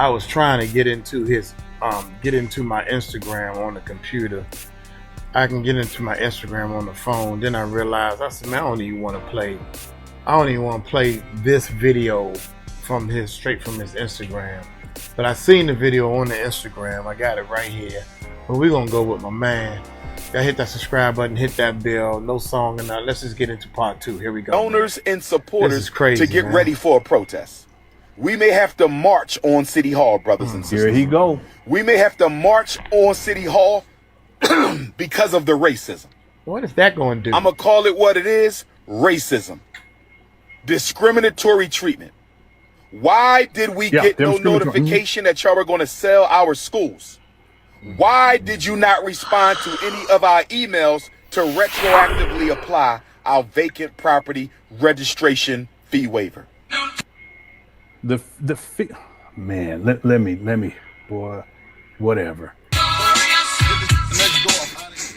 I was trying to get into my Instagram on the computer. I can get into my Instagram on the phone. Then I realized, I said, man, I don't even want to play this video straight from his Instagram. But I seen the video on the Instagram. I got it right here. But we're gonna go with my man. Gotta hit that subscribe button, hit that bell. No song and that. Let's just get into part 2. Here we go. Owners and supporters crazy, to get man. ready for a protest. We may have to march on City Hall, brothers and sisters. Here he go. We may have to march on City Hall because of the racism. What is that going to do? I'm going to call it what it is, racism. Discriminatory treatment. Why did we get no notification that y'all were going to sell our schools? Why did you not respond to any of our emails to retroactively apply our vacant property registration fee waiver? The fee, man, let me, boy, whatever.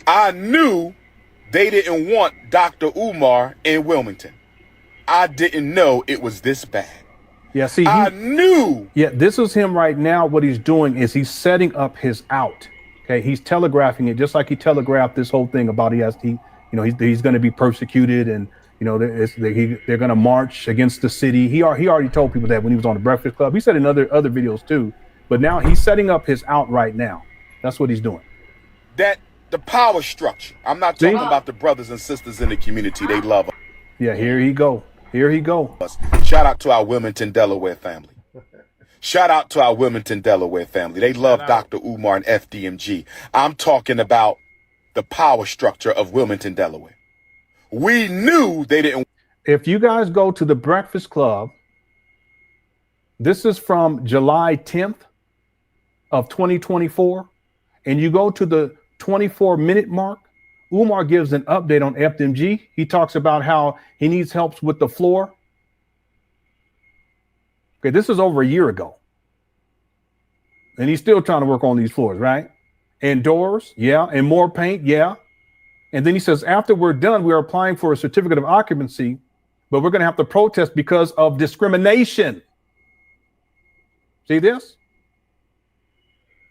I knew they didn't want Dr. Umar in Wilmington. I didn't know it was this bad. Yeah, see, I knew. Yeah, this is him right now. What he's doing is he's setting up his out. Okay, he's telegraphing it just like he telegraphed this whole thing about he's going to be persecuted and they're going to march against the city. He already told people that when he was on the Breakfast Club. He said in other videos too. But now he's setting up his out right now. That's what he's doing. That the power structure. I'm not talking about the brothers and sisters in the community. They love us. Yeah, here he go. Here he go. Shout out to our Wilmington, Delaware family. Shout out to our Wilmington, Delaware family. They love Dr. Umar and FDMG. I'm talking about the power structure of Wilmington, Delaware. We knew they didn't. If you guys go to the Breakfast Club, this is from July 10th of 2024, and you go to the 24-minute mark, Umar gives an update on FDMG. He talks about how he needs help with the floor. Okay, this is over a year ago. And he's still trying to work on these floors, right? And doors, yeah. And more paint, yeah. And then he says, after we're done, we are applying for a certificate of occupancy, but we're going to have to protest because of discrimination. See this?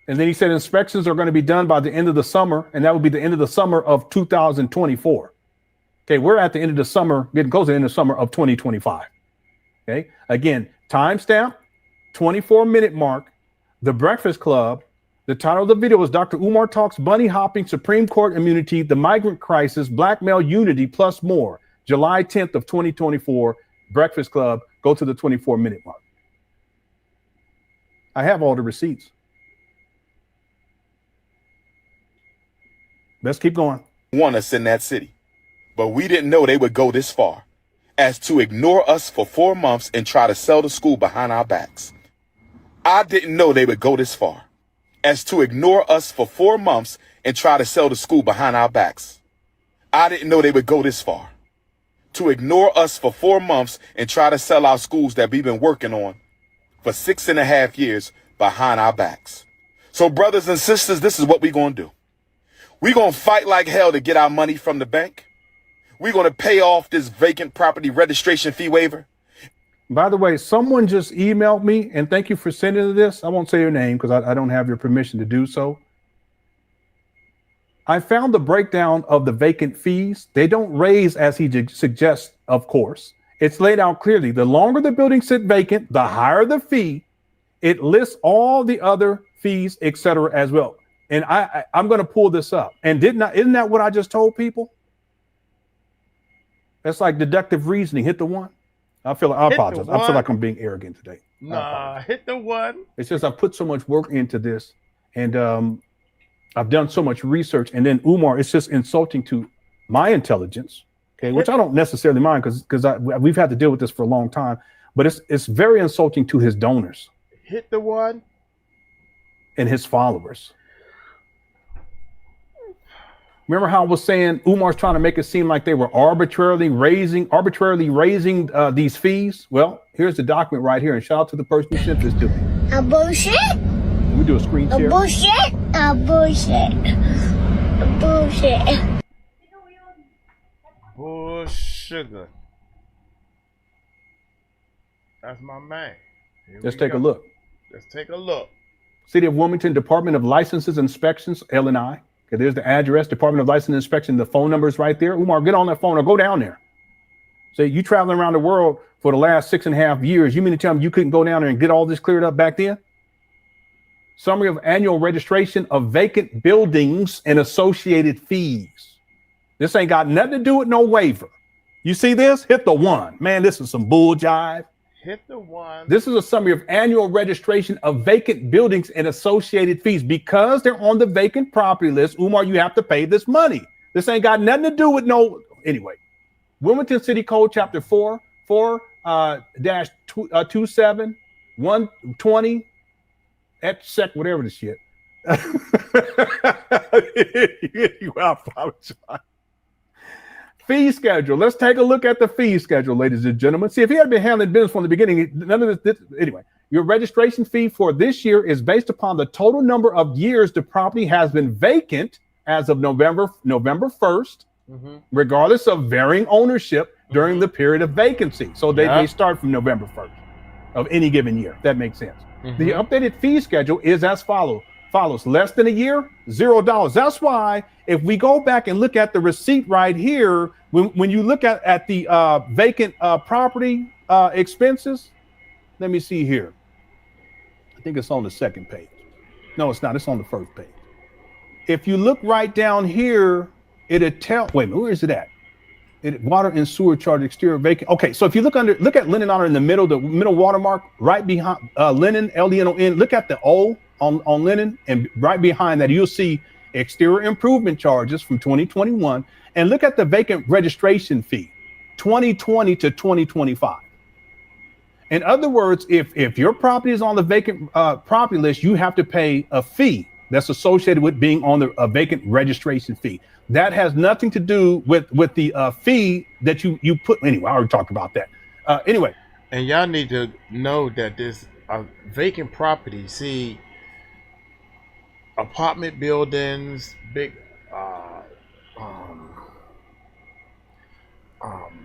And then he said inspections are going to be done by the end of the summer, and that would be the end of the summer of 2024. Okay, we're at the end of the summer, getting close to the end of the summer of 2025. Okay, again, timestamp, 24-minute mark, The Breakfast Club. The title of the video is Dr. Umar Talks Bunny Hopping, Supreme Court Immunity, the Migrant Crisis, Black Male Unity, plus more. July 10th of 2024, Breakfast Club. Go to the 24-minute mark. I have all the receipts. Let's keep going. Want us in that city, but we didn't know they would go this far as to ignore us for 4 months and try to sell the school behind our backs. I didn't know they would go this far as to ignore us for 4 months and try to sell the school behind our backs. I didn't know they would go this far to ignore us for 4 months and try to sell our schools that we've been working on for 6.5 years behind our backs. So brothers and sisters, this is what we're going to do. We're going to fight like hell to get our money from the bank. We're going to pay off this vacant property registration fee waiver. By the way, someone just emailed me, and thank you for sending this. I won't say your name because I don't have your permission to do so. I found the breakdown of the vacant fees. They don't raise as he suggests, of course. It's laid out clearly. The longer the building sit vacant, the higher the fee. It lists all the other fees, etc. as well. And I'm going to pull this up. And isn't that what I just told people? That's like deductive reasoning. Hit the one. I apologize. I feel like I'm being arrogant today. Nah, hit the one. It's just I put so much work into this, and I've done so much research. And then Umar, it's just insulting to my intelligence, okay, which I don't necessarily mind because we've had to deal with this for a long time. But it's very insulting to his donors. Hit the one. And his followers. Remember how I was saying Umar's trying to make it seem like they were arbitrarily raising these fees? Well, here's the document right here, and shout out to the person who sent this to me. A bullshit. We do a screen share. A bullshit. A bullshit. A bullshit. Bull sugar. That's my man. Let's take a look. Let's take a look. City of Wilmington, Department of Licenses Inspections, L&I. Okay, there's the address, Department of License Inspection. The phone number is right there. Umar, get on that phone or go down there. So you traveling around the world for the last 6.5 years. You mean to tell me you couldn't go down there and get all this cleared up back then? Summary of annual registration of vacant buildings and associated fees. This ain't got nothing to do with no waiver. You see this? Hit the one. Man, this is some bull jive. Hit the one. This is a summary of annual registration of vacant buildings and associated fees. Because they're on the vacant property list, Umar, you have to pay this money. This ain't got nothing to do with no. Anyway, Wilmington City Code, Chapter 4-27-120, sec, whatever the shit. You apologize. Fee schedule. Let's take a look at the fee schedule, ladies and gentlemen. See, if he had been handling business from the beginning, none of this. Anyway, your registration fee for this year is based upon the total number of years the property has been vacant as of November 1st, regardless of varying ownership during the period of vacancy. So they start from November 1st of any given year. That makes sense. The updated fee schedule is as follows. Less than a year, $0. That's why if we go back and look at the receipt right here, when you look at the vacant property expenses, let me see here. I think it's on the second page. No, it's not. It's on the first page. If you look right down here, it'll tell. Wait a minute, where is it at? Water and sewer charge exterior vacant. Okay, so if you look at linen honor in the middle, the middle watermark right behind linen, LDNON. Look at the O on linen, and right behind that you'll see exterior improvement charges from 2021, and look at the vacant registration fee, 2020 to 2025. In other words, if your property is on the vacant property list, you have to pay a fee that's associated with being on a vacant registration fee. That has nothing to do with the fee that you put. Anyway, I already talked about that. Anyway, and y'all need to know that this vacant property. See, apartment buildings, big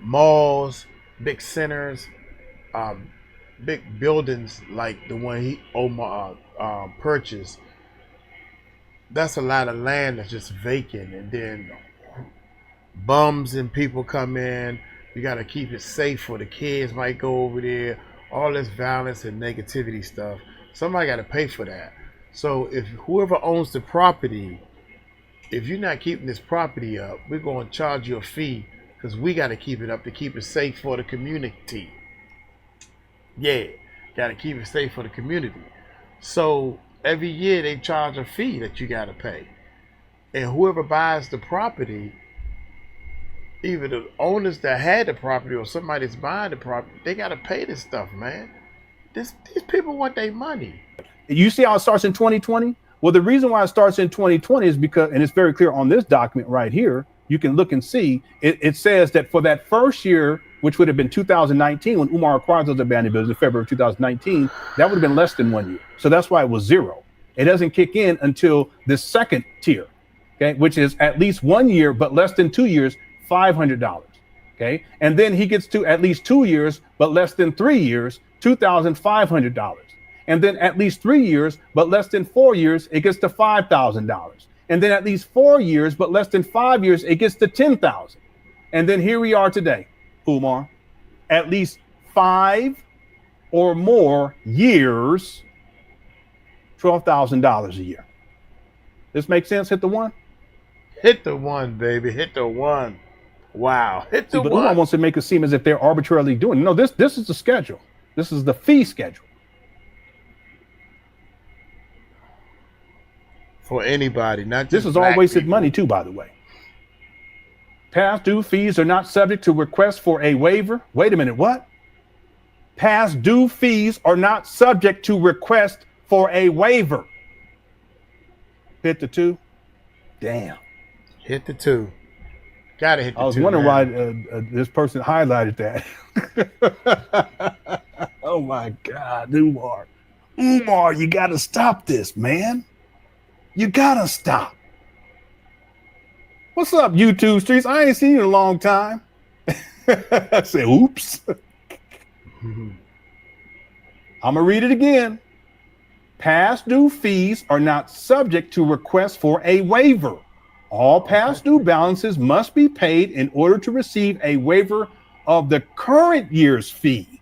malls, big centers, big buildings like the one Omar purchased. That's a lot of land that's just vacant, and then bums and people come in. You got to keep it safe for the kids might go over there. All this violence and negativity stuff. Somebody got to pay for that. So if whoever owns the property, if you're not keeping this property up, we're going to charge you a fee because we got to keep it up to keep it safe for the community. Yeah, got to keep it safe for the community. So every year they charge a fee that you got to pay. And whoever buys the property, either the owners that had the property or somebody that's buying the property, they got to pay this stuff, man. These people want their money. You see how it starts in 2020? Well, the reason why it starts in 2020 is because, and it's very clear on this document right here, you can look and see, it says that for that first year, which would have been 2019, when Umar acquired those abandoned buildings in February of 2019, that would have been less than 1 year. So that's why it was zero. It doesn't kick in until the second tier, okay, which is at least 1 year, but less than 2 years, $500, okay? And then he gets to at least 2 years, but less than 3 years, $2,500. And then at least 3 years, but less than 4 years, it gets to $5,000. And then at least 4 years, but less than 5 years, it gets to $10,000. And then here we are today, Umar, at least 5 or more years, $12,000 a year. This makes sense? Hit the one? Hit the one, baby. Hit the one. Wow. Hit the but one. Umar wants to make it seem as if they're arbitrarily doing it. No, this is the schedule. This is the fee schedule. For anybody, not just this is all wasted people. money too, by the way. Past due fees are not subject to request for a waiver. Wait a minute, what? Past due fees are not subject to request for a waiver. Hit the two. Damn. Hit the two. Gotta hit the two. I was wondering why this person highlighted that. Oh my God, Umar. Umar, you gotta stop this, man. You gotta stop. What's up, YouTube streets? I ain't seen you in a long time. I say, oops. I'm gonna read it again. Past due fees are not subject to request for a waiver. All past due balances must be paid in order to receive a waiver of the current year's fee.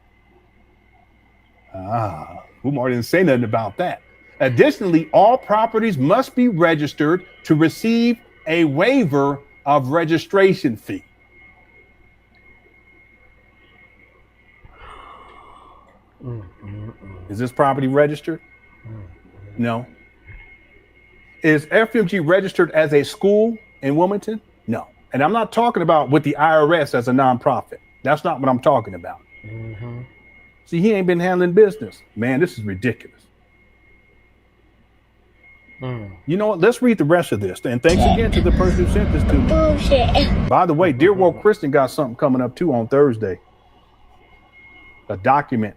Umar didn't say nothing about that. Additionally, all properties must be registered to receive a waiver of registration fee. Is this property registered? No. Is FMG registered as a school in Wilmington? No. And I'm not talking about with the IRS as a nonprofit. That's not what I'm talking about. See, he ain't been handling business. Man, this is ridiculous. You know what? Let's read the rest of this. And thanks again to the person who sent this to me. Bullshit. By the way, Dear Woke Christian got something coming up too on Thursday. A document.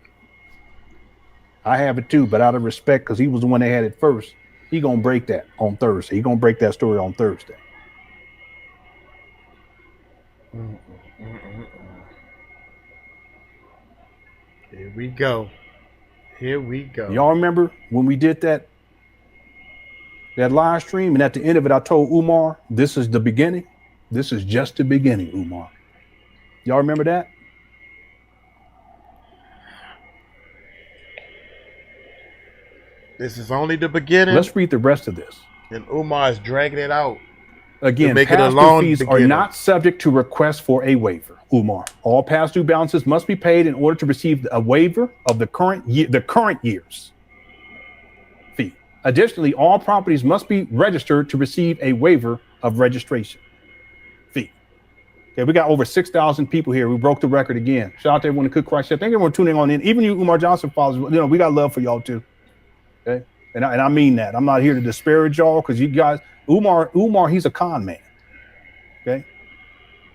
I have it too, but out of respect, because he was the one that had it first, he gonna break that on Thursday. He gonna break that story on Thursday. Here we go. Here we go. Y'all remember when we did that live stream, and at the end of it, I told Umar, this is the beginning. This is just the beginning, Umar. Y'all remember that? This is only the beginning. Let's read the rest of this. And Umar is dragging it out. Again, make it a past long due fees are beginning. not subject to request for a waiver. Umar, all past due balances must be paid in order to receive a waiver of the current year's fee. Additionally, all properties must be registered to receive a waiver of registration fee. Okay, we got over 6,000 people here. We broke the record again. Shout out to everyone who could Christ. Thank everyone tuning on in. Even you, Umar Johnson followers. We got love for y'all too. Okay, and I mean that. I'm not here to disparage y'all because you guys, Umar, he's a con man. Okay,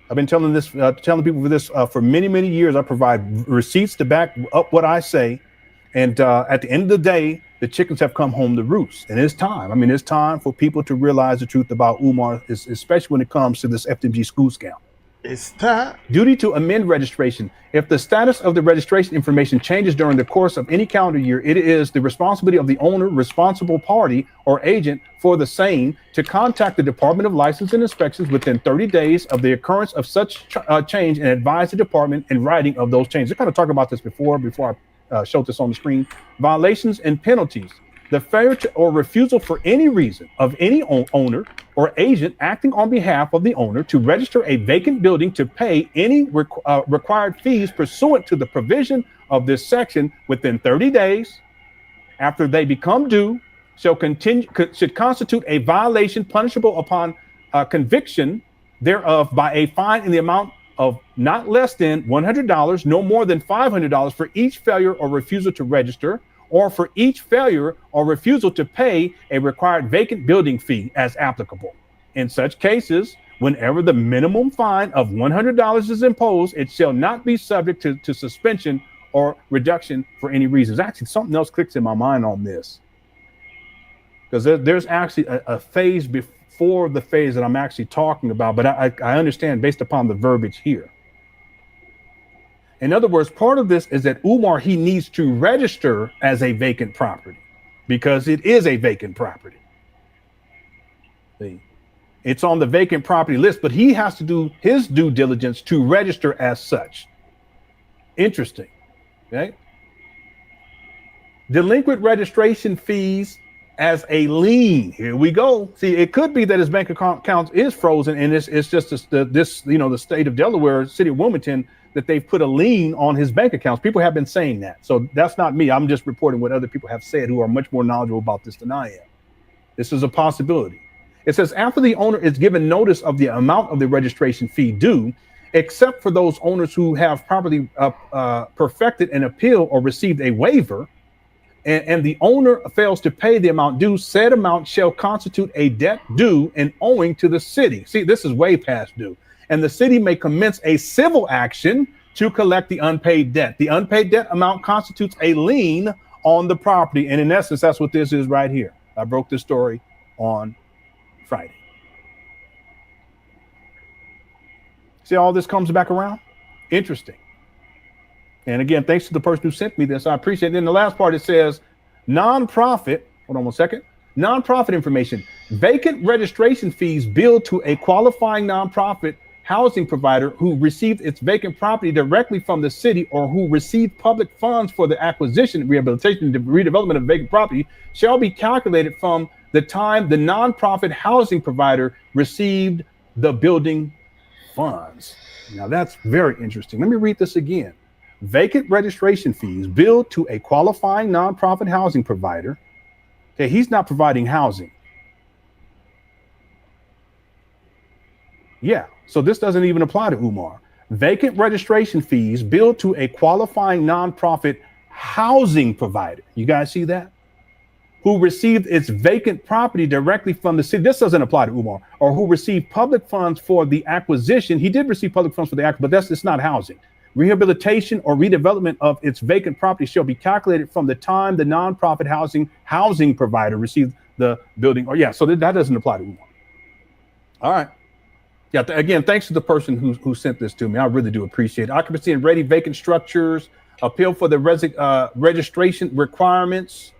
I've been telling people for this for many, many years. I provide receipts to back up what I say, and at the end of the day, the chickens have come home to roost, and it's time. I mean, it's time for people to realize the truth about Umar, especially when it comes to this FMG school scam. It's time. Duty to amend registration. If the status of the registration information changes during the course of any calendar year, it is the responsibility of the owner, responsible party, or agent for the same to contact the Department of License and Inspections within 30 days of the occurrence of such change and advise the department in writing of those changes. I kind of talked about this before I showed this on the screen. Violations and penalties. The failure to or refusal for any reason of any owner or agent acting on behalf of the owner to register a vacant building to pay any required fees pursuant to the provision of this section within 30 days after they become due should constitute a violation punishable upon conviction thereof by a fine in the amount of not less than $100, no more than $500 for each failure or refusal to register, or for each failure or refusal to pay a required vacant building fee as applicable. In such cases, whenever the minimum fine of $100 is imposed, it shall not be subject to suspension or reduction for any reasons. Actually, something else clicks in my mind on this, because there's actually a phase before the phase that I'm actually talking about, but I understand based upon the verbiage here. In other words, part of this is that Umar, he needs to register as a vacant property because it is a vacant property. See, it's on the vacant property list, but he has to do his due diligence to register as such. Interesting. Okay. Delinquent registration fees as a lien. Here we go. See, it could be that his bank account is frozen, and it's just the state of Delaware, city of Wilmington, that they've put a lien on his bank accounts. People have been saying that. So that's not me. I'm just reporting what other people have said who are much more knowledgeable about this than I am. This is a possibility. It says after the owner is given notice of the amount of the registration fee due, except for those owners who have properly perfected an appeal or received a waiver, and the owner fails to pay the amount due, said amount shall constitute a debt due and owing to the city. See, this is way past due. And the city may commence a civil action to collect the unpaid debt. The unpaid debt amount constitutes a lien on the property. And in essence, that's what this is right here. I broke this story on Friday. See, all this comes back around? Interesting. And again, thanks to the person who sent me this. I appreciate it. In the last part, it says, Nonprofit, hold on one second. Nonprofit information. Vacant registration fees billed to a qualifying nonprofit housing provider who received its vacant property directly from the city or who received public funds for the acquisition, rehabilitation, and redevelopment of vacant property shall be calculated from the time the nonprofit housing provider received the building funds. Now that's very interesting. Let me read this again. Vacant registration fees billed to a qualifying nonprofit housing provider. Okay, he's not providing housing. Yeah, so this doesn't even apply to Umar. Vacant registration fees billed to a qualifying nonprofit housing provider. You guys see that? Who received its vacant property directly from the city. This doesn't apply to Umar. Or who received public funds for the acquisition. He did receive public funds for the acquisition, but it's not housing. Rehabilitation or redevelopment of its vacant property shall be calculated from the time the nonprofit housing provider received the building. Or so that doesn't apply to Umar. All right. Yeah. Again, thanks to the person who sent this to me. I really do appreciate it. Occupancy and ready vacant structures. Appeal for the registration requirements.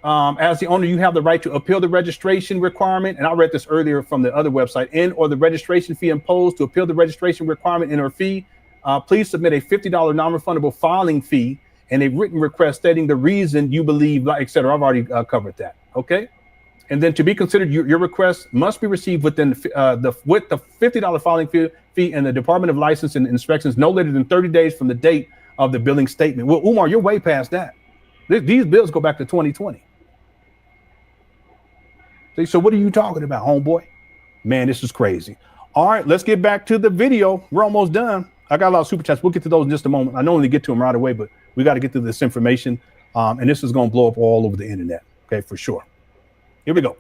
As the owner, you have the right to appeal the registration requirement. And I read this earlier from the other website. Or the registration fee imposed to appeal the registration requirement and or fee. Please submit a $50 non-refundable filing fee and a written request stating the reason you believe, et cetera. I've already covered that. Okay. And then to be considered, your request must be received within with the $50 filing fee and the Department of License and Inspections no later than 30 days from the date of the billing statement. Well, Umar, you're way past that. These bills go back to 2020. See, so what are you talking about, homeboy? Man, this is crazy. All right, let's get back to the video. We're almost done. I got a lot of super chats. We'll get to those in just a moment. I normally get to them right away, but we got to get to this information. And this is going to blow up all over the internet. Okay, for sure. Here we go.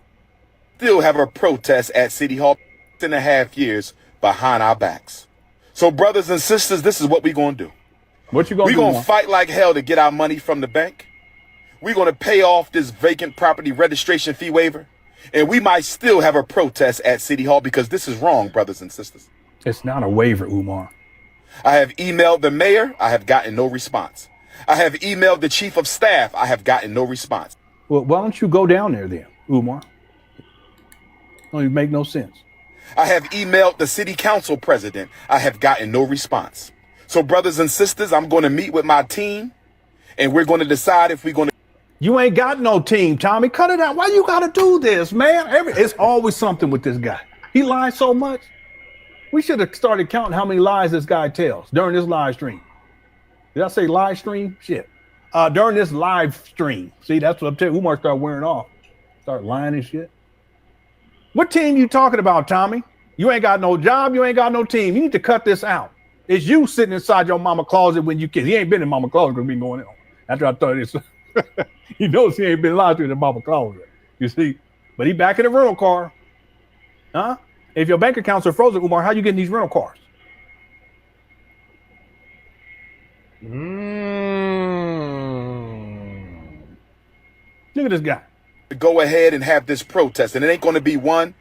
Still have a protest at City Hall 6.5 years behind our backs. So brothers and sisters, this is what we're going to do. What you going to do? We're going to fight like hell to get our money from the bank. We're going to pay off this vacant property registration fee waiver. And we might still have a protest at City Hall because this is wrong, brothers and sisters. It's not a waiver, Umar. I have emailed the mayor. I have gotten no response. I have emailed the chief of staff. I have gotten no response. Well, why don't you go down there then, Umar? Don't even make no sense. I have emailed the city council president. I have gotten no response. So brothers and sisters, I'm going to meet with my team and we're going to decide if we're going to. You ain't got no team, Tommy. Cut it out. Why you got to do this, man? It's always something with this guy. He lies so much. We should have started counting how many lies this guy tells during this live stream. Did I say live stream? Shit. During this live stream. See, that's what I'm telling you. Umar start wearing off. Start lying and shit. What team you talking about, Tommy? You ain't got no job. You ain't got no team. You need to cut this out. It's you sitting inside your mama closet when you kids. He ain't been in mama closet because been going on. After I thought this. He knows he ain't been lied to in the mama closet. You see? But he back in the rental car. Huh? If your bank accounts are frozen, Umar, how you getting these rental cars? Look at this guy. Go ahead and have this protest, and it ain't going to be one.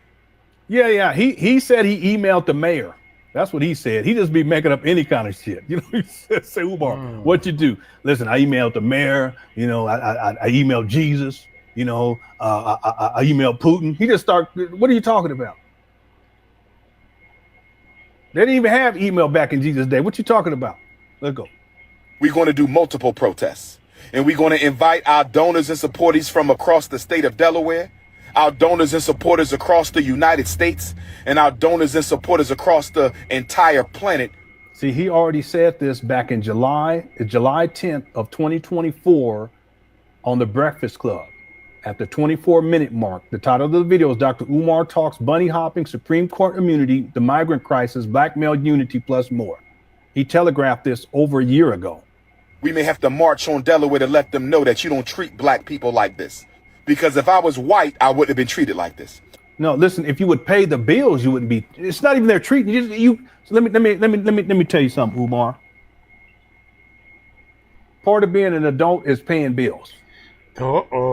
Yeah. He said he emailed the mayor. That's what he said. He just be making up any kind of shit. You know, he said, say, Umar, what you do? Listen, I emailed the mayor. You know, I emailed Jesus. You know, I emailed Putin. He just started. What are you talking about? They didn't even have email back in Jesus' day. What you talking about? Let's go. We're going to do multiple protests, and we're going to invite our donors and supporters from across the state of Delaware, our donors and supporters across the United States, and our donors and supporters across the entire planet. See, he already said this back in July 10th of 2024 on the Breakfast Club. At the 24-minute mark, the title of the video is Dr. Umar Talks Bunny Hopping, Supreme Court Immunity, the Migrant Crisis, Black Male Unity, plus more. He telegraphed this over a year ago. We may have to march on Delaware to let them know that you don't treat black people like this. Because if I was white, I wouldn't have been treated like this. No, listen, if you would pay the bills, you wouldn't be. It's not even their treatment. So let me tell you something, Umar. Part of being an adult is paying bills. What?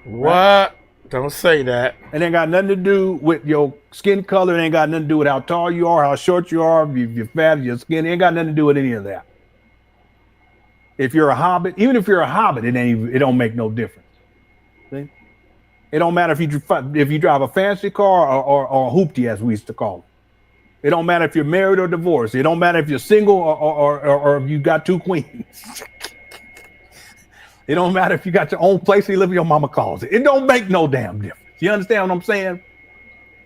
Right? Don't say that. It ain't got nothing to do with your skin color. It ain't got nothing to do with how tall you are, how short you are, if you're fat, your skin. It ain't got nothing to do with any of that. If you're a hobbit, even if you're a hobbit, it don't make no difference. See? It don't matter if you drive a fancy car or a hoopty, as we used to call it. It don't matter if you're married or divorced. It don't matter if you're single or if you got two queens. It don't matter if you got your own place you live, your mama calls it. It don't make no damn difference. You understand what I'm saying?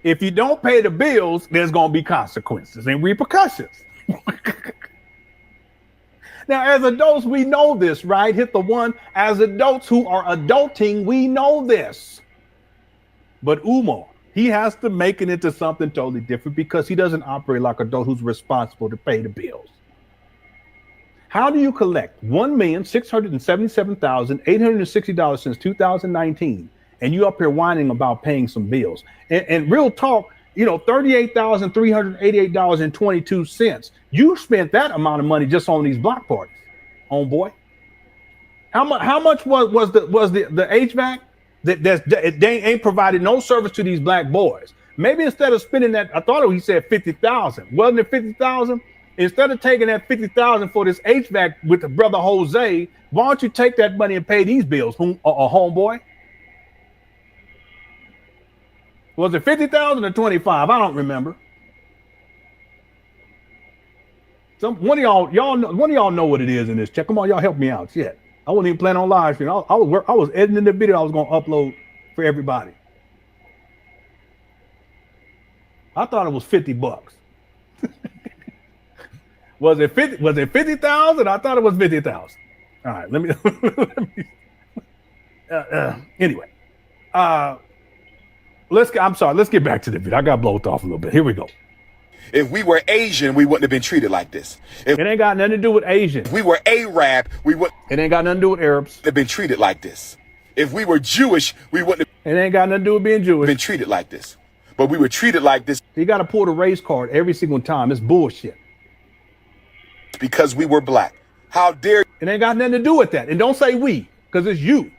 If you don't pay the bills, there's going to be consequences and repercussions. Now, as adults, we know this, right? Hit the one. As adults who are adulting, we know this. But Umar, he has to make it into something totally different because he doesn't operate like an adult who's responsible to pay the bills. How do you collect $1,677,860 since 2019, and you up here whining about paying some bills? And real talk, $38,388.22. You spent that amount of money just on these block parties, homeboy. How much was the HVAC? They ain't provided no service to these black boys. Maybe instead of spending that, I thought he said 50,000. Wasn't it 50,000? Instead of taking that 50,000 for this HVAC with the brother Jose, why don't you take that money and pay these bills, homeboy? Was it 50,000 or 25? I don't remember. One of y'all know what it is in this check. Come on, y'all help me out. Shit. I wasn't even planning on live stream. I was editing the video I was going to upload for everybody. I thought it was $50. Was it 50,000? I thought it was 50,000. All right, let me anyway. Let's get back to the video. I got blown off a little bit. Here we go. If we were Asian, we wouldn't have been treated like this. If it ain't got nothing to do with Asian. we were Arab, we wouldn't It ain't got nothing to do with Arabs. have been treated like this. If we were Jewish, we wouldn't have It ain't got nothing to do with being Jewish. been treated like this. But we were treated like this You got to pull the race card every single time. It's bullshit. because we were black. How dare It ain't got nothing to do with that. And don't say we, because it's you.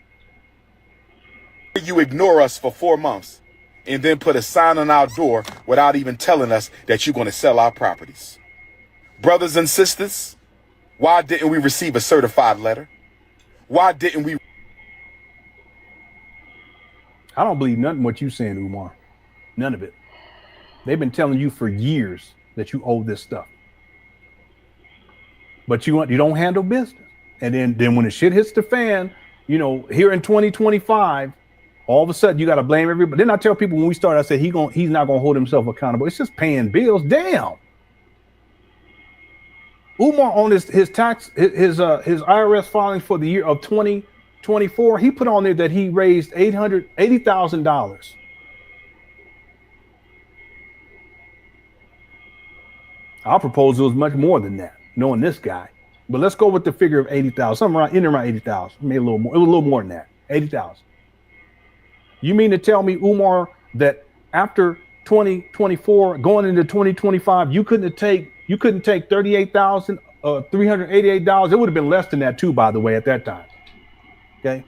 you ignore us for 4 months and then put a sign on our door without even telling us that you're going to sell our properties? Brothers and sisters, why didn't we receive a certified letter? Why didn't we? I don't believe nothing what you saying, Umar. None of it. They've been telling you for years that you owe this stuff. But you don't handle business. And then when the shit hits the fan, here in 2025, all of a sudden you got to blame everybody. Then I tell people when we started, I said he's not going to hold himself accountable. It's just paying bills. Damn. Umar on his IRS filings for the year of 2024, he put on there that he raised $80,000. I'll propose it was much more than that, knowing this guy. But let's go with the figure of 80,000, something around 80,000, maybe a little more. It was a little more than that, 80,000. You mean to tell me, Umar, that after 2024, going into 2025, you couldn't take $38,388? It would have been less than that too, by the way, at that time. Okay.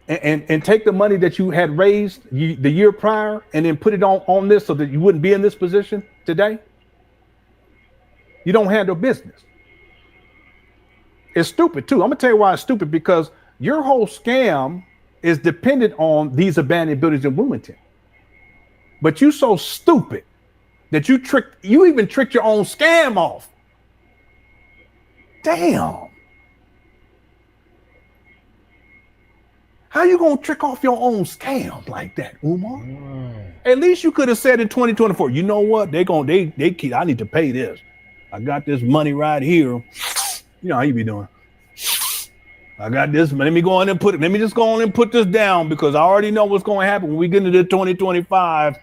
And take the money that you had raised the year prior and then put it on this so that you wouldn't be in this position today. You don't handle business. It's stupid too. I'm gonna tell you why it's stupid, because your whole scam is dependent on these abandoned buildings in Wilmington. But you so stupid that you even tricked your own scam off. Damn. How you gonna trick off your own scam like that, Umar? At least you could have said in 2024, you know what? I need to pay this. I got this money right here. You know how you be doing. I got this. Let me just go on and put this down, because I already know what's going to happen when we get into 2025.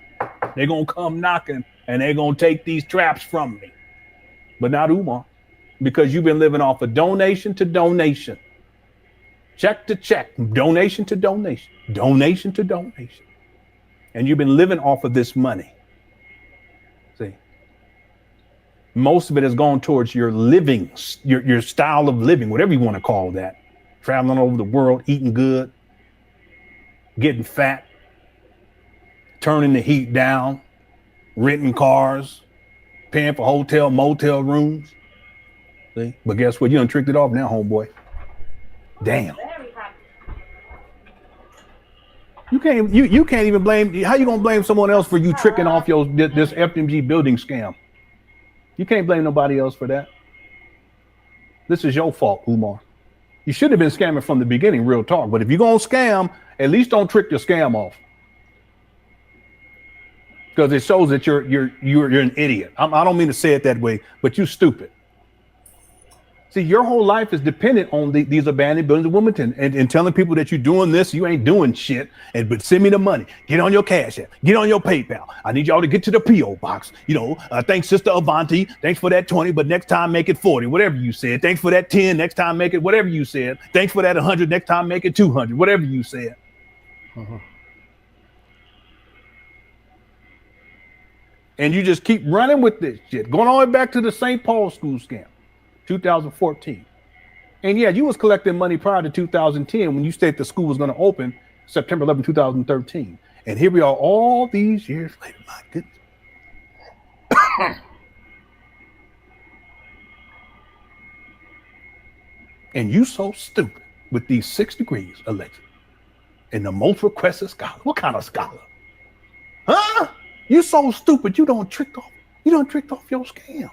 They're going to come knocking and they're going to take these traps from me. But not Umar, because you've been living off of donation to donation, check to check, donation to donation, donation to donation. And you've been living off of this money. See, most of it has gone towards your living, your style of living, whatever you want to call that. Traveling over the world, eating good, getting fat, turning the heat down, renting cars, paying for hotel, motel rooms. See? But guess what? You done tricked it off now, homeboy. Damn. You can't even blame. How you gonna blame someone else for you tricking off this FMG building scam? You can't blame nobody else for that. This is your fault, Umar. You should have been scamming from the beginning, real talk. But if you're gonna scam, at least don't trick your scam off, because it shows that you're an idiot. I don't mean to say it that way, but you're stupid. See, your whole life is dependent on these abandoned buildings in Wilmington, and telling people that you're doing this, you ain't doing shit. But send me the money. Get on your CashApp. Get on your PayPal. I need y'all to get to the PO box. Thanks, Sister Avanti. Thanks for that 20, but next time make it 40. Whatever you said. Thanks for that 10. Next time make it whatever you said. Thanks for that 100. Next time make it 200. Whatever you said. And you just keep running with this shit, going all the way back to the St. Paul school scam. 2014. And yeah, you was collecting money prior to 2010 when you said the school was going to open September 11, 2013. And here we are all these years later. My goodness. And you so stupid with these 6 degrees, allegedly, and the most requested scholar. What kind of scholar? Huh? You so stupid you don't trick off your scam.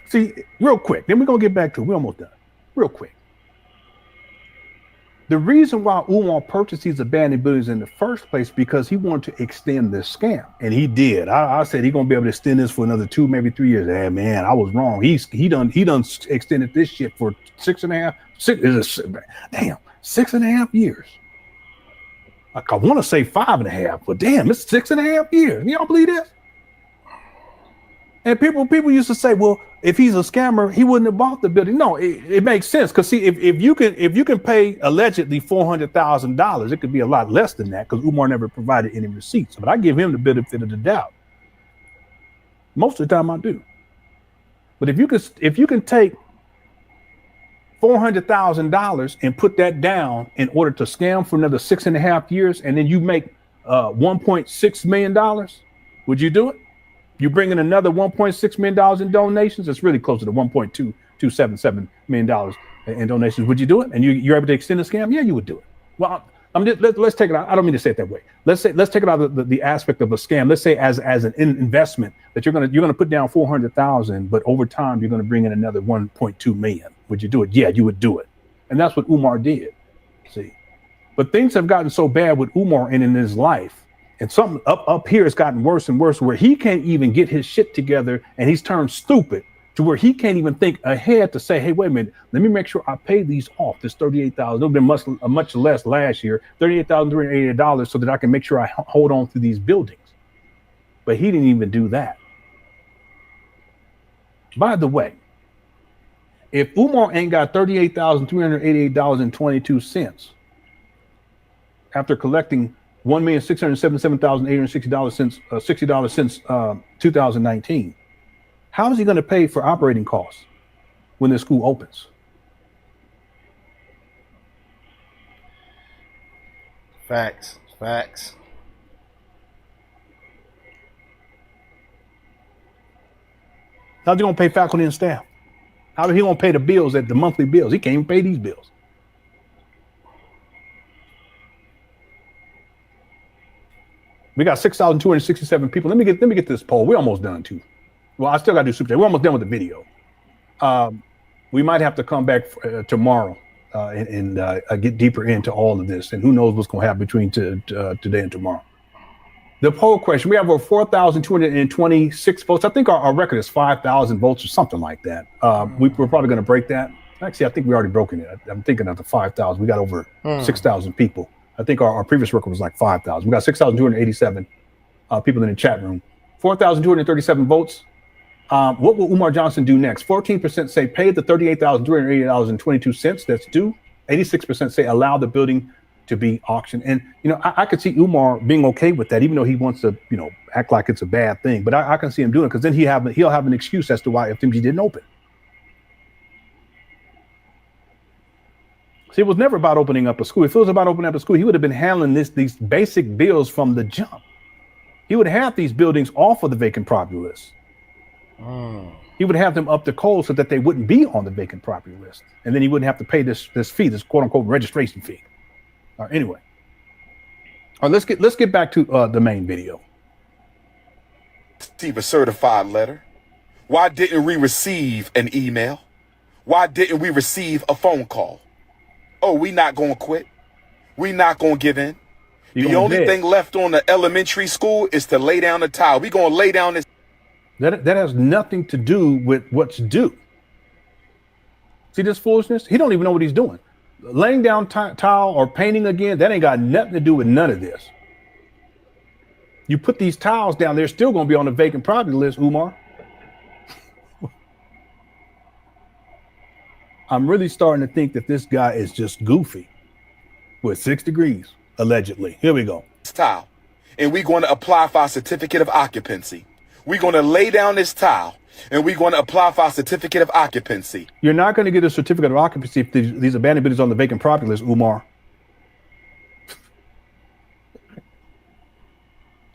See, real quick, then we're going to get back to it. We're almost done. Real quick. The reason why Umar purchased these abandoned buildings in the first place, because he wanted to extend this scam. And he did. I said he's going to be able to extend this for another 2, maybe 3 years. Hey, man, I was wrong. He done extended this shit for 6.5 years. Like, I want to say 5.5, but damn, it's 6.5 years. Y'all believe this? And people used to say, well, if he's a scammer, he wouldn't have bought the building. No, it makes sense, because see, if you can pay allegedly $400,000, it could be a lot less than that, because Umar never provided any receipts. But I give him the benefit of the doubt. Most of the time, I do. But if you can take $400,000 and put that down in order to scam for another 6.5 years, and then you make $1.6 million, would you do it? You bring in another $1.6 million in donations. It's really closer to $1.277 million in donations. Would you do it? And you're able to extend the scam? Yeah, you would do it. Well, let's take it out. I don't mean to say it that way. Let's take it out of the aspect of a scam. Let's say as an investment that you're gonna put down $400,000, but over time you're gonna bring in another $1.2 million. Would you do it? Yeah, you would do it. And that's what Umar did. See, but things have gotten so bad with Umar and in his life. And something up here has gotten worse and worse, where he can't even get his shit together, and he's turned stupid to where he can't even think ahead to say, hey, wait a minute, let me make sure I pay these off. This $38,000, it'll be much less last year, $38,388, so that I can make sure I hold on to these buildings. But he didn't even do that. By the way, if Umar ain't got $38,388.22 after collecting $1,677,860 since $60 since 2019. How is he going to pay for operating costs when the school opens? Facts. How's he going to pay faculty and staff? How is he going to pay the bills, the monthly bills? He can't even pay these bills. We got 6,267 people. Let me get this poll. We're almost done too. Well, I still got to do super chat. We're almost done with the video. We might have to come back tomorrow and get deeper into all of this. And who knows what's going to happen between today and tomorrow. The poll question, we have over 4,226 votes. I think our record is 5,000 votes or something like that. We're probably going to break that. Actually, I think we already broken it. I'm thinking after 5,000. We got over 6,000 people. I think our previous record was like 5,000. We got 6,287 people in the chat room. 4,237 votes. What will Umar Johnson do next? 14% say pay the $38,380.22 that's due. 86% say allow the building to be auctioned. And, I could see Umar being okay with that, even though he wants to, act like it's a bad thing. But I can see him doing it, because then he'll have an excuse as to why FMG didn't open. See, it was never about opening up a school. If it was about opening up a school, he would have been handling these basic bills from the jump. He would have these buildings off of the vacant property list. he would have them up the code so that they wouldn't be on the vacant property list, and then he wouldn't have to pay this fee, this quote unquote registration fee. All right, anyway, all right, let's get back to the main video. Receive a certified letter? Why didn't we receive an email? Why didn't we receive a phone call? Oh, we not gonna quit. We not gonna give in. The only thing left on the elementary school is to lay down the towel. We gonna lay down this. That has nothing to do with what's due. See this foolishness? He don't even know what he's doing. Laying down towel or painting again, that ain't got nothing to do with none of this. You put these towels down, they're still going to be on the vacant property list, Umar. I'm really starting to think that this guy is just goofy with 6 degrees, allegedly. Here we go. Towel, and we're going to apply for our certificate of occupancy. We're going to lay down this towel, and we're going to apply for our certificate of occupancy. You're not going to get a certificate of occupancy if these abandoned buildings on the vacant property list, Umar.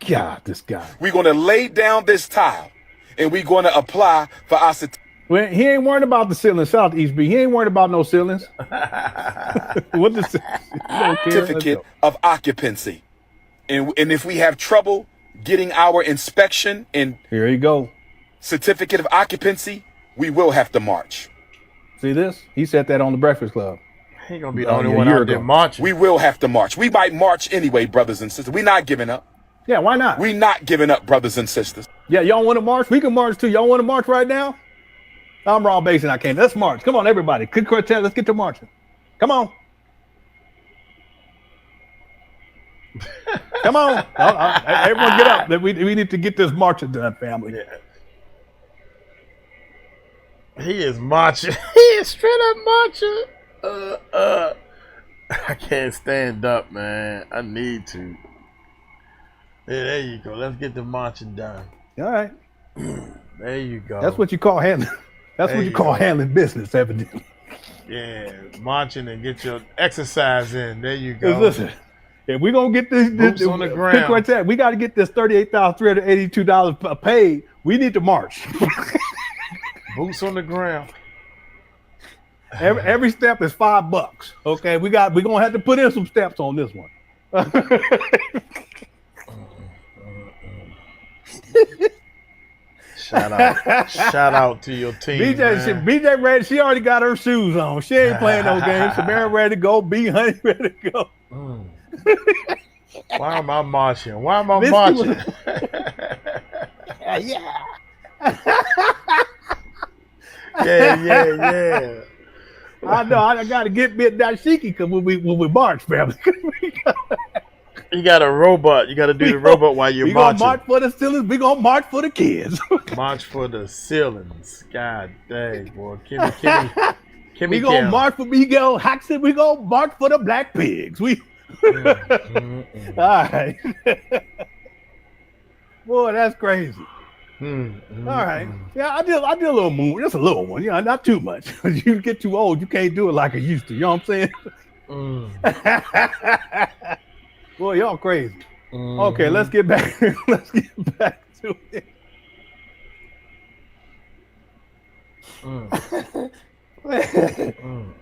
God, this guy. We're going to lay down this tile, and we're going to apply for our certificate. Well, he ain't worried about the ceilings, Southeast B. He ain't worried about no ceilings. What the certificate of occupancy. And if we have trouble getting our inspection and here you go, certificate of occupancy, we will have to march. See this? He said that on the Breakfast Club. He ain't gonna be the only one out there marching. We will have to march. We might march anyway, brothers and sisters. We're not giving up. Yeah, why not? We not giving up, brothers and sisters. Yeah, y'all want to march? We can march too. Y'all want to march right now? I'm Raw Basin. I can't. Let's march. Come on, everybody. Good quartet. Let's get to marching. Come on. Come on. Everyone get up. We need to get this marching done, family. Yeah. He is marching. He is straight up marching. I can't stand up, man. I need to. Yeah, there you go. Let's get the marching done. All right. There you go. That's what you call handling. That's what you call handling business, evidently. Yeah, marching and get your exercise in. There you go. Listen, if we're gonna get this boots on the ground, quartet, we got to get this $38,382 paid. We need to march. Boots on the ground. Every step is $5. Okay, we're gonna have to put in some steps on this one. Shout out to your team. BJ ready. She already got her shoes on. She ain't playing no games. Samara ready to go. B Honey ready to go. Why am I marching? Why am I marching? Yeah. Yeah. I know. I got to get me a dashiki because when we march, family. You got a robot. You got to do the robot while you're marching. We gonna march for the ceilings. We gonna march for the kids. March for the ceilings. God dang, boy. Kimmy, we gonna march for Miguel Jackson. We gonna march for the black pigs. All right. Boy, that's crazy. All right. Yeah, I did a little moon. Just a little one. Yeah, not too much. You get too old, you can't do it like I used to. You know what I'm saying? Boy, y'all crazy. Okay, let's get back. Let's get back to it.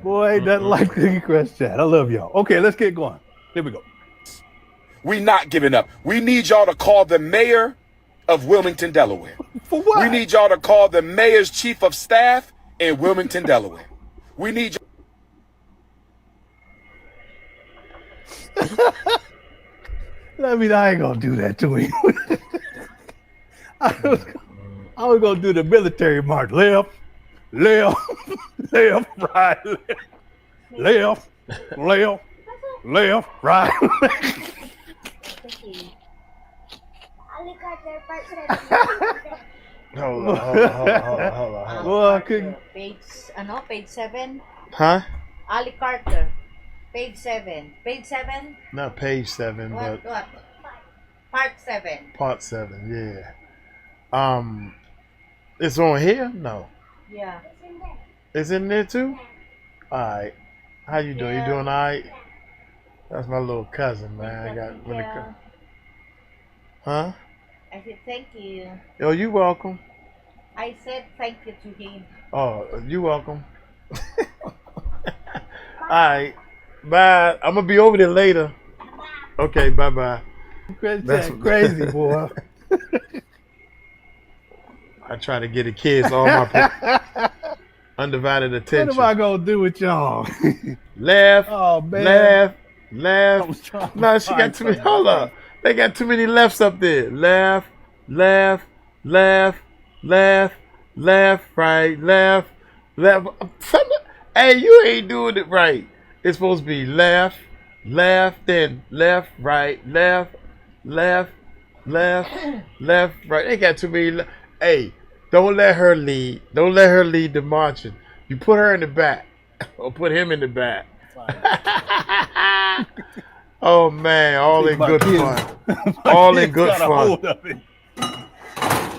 Boy, ain't nothing like Cookie Crush chat. I love y'all. Okay, let's get going. Here we go. We not giving up. We need y'all to call the mayor of Wilmington, Delaware. For what? We need y'all to call the mayor's chief of staff in Wilmington, Delaware. We need y'all. I mean, I ain't gonna do that to him. I was gonna do the military march. Left, right, left, right. Hold on. Well, Page 7. Huh? Ali Carter. Page 7. Page 7? Not page 7, What? but Part 7. part 7, yeah. It's on here? No. Yeah. It's in there too? Alright. How you doing? Yeah. You doing alright? That's my little cousin, man. I got Yeah. Huh? I said thank you. Oh, you welcome. I said thank you to him. Oh, you're welcome. All right. Bye. I'm going to be over there later. Okay, bye-bye. Crazy, boy. I try to get the kids all my undivided What attention. am I going to do with y'all? Laugh, Oh, man. laugh. No, she got too many. Hold up. They got too many lefts up there. Laugh, right, laugh. Hey, you ain't doing it right. It's supposed to be laugh, then left, right, left, right. They got too many. Hey, don't let her lead. Don't let her lead the marching. You put her in the back, or put him in the back. Oh man, all in good fun. All in good fun.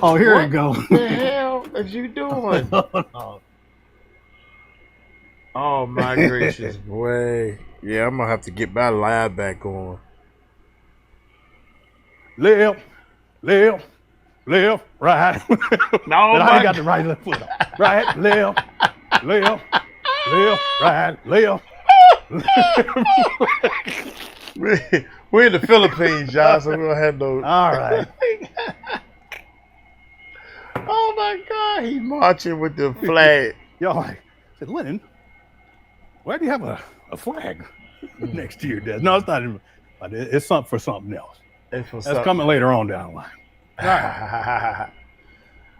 Oh, here it goes. What the hell is you doing? Oh my gracious, boy. Yeah, I'm gonna have to get my live back on. Left, right. No, I ain't got the right left foot up. Right, left, right, left. We're in the Philippines, y'all, so we don't have no. All right. Oh my God, he marching with the flag. Y'all said, Lennon, why do you have a flag next to your desk? No, it's not. It's something for something else. That's coming later on down the line.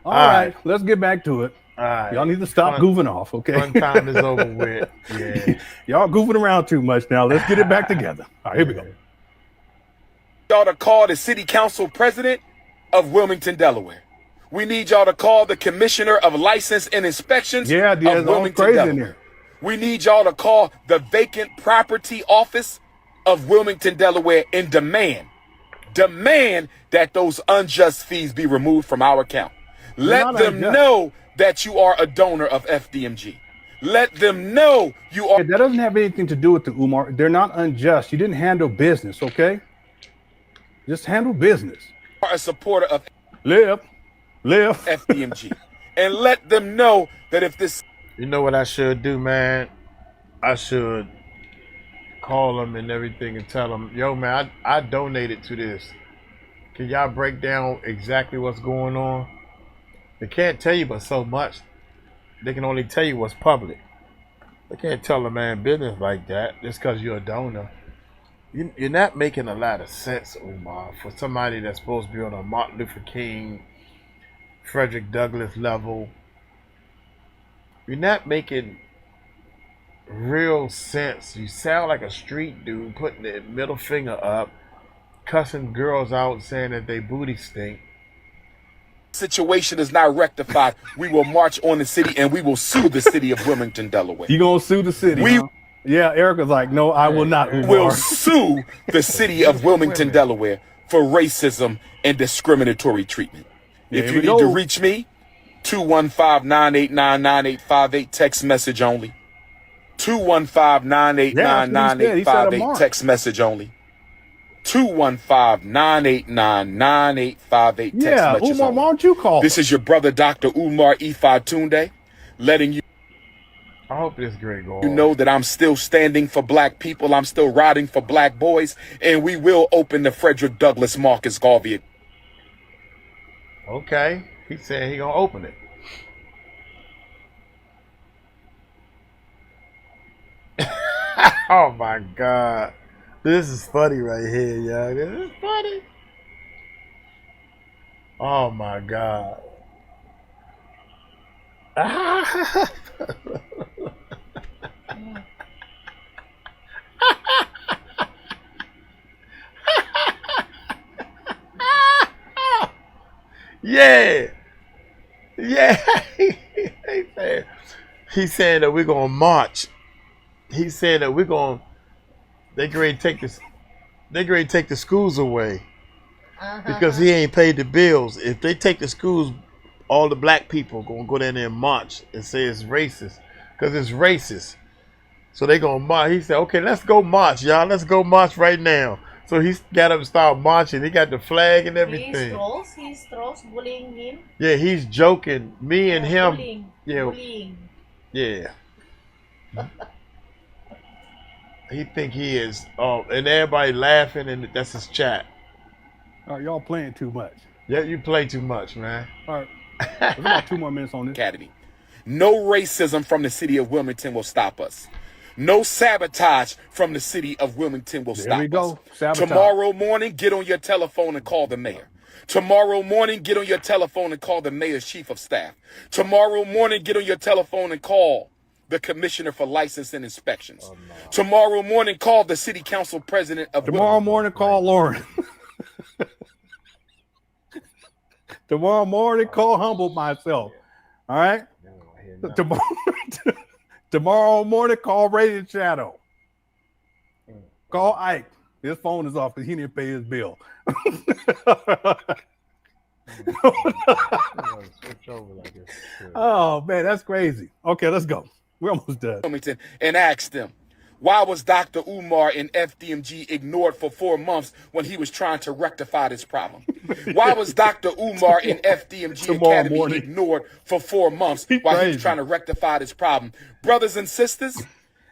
All right. Let's get back to it. All right. Y'all need to stop goofing off, okay? Fun time is over with. Yeah. Y'all goofing around too much now. Let's get it back together. All right, here we go. Y'all to call the city council president of Wilmington, Delaware. We need y'all to call the commissioner of license and inspections of Wilmington, Delaware. We need y'all to call the vacant property office of Wilmington, Delaware, and demand that those unjust fees be removed from our account. Let them know that you are a donor of FDMG. Let them know you are. That doesn't have anything to do with the Umar. They're not unjust. You didn't handle business, okay? Just handle business. A supporter of Live. FDMG. And let them know that if this. You know what I should do, man? I should call them and everything and tell them, yo, man, I donated to this. Can y'all break down exactly what's going on? They can't tell you but so much. They can only tell you what's public. They can't tell a man business like that just because you're a donor. You're not making a lot of sense, Umar, for somebody that's supposed to be on a Martin Luther King, Frederick Douglass level. You're not making real sense. You sound like a street dude putting the middle finger up, cussing girls out, saying that they booty stink. Situation is not rectified. We will march on the city and we will sue the city of Wilmington, Delaware. You gonna sue the city? Yeah, Erica's like, no, I will not. We'll sue the city of Wilmington, Delaware for racism and discriminatory treatment. If you need to reach me, 215-989-9858, text message only. 215-989-9858, text message only. 215-989-9858, text message Umar, why don't you call? This is your brother, Dr. Umar Tunde, letting you. I hope this great goal. You know that I'm still standing for black people. I'm still riding for black boys, and we will open the Frederick Douglass Marcus Garvey. Okay, he said he gonna open it. Oh my God, this is funny right here, y'all. This is funny. Oh my God. Yeah. He's saying that we're gonna march. He's saying that we're gonna. They ready to take this. They ready to take the schools away because he ain't paid the bills. If they take the schools, all the black people gonna go down there and march and say it's racist because it's racist. So they gonna march. He said, "Okay, let's go march, y'all. Let's go march right now." So he got up and started marching. He got the flag and everything. He strolls boss bullying him? Yeah, he's joking. Me and him. Bullying. Yeah, Bullying. yeah. He think he is. Oh, and everybody laughing, and that's his chat. All right, y'all playing too much. Yeah, you play too much, man. All right, there's about 2 more minutes on this. Academy. No racism from the city of Wilmington will stop us. No sabotage from the city of Wilmington will stop There we go. us. Sabotage. Tomorrow morning, get on your telephone and call the mayor. Tomorrow morning, get on your telephone and call the mayor's chief of staff. Tomorrow morning, get on your telephone and call the commissioner for license and inspections. Oh, no. Tomorrow morning, call the city council president of Tomorrow morning, call Lauren. Tomorrow morning, call Humble myself. All right. Tomorrow morning, call Radiant Shadow. Call Ike. His phone is off because he didn't pay his bill. Oh man, that's crazy. Okay, let's go. We're almost done. Wilmington and asked them, why was Dr. Umar in FDMG ignored for 4 months when he was trying to rectify this problem? Why was Dr. Umar in FDMG Academy ignored for 4 months while he was trying to rectify this problem? Brothers and sisters,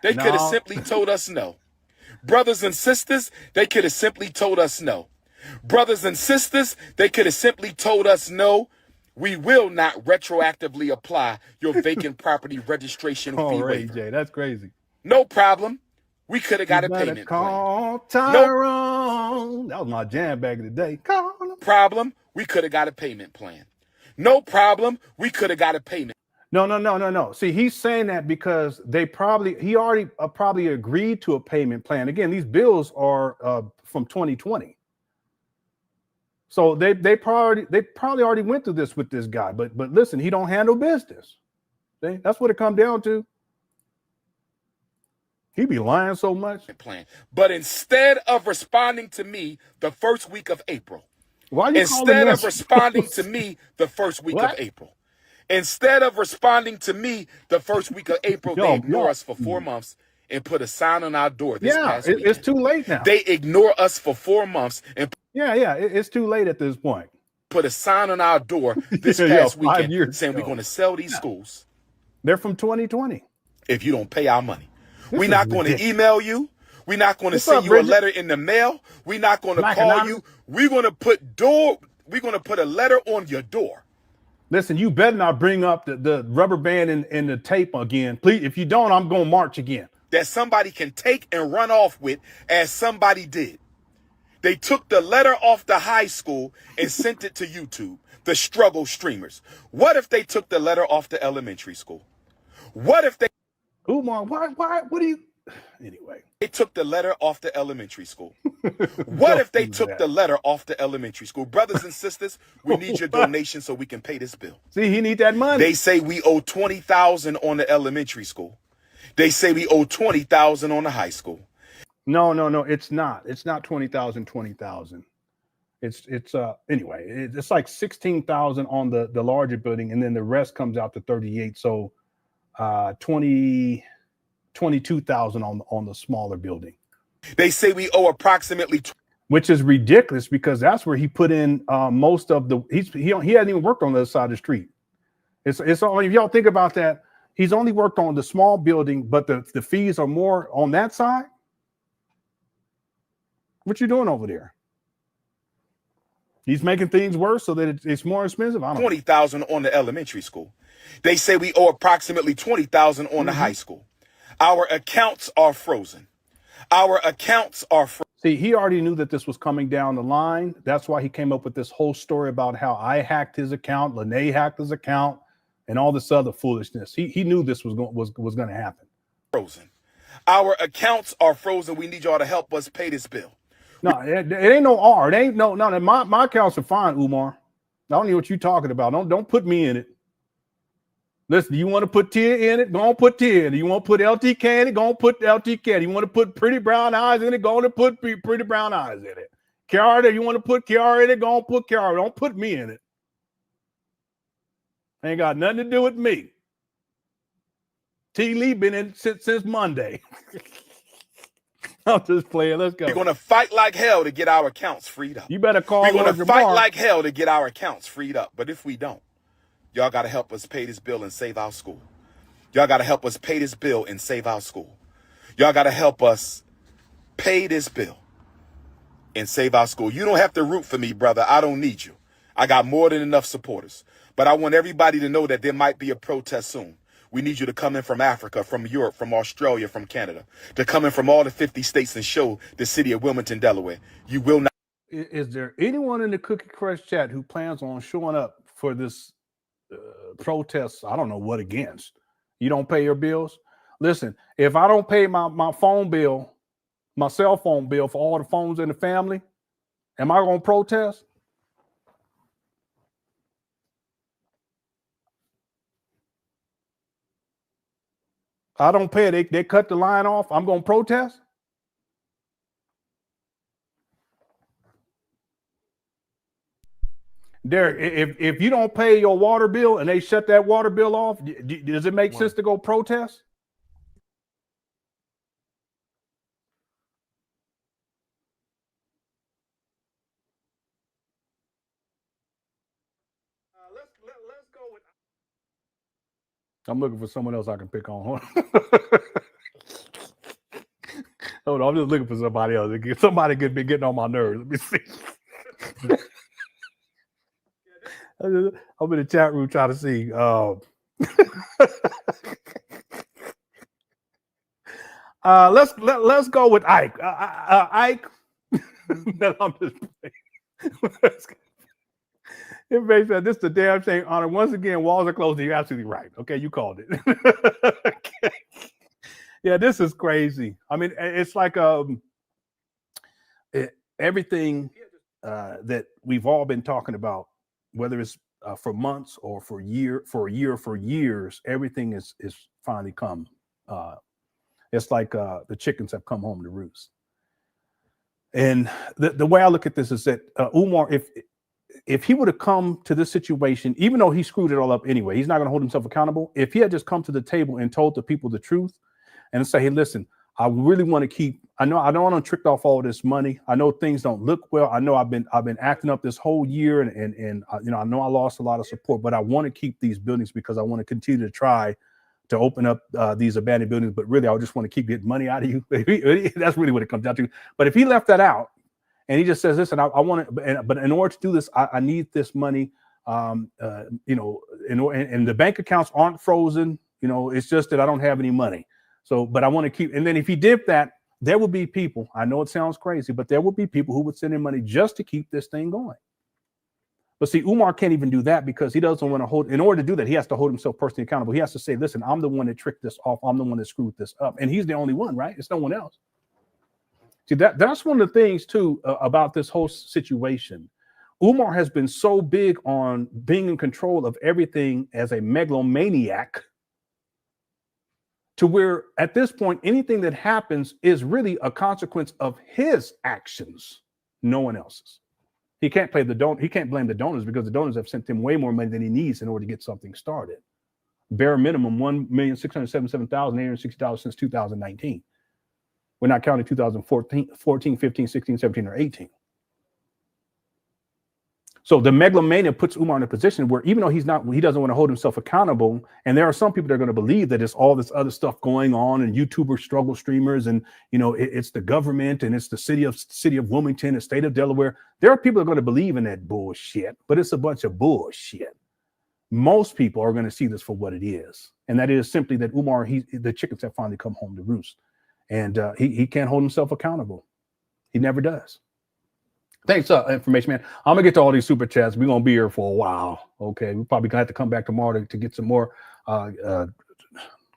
they could have simply told us no. Brothers and sisters, they could have simply told us no. Brothers and sisters, they could have simply told us no. We will not retroactively apply your vacant property registration fee waiver. Jay, that's crazy. No problem. We could have got a payment plan. Tyrone. That was my jam back in the day. Problem. We could have got a payment plan. No problem. We could have got a payment. No. See, he's saying that because he already probably agreed to a payment plan. Again, these bills are from 2020. So they probably already went through this with this guy. But listen, he don't handle business. See? That's what it comes down to. He be lying so much. Plan. But instead of responding to me the first week of April, instead of responding to me the first week of April, instead of responding to me the first week of April, they ignore us for 4 months and put a sign on our door this past weekend. It's too late now. They ignore us for 4 months and it's too late at this point. Put a sign on our door this past weekend saying we're going to sell these schools. They're from 2020. If you don't pay our money. We're not going to email you. We're not going to send you a letter in the mail. We're not going to call you. We're going to put a letter on your door. Listen, you better not bring up the rubber band and the tape again. Please, if you don't, I'm going to march again. That somebody can take and run off with, as somebody did. They took the letter off the high school and sent it to YouTube, the struggle streamers. What if they took the letter off the elementary school? What if they... Umar, why, what do you... Anyway. They took the letter off the elementary school. What if they took the letter off the elementary school? Brothers and sisters, we need your donation so we can pay this bill. See, he need that money. They say we owe $20,000 on the elementary school. They say we owe $20,000 on the high school. No, it's not. It's not 20,000. It's anyway, it's like 16,000 on the larger building, and then the rest comes out to 38. So 22,000 on the smaller building. They say we owe approximately, which is ridiculous because that's where he put in most of the. He hasn't even worked on the other side of the street. It's only, if y'all think about that, he's only worked on the small building, but the fees are more on that side. What you doing over there? He's making things worse so that it's more expensive. I don't know. $20,000 on the elementary school. They say we owe approximately $20,000 on the high school. Our accounts are frozen. Our accounts are frozen. See, he already knew that this was coming down the line. That's why he came up with this whole story about how I hacked his account, Lene hacked his account, and all this other foolishness. He knew this was going to happen. Frozen. Our accounts are frozen. We need y'all to help us pay this bill. No, it ain't no R. It ain't no. My accounts are fine, Umar. I don't know what you're talking about. Don't put me in it. Listen, you want to put Tia in it? Go on, put Tia in it. You want to put LTK in it? Go on, put LTK in it. You want to put Pretty Brown Eyes in it? Go on and put Pretty Brown Eyes in it. Kiara, you want to put Kiara in it? Go on, put Kiara. Don't put me in it. Ain't got nothing to do with me. T. Lee been in since Monday. I'm just playing. Let's go. We're going to fight like hell to get our accounts freed up. You better call We're going Lord to fight Jamar. like hell to get our accounts freed up. But if we don't, y'all got to help us pay this bill and save our school. Y'all got to help us pay this bill and save our school. Y'all got to help us pay this bill and save our school. You don't have to root for me, brother. I don't need you. I got more than enough supporters. But I want everybody to know that there might be a protest soon. We need you to come in from Africa, from Europe, from Australia, from Canada, to come in from all the 50 states and show the city of Wilmington, Delaware. You will not. Is there anyone in the Cookie Crush chat who plans on showing up for this protest? I don't know what against. You don't pay your bills? Listen, if I don't pay my phone bill, my cell phone bill for all the phones in the family, am I going to protest? I don't pay it. They cut the line off. I'm going to protest. Derek, if you don't pay your water bill and they shut that water bill off, does it make sense to go protest? Let's go with. I'm looking for someone else I can pick on. Hold on, I'm just looking for somebody else. Somebody could be getting on my nerves. Let me see. I'm in the chat room trying to see. Let's go with Ike. Ike. No, I'm just playing. It makes sense. This is the damn thing, Honor. Once again, walls are closed. You're absolutely right. Okay, you called it. Okay. Yeah, this is crazy. I mean, it's like everything that we've all been talking about, whether it's for months or for years, everything is finally come. It's like the chickens have come home to roost. And the way I look at this is that Umar, if he would have come to this situation, even though he screwed it all up anyway, he's not going to hold himself accountable. If he had just come to the table and told the people the truth and say, hey, listen, I really want to keep, I don't want to trick off all this money. I know things don't look well. I know I've been acting up this whole year and you know, I know I lost a lot of support, but I want to keep these buildings because I want to continue to try to open up these abandoned buildings. But really, I just want to keep getting money out of you. That's really what it comes down to. But if he left that out, and he just says, listen, I want to, but in order to do this, I need this money. You know, and the bank accounts aren't frozen. You know, it's just that I don't have any money. So, but I want to keep, and then if he did that, there will be people, I know it sounds crazy, but there will be people who would send in money just to keep this thing going. But see, Umar can't even do that because he doesn't want to hold, in order to do that, he has to hold himself personally accountable. He has to say, listen, I'm the one that tricked this off. I'm the one that screwed this up. And he's the only one, right? It's no one else. See, that's one of the things, too, about this whole situation. Umar has been so big on being in control of everything as a megalomaniac to where, at this point, anything that happens is really a consequence of his actions, no one else's. He can't blame the donors because the donors have sent him way more money than he needs in order to get something started. Bare minimum, $1,677,860 since 2019. We're not counting 2014, 15, 16, 17, or 18. So the megalomania puts Umar in a position where even though he doesn't want to hold himself accountable, and there are some people that are going to believe that it's all this other stuff going on and YouTubers, struggle streamers, and you know it's the government and it's the city of Wilmington, the state of Delaware. There are people that are going to believe in that bullshit, but it's a bunch of bullshit. Most people are going to see this for what it is, and that is simply that Umar, the chickens have finally come home to roost. And he can't hold himself accountable. He never does. Thanks, information man. I'm gonna get to all these super chats. We're gonna be here for a while. Okay, we're probably gonna have to come back tomorrow to get some more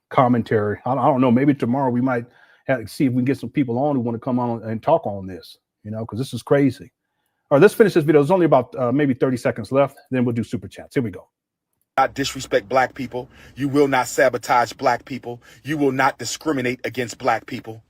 commentary. I don't know. Maybe tomorrow we might see if we can get some people on who want to come on and talk on this. You know, because this is crazy. All right, let's finish this video. There's only about maybe 30 seconds left. Then we'll do super chats. Here we go. Not disrespect black people. You will not sabotage black people. You will not discriminate against black people.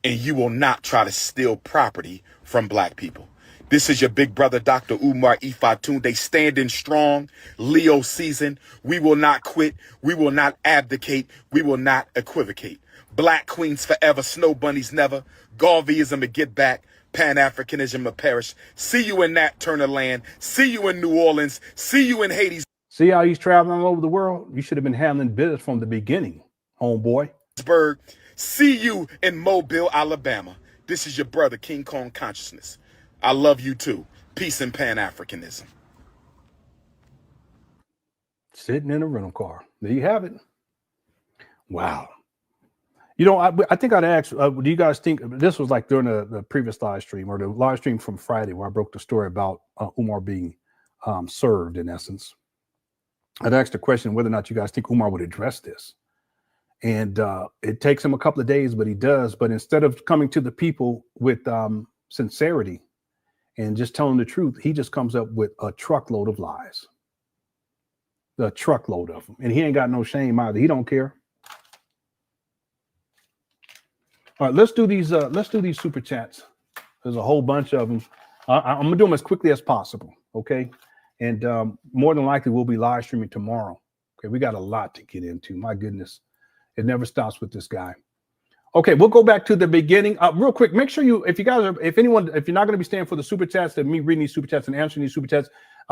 And you will not try to steal property from black people. This is your big brother, Dr. Umar Ifatunde, standing strong, Leo season. We will not quit. We will not abdicate. We will not equivocate. Black queens forever, snow bunnies never. Garveyism to get back. Pan-Africanism to perish. See you in that turn of land. See you in New Orleans. See you in Haiti. See how he's traveling all over the world? You should have been handling business from the beginning, homeboy. See you in Mobile, Alabama. This is your brother, King Kong Consciousness. I love you too. Peace and Pan-Africanism. Sitting in a rental car. There you have it. Wow. You know, I think I'd ask, do you guys think, this was like during the previous live stream or the live stream from Friday where I broke the story about Umar being served in essence. I'd asked the question whether or not you guys think Umar would address this. And it takes him a couple of days, but he does. But instead of coming to the people with sincerity and just telling the truth, he just comes up with a truckload of lies. A truckload of them. And he ain't got no shame either. He don't care. All right, let's do these super chats. There's a whole bunch of them. I'm gonna do them as quickly as possible, okay? And more than likely we'll be live streaming tomorrow. Okay, we got a lot to get into. My goodness, it never stops with this guy. Okay, we'll go back to the beginning. Real quick, make sure if you're not going to be staying for the super chats, that me reading these super chats and answering these super chats,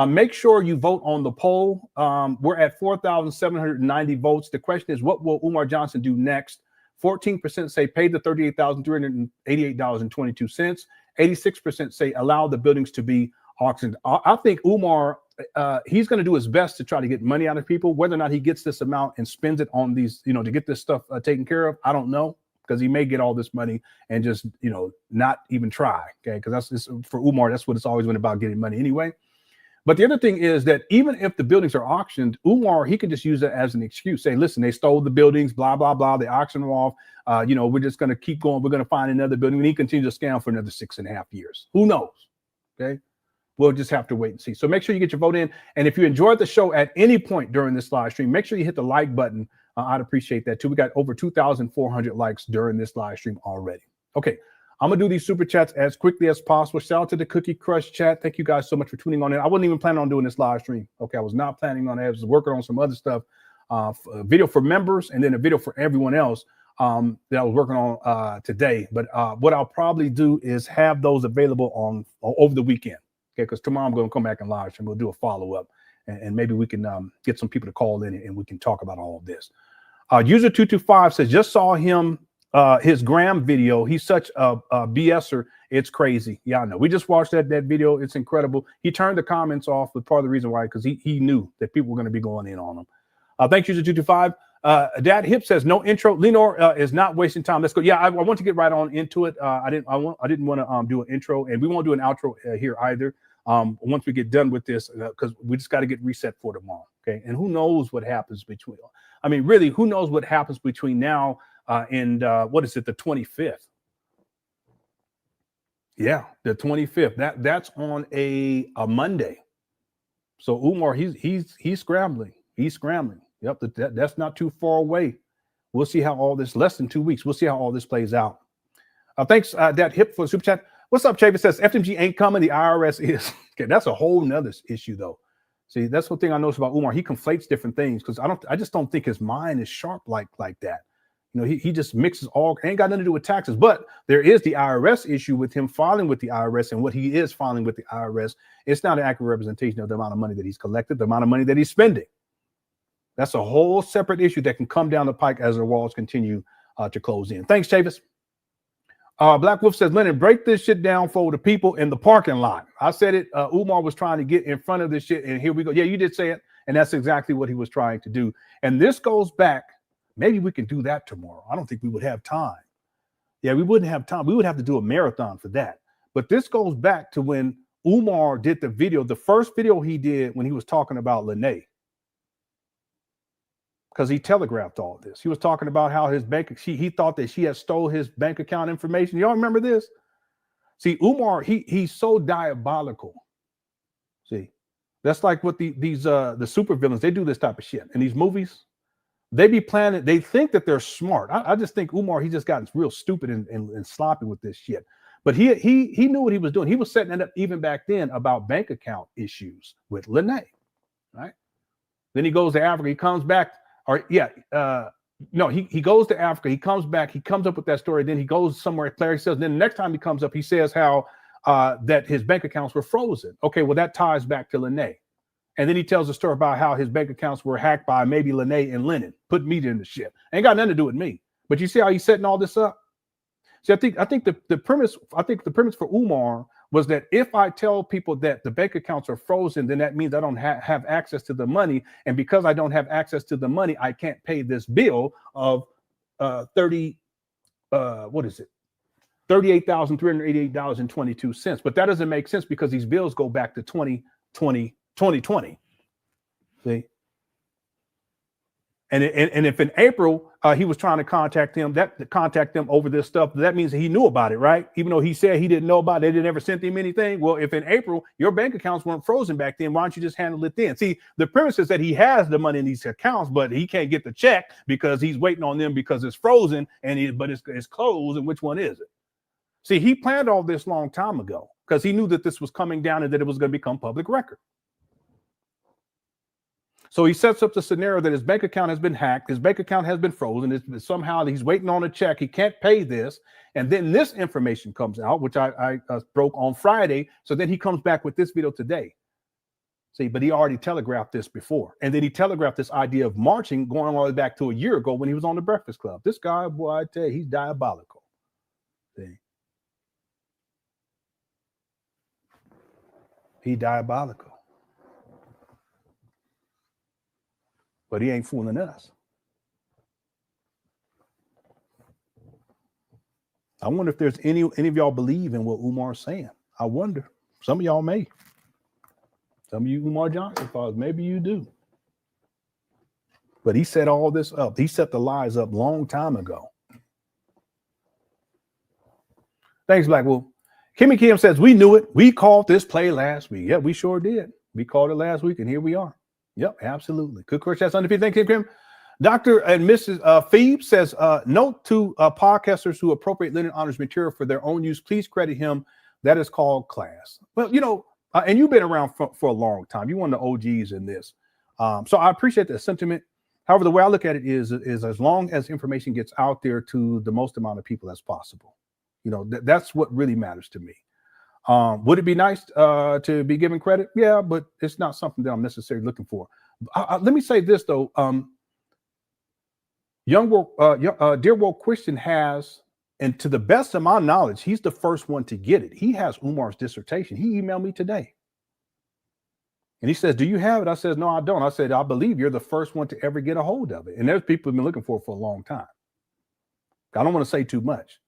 make sure you vote on the poll. We're at 4,790 votes. The question is, what will Umar Johnson do next? 14% say pay the $38,388.22. 86% say allow the buildings to be auctioned. I think Umar, he's going to do his best to try to get money out of people. Whether or not he gets this amount and spends it on these, to get this stuff taken care of, I don't know, because he may get all this money and just, not even try. Okay, because that's just, for Umar, that's what it's always been about, getting money anyway. But the other thing is that even if the buildings are auctioned, Umar, he can just use it as an excuse. Say, listen, they stole the buildings, blah, blah, blah. They auctioned them off. We're just going to keep going. We're going to find another building. And he continues to scam for another 6.5 years. Who knows? Okay. We'll just have to wait and see. So make sure you get your vote in. And if you enjoyed the show at any point during this live stream, make sure you hit the like button. I'd appreciate that too. We got over 2,400 likes during this live stream already. Okay. I'm going to do these super chats as quickly as possible. Shout out to the Cookie Crush chat. Thank you guys so much for tuning on in. I wasn't even planning on doing this live stream. Okay, I was not planning on it. I was working on some other stuff, a video for members and then a video for everyone else that I was working on today. But what I'll probably do is have those available on over the weekend. Okay, because tomorrow I'm going to come back and live stream. We'll do a follow-up and maybe we can get some people to call in and we can talk about all of this. User 225 says, just saw him. His Graham video, he's such a BSer, it's crazy. Yeah, I know. We just watched that video. It's incredible. He turned the comments off, but part of the reason why, because he knew that people were going to be going in on him. Thanks, user 225. Dad Hip says no intro. Lenore is not wasting time. Let's go. Yeah, I want to get right on into it. I didn't want to do an intro, and we won't do an outro here either. Once we get done with this, because we just got to get reset for tomorrow. Okay, and who knows what happens between? I mean, really, who knows what happens between now and what is it, the 25th? Yeah, the 25th. That's on a Monday. So Umar, he's scrambling. He's scrambling. Yep, that's not too far away. We'll see how all this, less than 2 weeks. We'll see how all this plays out. Thanks, Dad Hip, for the super chat. What's up, Chavis? Says FMG ain't coming. The IRS is. Okay, that's a whole nother issue, though. See, that's one thing I noticed about Umar. He conflates different things because I just don't think his mind is sharp like that. He just mixes all, ain't got nothing to do with taxes. But there is the IRS issue with him filing with the IRS, and what he is filing with the IRS. It's not an accurate representation of the amount of money that he's collected, the amount of money that he's spending. That's a whole separate issue that can come down the pike as the walls continue to close in. Thanks, Chavis. Black Wolf says, Lennon, break this shit down for the people in the parking lot. I said it. Umar was trying to get in front of this shit, and here we go. Yeah, you did say it, and that's exactly what he was trying to do. And this goes back. Maybe we can do that tomorrow. I don't think we would have time. Yeah, we wouldn't have time. We would have to do a marathon for that. But this goes back to when Umar did the video, the first video he did when he was talking about Lene. Because he telegraphed all this. He was talking about how his he thought that she had stole his bank account information. Y'all remember this? See, Umar, he's so diabolical. See, that's like what these super villains, they do this type of shit in these movies. They be planning, they think that they're smart. I just think Umar, he just gotten real stupid and sloppy with this shit. But he knew what he was doing. He was setting it up even back then about bank account issues with Lene, right? Then he goes to Africa. He comes back, he goes to Africa. He comes back. He comes up with that story. Then he goes somewhere. Clary says. Then the next time he comes up, he says how that his bank accounts were frozen. Okay, well that ties back to Lene. And then he tells a story about how his bank accounts were hacked by maybe Lene and Lennon. Put meat in the shit. Ain't got nothing to do with me. But you see how he's setting all this up. See, I think the premise for Umar was that if I tell people that the bank accounts are frozen, then that means I don't have access to the money. And because I don't have access to the money, I can't pay this bill of $38,388.22. But that doesn't make sense because these bills go back to 2020. See? And if in April he was trying to contact them over this stuff, that means he knew about it, right? Even though he said he didn't know about it, they never sent him anything. Well, if in April your bank accounts weren't frozen back then, why don't you just handle it then? See, the premise is that he has the money in these accounts, but he can't get the check because he's waiting on them because it's frozen but it's closed. And which one is it? See, he planned all this long time ago because he knew that this was coming down and that it was going to become public record. So he sets up the scenario that his bank account has been hacked, his bank account has been frozen, somehow he's waiting on a check, he can't pay this, and then this information comes out, which I broke on Friday, so then he comes back with this video today. See, but he already telegraphed this before, and then he telegraphed this idea of marching going all the way back to a year ago when he was on the Breakfast Club. This guy, boy, I tell you, he's diabolical. See? He's diabolical. But he ain't fooling us. I wonder if there's any of y'all believe in what Umar's saying. I wonder. Some of y'all may. Some of you Umar Johnson followers, maybe you do. But he set all this up. He set the lies up long time ago. Thanks, Blackwolf. Kimmy Kim says, we knew it. We called this play last week. Yeah, we sure did. We called it last week, and here we are. Yep, absolutely. Good question. That's undefeated. Thank you, Kim. Dr. and Mrs. Phoebe says, note to podcasters who appropriate Leonard Honors material for their own use, please credit him. That is called class. Well, you know, and you've been around for a long time. You're one of the OGs in this. So I appreciate that sentiment. However, the way I look at it is as long as information gets out there to the most amount of people as possible. You know, that's what really matters to me. Would it be nice to be given credit? Yeah, but it's not something that I'm necessarily looking for. Let me say this, though. Dear Woke Christian has, and to the best of my knowledge, he's the first one to get it. He has Umar's dissertation. He emailed me today. And he says, do you have it? I said, no, I don't. I said, I believe you're the first one to ever get a hold of it. And there's people who've been looking for it for a long time. I don't want to say too much.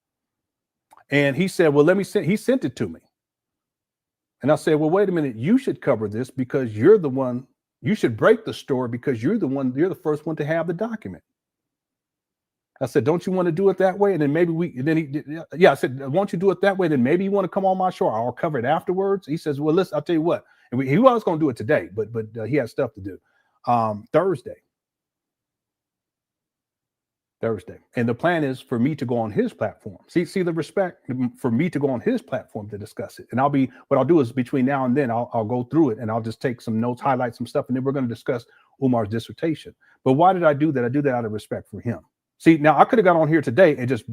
And he said, well, he sent it to me. And I said, well, wait a minute, you should cover this because you're the one, you should break the story because you're the first one to have the document. I said, don't you want to do it that way? And then maybe I said, won't you do it that way? Then maybe you want to come on my show. I'll cover it afterwards. He says, well, listen, I'll tell you what. And he was going to do it today, but he had stuff to do. Thursday. And the plan is for me to go on his platform. See the respect for me to go on his platform to discuss it. And what I'll do is between now and then, I'll go through it and I'll just take some notes, highlight some stuff, and then we're going to discuss Umar's dissertation. But why did I do that? I do that out of respect for him. See, now I could have got on here today and just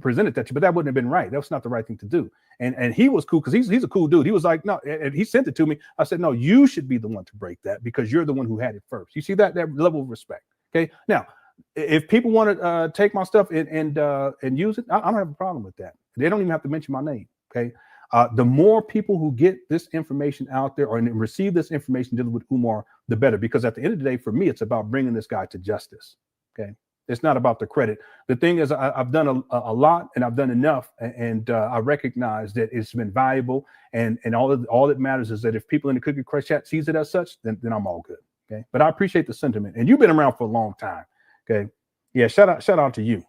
presented that to you, but that wouldn't have been right. That's not the right thing to do. And he was cool because he's a cool dude. He was like, no, and he sent it to me. I said, no, you should be the one to break that because you're the one who had it first. You see that level of respect. Okay. Now, if people want to take my stuff and use it, I don't have a problem with that. They don't even have to mention my name. Okay. The more people who get this information out there or receive this information dealing with Umar, the better. Because at the end of the day, for me, it's about bringing this guy to justice. Okay. It's not about the credit. The thing is, I've done a lot and I've done enough, and I recognize that it's been valuable. And all that matters is that if people in the Cookie Crush chat sees it as such, then I'm all good. Okay. But I appreciate the sentiment, and you've been around for a long time. Okay. Yeah. Shout out to you.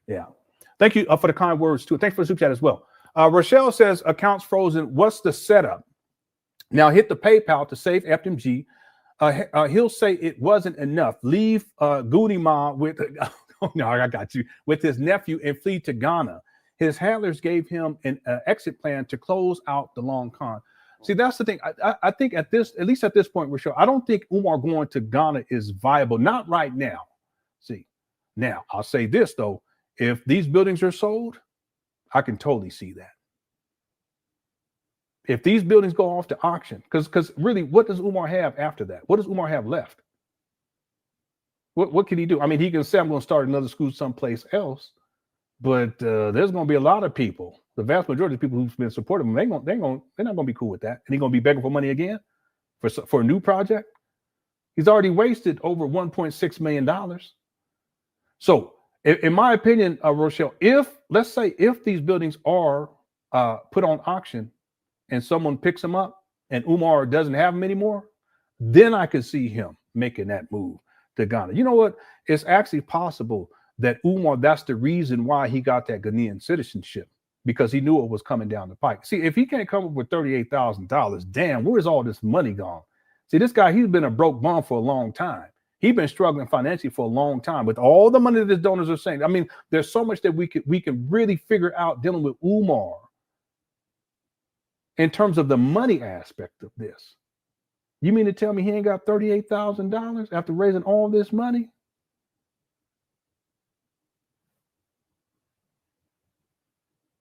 Yeah. Thank you for the kind words too. Thanks for the super chat as well. Rochelle says accounts frozen. What's the setup? Now hit the PayPal to save FMG. He'll say it wasn't enough. Leave Goody Ma with, oh no, I got you, with his nephew and flee to Ghana. His handlers gave him an exit plan to close out the long con. See, that's the thing. I think at least at this point, we're sure. I don't think Umar going to Ghana is viable. Not right now. See, now I'll say this though: if these buildings are sold, I can totally see that. If these buildings go off to auction, because really, what does Umar have after that? What does Umar have left? What can he do? I mean, he can say, I'm going to start another school someplace else, but there's going to be a lot of people. The vast majority of people who've been supporting him, they're not going to be cool with that. And he's going to be begging for money again for a new project. He's already wasted over $1.6 million. So, in my opinion, Rochelle, let's say these buildings are put on auction and someone picks them up and Umar doesn't have them anymore, then I could see him making that move to Ghana. You know what? It's actually possible that Umar, that's the reason why he got that Ghanaian citizenship, because he knew it was coming down the pike. See, if he can't come up with $38,000, damn, where's all this money gone? See, this guy, he's been a broke bum for a long time. He's been struggling financially for a long time with all the money that his donors are saying. I mean, there's so much that we can really figure out dealing with Umar in terms of the money aspect of this. You mean to tell me he ain't got $38,000 after raising all this money?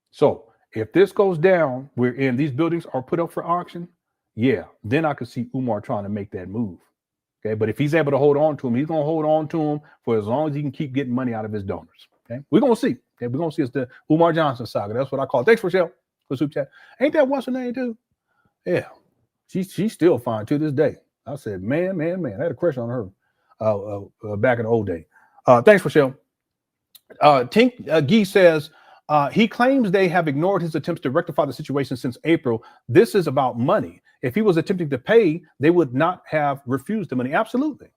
So if this goes down, these buildings are put up for auction, yeah, then I could see Umar trying to make that move. Okay, but if he's able to hold on to him, he's going to hold on to him for as long as he can keep getting money out of his donors. Okay, we're going to see. Okay, we're going to see. It's the Umar Johnson saga. That's what I call it. Thanks, Rochelle, for super chat. Ain't that what's her name too? Yeah, she's still fine to this day. I said, man, I had a crush on her back in the old day. Thanks, Rochelle. Tink Gee says, he claims they have ignored his attempts to rectify the situation since April. This is about money. If he was attempting to pay, they would not have refused the money. Absolutely.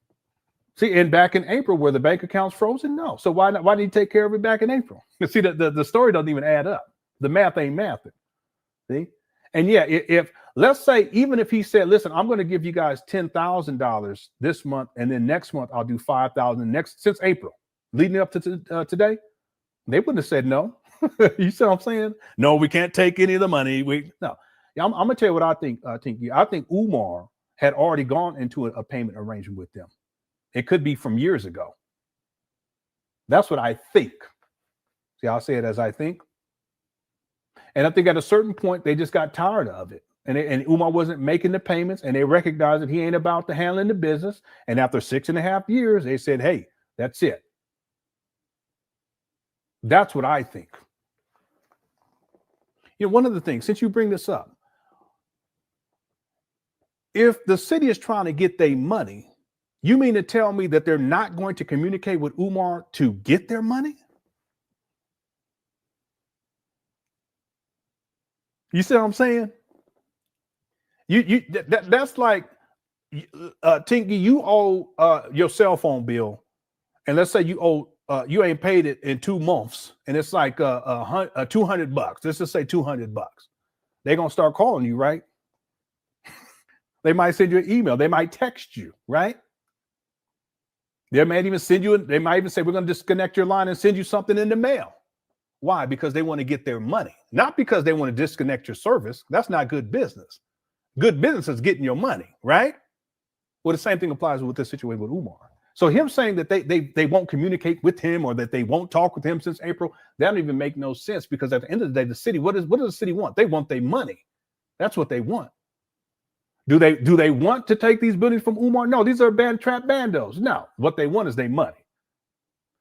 See, and back in April, were the bank accounts frozen? No. So why not? Why did he take care of it back in April? See, the story doesn't even add up. The math ain't mathing. See? And yeah, if let's say, even if he said, listen, I'm going to give you guys $10,000 this month, and then next month I'll do $5,000 since April, leading up to today, they wouldn't have said no. You see what I'm saying? No, we can't take any of the money. No. I'm going to tell you what I think, Tinky. I think Umar had already gone into a payment arrangement with them. It could be from years ago. That's what I think. See, I'll say it as I think. And I think at a certain point, they just got tired of it. And Umar wasn't making the payments, and they recognized that he ain't about to handling the business. And after 6.5 years, they said, hey, that's it. That's what I think. You know, one of the things, since you bring this up, if the city is trying to get their money, you mean to tell me that they're not going to communicate with Umar to get their money? You see what I'm saying? That's like, Tinky, you owe your cell phone bill, and let's say you ain't paid it in 2 months, and it's like $200. Let's just say $200. They're gonna start calling you, right? They might send you an email. They might text you, right? They might even send you. They might even say, we're gonna disconnect your line and send you something in the mail. Why? Because they want to get their money, not because they want to disconnect your service. That's not good business. Good business is getting your money, right? Well, the same thing applies with this situation with Umar. So him saying that they won't communicate with him, or that they won't talk with him since April, that don't even make no sense, because at the end of the day, the city, what does the city want? They want their money. That's what they want. Do they want to take these buildings from Umar? No, these are trap bandos. No, what they want is their money.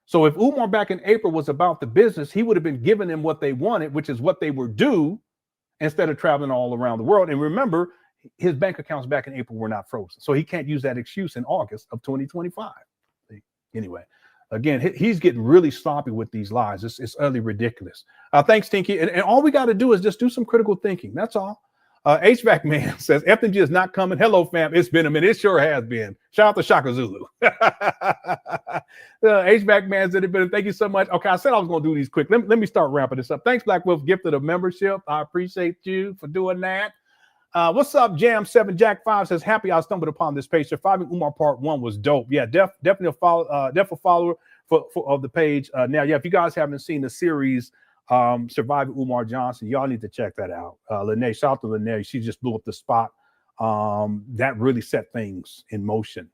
So if Umar back in April was about the business, he would have been giving them what they wanted, which is what they were due, instead of traveling all around the world. And remember, his bank accounts back in April were not frozen. So he can't use that excuse in August of 2025. Anyway, again, he's getting really sloppy with these lies. It's utterly ridiculous. Thanks, Tinky. And all we got to do is just do some critical thinking. That's all. HVAC Man says, FNG is not coming. Hello, fam. It's been a minute. It sure has been. Shout out to Shaka Zulu. HVAC Man said it been. Thank you so much. Okay, I said I was going to do these quick. Let me start wrapping this up. Thanks, Black Wolf, gifted a membership. I appreciate you for doing that. What's up, Jam7 Jack 5 says, happy I stumbled upon this page. Surviving Umar Part 1 was dope. Yeah, definitely a follower of the page. Now, yeah, if you guys haven't seen the series Surviving Umar Johnson. Y'all need to check that out. Lene, shout out to Lene. She just blew up the spot. That really set things in motion.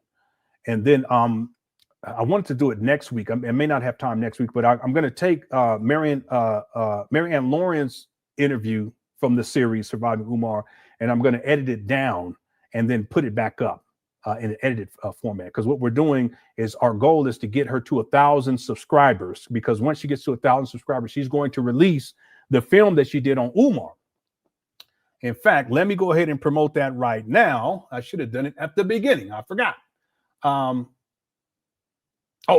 And then I wanted to do it next week. I may not have time next week, but I'm going to take Marianne Lawrence interview from the series Surviving Umar, and I'm going to edit it down and then put it back up in an edited format. Because what we're doing is our goal is to get her to 1,000 subscribers. Because once she gets to 1,000 subscribers, she's going to release the film that she did on Umar. In fact, let me go ahead and promote that right now. I should have done it at the beginning. I forgot. Oh,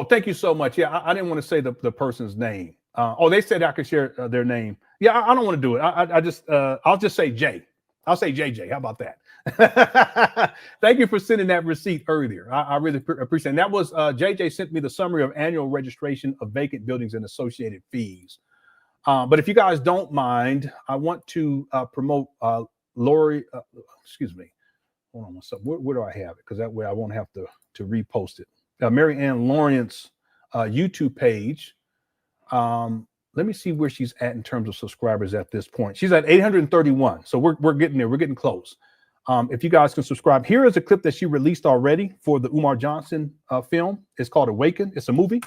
thank you so much. Yeah, I didn't want to say the person's name. They said I could share their name. Yeah, I don't want to do it. I'll just say Jay. I'll say JJ. How about that? Thank you for sending that receipt earlier. I really appreciate it. And that was JJ sent me the summary of annual registration of vacant buildings and associated fees. But if you guys don't mind, I want to promote Lori. Excuse me. Hold on one second. Where do I have it? Because that way I won't have to repost it. Marianne Lawrence YouTube page. Let me see where she's at in terms of subscribers at this point. She's at 831. So we're getting there. We're getting close. If you guys can subscribe, here is a clip that she released already for the Umar Johnson film. It's called Awaken. It's a movie.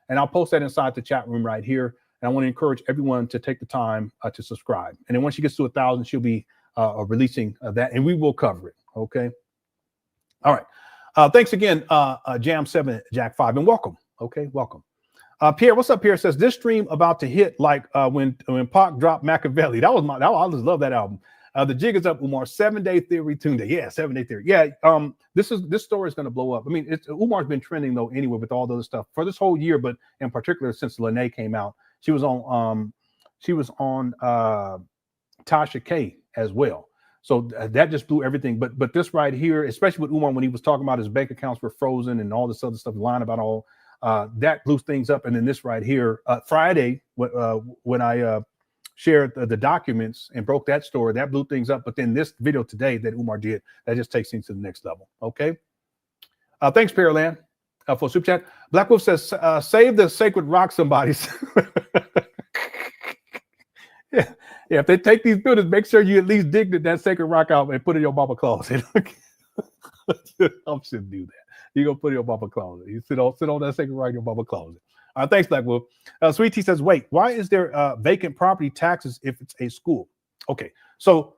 And I'll post that inside the chat room right here. And I want to encourage everyone to take the time to subscribe. And then once she gets to 1,000, she'll be releasing that, and we will cover it. Okay. All right. Thanks again, Jam 7, Jack 5, and welcome. Okay, welcome. Pierre, what's up? Pierre says this stream about to hit like when Pac dropped Machiavelli. I just love that album. The jig is up, Umar. 7-Day Theory Tuesday. Yeah, 7-Day Theory. Yeah. This story is going to blow up. I mean, Umar's been trending though anyway with all the other stuff for this whole year, but in particular since Lene came out, she was on Tasha K as well. So that just blew everything. But this right here, especially with Umar when he was talking about his bank accounts were frozen and all this other stuff, lying about all that blew things up. And then this right here, Friday, when I shared the documents and broke that story, that blew things up. But then this video today that Umar did, that just takes things to the next level. Okay. Thanks, Pearland, for super chat. Black Wolf says, save the sacred rock, somebody. Yeah, if they take these buildings, make sure you at least dig that sacred rock out and put it in your Baba closet. I should do that. You go put it in your Baba closet. You sit on that sacred rock in your Baba closet. Thanks, Black Wolf. Sweet Tea says, wait, why is there vacant property taxes if it's a school? Okay, so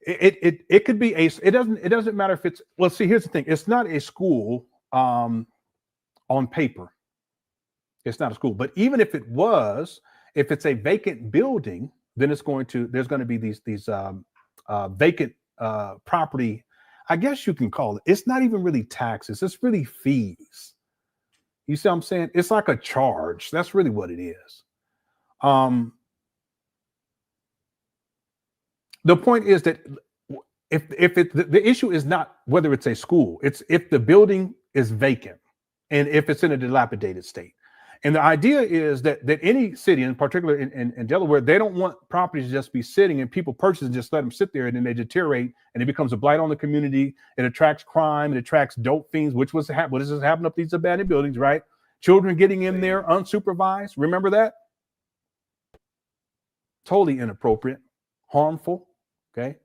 it could be it doesn't matter if it's, well, see, here's the thing. It's not a school on paper. It's not a school, but even if it was, if it's a vacant building, then there's going to be these vacant property. I guess you can call it. It's not even really taxes. It's really fees. You see what I'm saying? It's like a charge. That's really what it is. The point is that if the issue is not whether it's a school, it's if the building is vacant and if it's in a dilapidated state. And the idea is that any city, in particular in Delaware, they don't want properties to just be sitting and people purchase and just let them sit there and then they deteriorate and it becomes a blight on the community. It attracts crime. It attracts dope fiends, which what is happening up these abandoned buildings, right? Children getting in there unsupervised. Remember that? Totally inappropriate, harmful. Okay.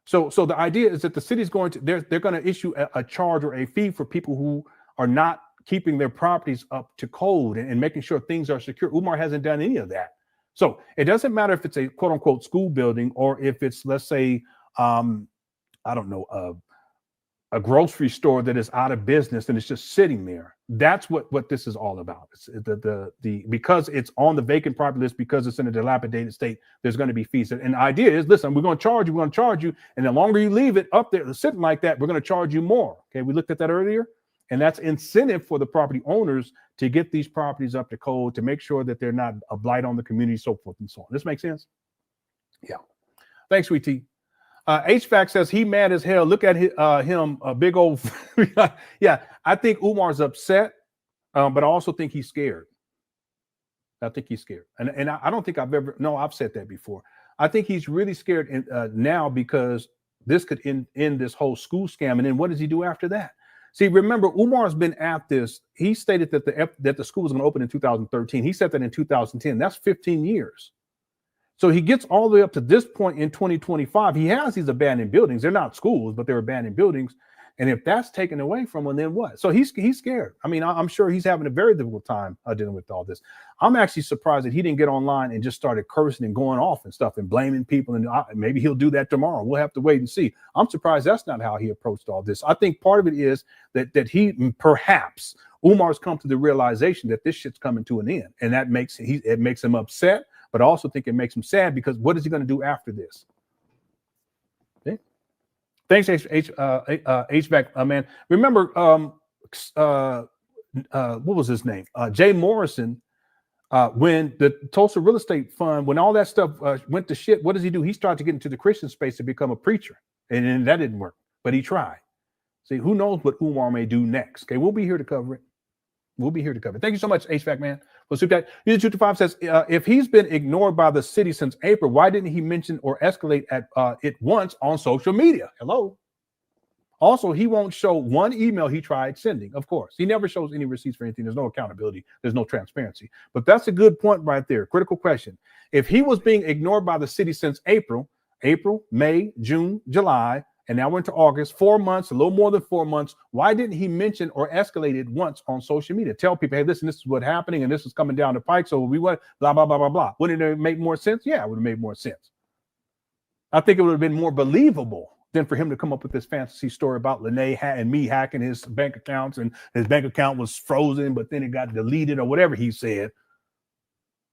So the idea is that the city's going to, they're going to issue a charge or a fee for people who are not keeping their properties up to code and making sure things are secure. Umar hasn't done any of that. So it doesn't matter if it's a quote unquote school building or if it's, let's say, I don't know, a grocery store that is out of business and it's just sitting there. That's what this is all about. It's because it's on the vacant property list, because it's in a dilapidated state, there's going to be fees. And the idea is, listen, we're going to charge you, and the longer you leave it up there sitting like that, we're going to charge you more. Okay, we looked at that earlier. And that's incentive for the property owners to get these properties up to code, to make sure that they're not a blight on the community, so forth and so on. This makes sense? Yeah. Thanks, Sweet Tea. HVAC says he mad as hell. Look at him, a big old. Yeah, I think Umar's upset, but I also think he's scared. I think he's scared. And I don't think I've said that before. I think he's really scared now because this could end this whole school scam. And then what does he do after that? See, remember, Umar's been at this. He stated that the school was going to open in 2013. He said that in 2010. That's 15 years. So he gets all the way up to this point in 2025. He has these abandoned buildings. They're not schools, but they're abandoned buildings. And if that's taken away from him, then what? So he's scared. I mean, I'm sure he's having a very difficult time dealing with all this. I'm actually surprised that he didn't get online and just started cursing and going off and stuff and blaming people. And maybe he'll do that tomorrow. We'll have to wait and see. I'm surprised that's not how he approached all this. I think part of it is that he perhaps Umar's come to the realization that this shit's coming to an end, and that makes him upset. But I also think it makes him sad because what is he going to do after this? Okay. Thanks, HVAC, man. Remember, what was his name? Jay Morrison, when the Tulsa Real Estate Fund, when all that stuff went to shit, what does he do? He started to get into the Christian space to become a preacher. And that didn't work, but he tried. See, who knows what Umar may do next? Okay, we'll be here to cover it. We'll be here to cover it. Thank you so much, HVAC, man. Well, Super Chat. User 225 says, if he's been ignored by the city since April, why didn't he mention or escalate at it once on social media? Hello. Also, he won't show one email he tried sending. Of course, he never shows any receipts for anything. There's no accountability. There's no transparency. But that's a good point right there. Critical question. If he was being ignored by the city since April, May, June, July, and now we're into August, 4 months, a little more than 4 months. Why didn't he mention or escalate it once on social media? Tell people, hey, listen, this is what's happening, and this is coming down the pike. So we want blah, blah, blah, blah, blah. Wouldn't it make more sense? Yeah, it would have made more sense. I think it would have been more believable than for him to come up with this fantasy story about Lene and me hacking his bank accounts, and his bank account was frozen, but then it got deleted or whatever he said.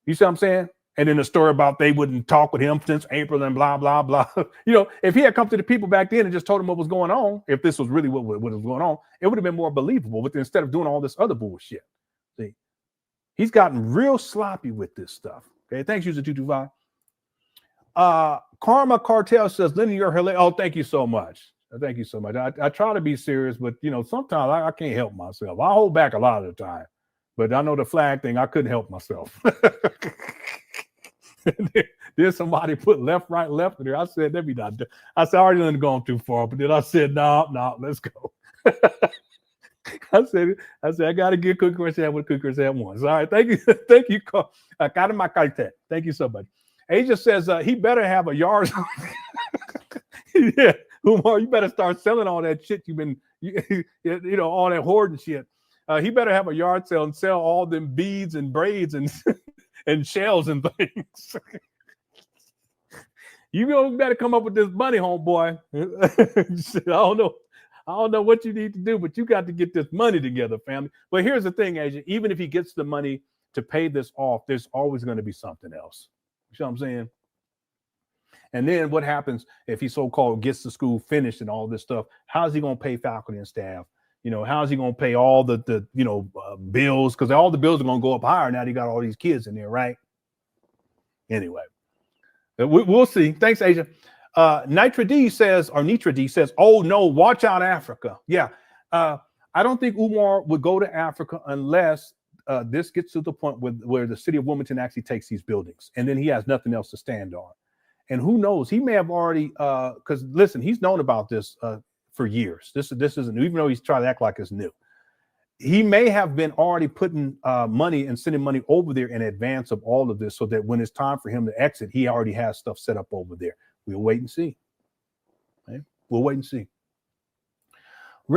You see what I'm saying? And then the story about they wouldn't talk with him since April and blah, blah, blah. You know, if he had come to the people back then and just told them what was going on, if this was really what was going on, it would have been more believable. But instead of doing all this other bullshit, see, he's gotten real sloppy with this stuff. Okay, thanks, user 225. Karma Cartel says, Lenny, you're hilarious. Oh, thank you so much. Thank you so much. I try to be serious, but, you know, sometimes I can't help myself. I hold back a lot of the time. But I know the flag thing, I couldn't help myself. Then somebody put left, right, left in there. I said, let me not do. I said, I already done gone too far. But then I said, no, let's go. I said, I got to get Cookie Said what Cookie Said once. All right, thank you. Thank you. Thank you so much. Asia says he better have a yard. Yeah, Umar, you better start selling all that shit you've been, you know, all that hoarding shit. He better have a yard sale and sell all them beads and braids and and shells and things. You better come up with this money, homeboy. I don't know what you need to do, but you got to get this money together, family. But here's the thing, Agent. Even if he gets the money to pay this off, there's always going to be something else. You know what I'm saying? And then what happens if he so-called gets the school finished and all this stuff? How's he going to pay faculty and staff? You know, how's he going to pay all the bills? Because all the bills are going to go up higher now that he got all these kids in there, right? Anyway, we'll see. Thanks, Asia. Nitra D says, oh, no, watch out, Africa. Yeah. I don't think Umar would go to Africa unless this gets to the point where the city of Wilmington actually takes these buildings. And then he has nothing else to stand on. And who knows? He may have already, because listen, he's known about this for years. This isn't, even though he's trying to act like it's new. He may have been already putting money and sending money over there in advance of all of this so that when it's time for him to exit, he already has stuff set up over there. We'll wait and see. Okay? We'll wait and see.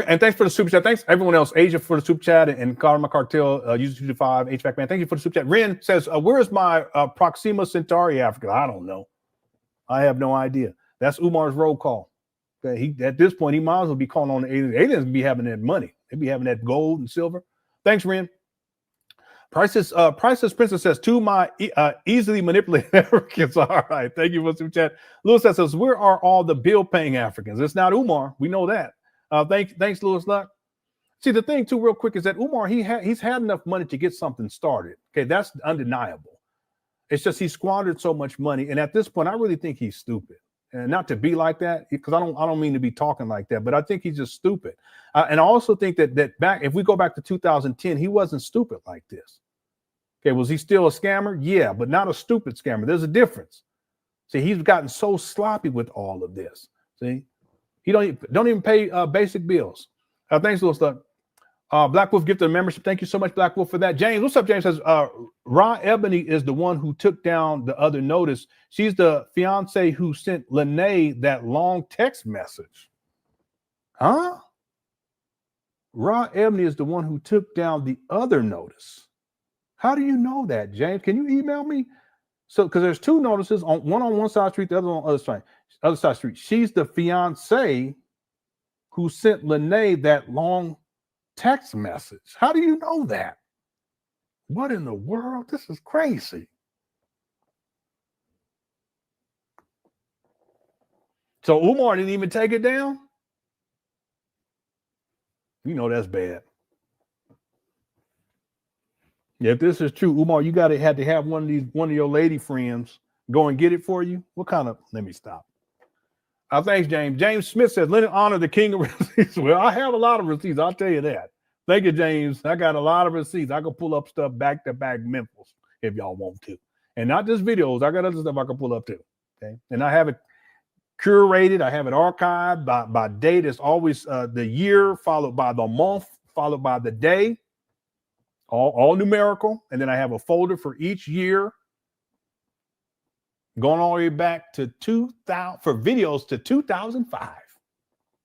And thanks for the super chat. Thanks everyone else. Asia for the super chat, and Karma Cartel, user 225, HVAC man. Thank you for the super chat. Ren says, where is my Proxima Centauri Africa? I don't know. I have no idea. That's Umar's roll call. Okay, he at this point he might as well be calling on the aliens. Aliens be having that money. They be having that gold and silver. Thanks, Ren. Priceless Princess says, to my easily manipulated Africans. All right, thank you for the super chat. Lewis says, where are all the bill-paying Africans? It's not Umar. We know that. Thanks, Lewis Luck. See, the thing too, real quick, is that Umar he's had enough money to get something started. Okay, that's undeniable. It's just he squandered so much money, and at this point, I really think he's stupid. And not to be like that, because I don't mean to be talking like that, but I think he's just stupid. And I also think that back, if we go back to 2010, he wasn't stupid like this. Okay, was he still a scammer? Yeah, but not a stupid scammer. There's a difference. See, he's gotten so sloppy with all of this. See, he don't even pay basic bills. Thanks, little stuff. Black Wolf gifted a membership. Thank you so much, Black Wolf, for that. James, what's up? James says, Ra Ebony is the one who took down the other notice. She's the fiance who sent Lene that long text message. Huh? Ra Ebony is the one who took down the other notice. How do you know that, James? Can you email me? So, because there's two notices, on one side of the street, the other on the other side of the street. She's the fiance who sent Lene that long text message. How do you know that? What in the world? This is crazy. So Umar didn't even take it down? You know that's bad. Yeah, if this is true, Umar, you had to have one of your lady friends go and get it for you. What kind of? Let me stop. Thanks, James. James Smith says, "Let it honor the king of receipts." Well, I have a lot of receipts. I'll tell you that. Thank you, James. I got a lot of receipts. I can pull up stuff back to back Memphis if y'all want to, and not just videos. I got other stuff I can pull up too. Okay, and I have it curated. I have it archived by date. It's always the year followed by the month followed by the day. All numerical, and then I have a folder for each year, going all the way back to 2000 for videos to 2005,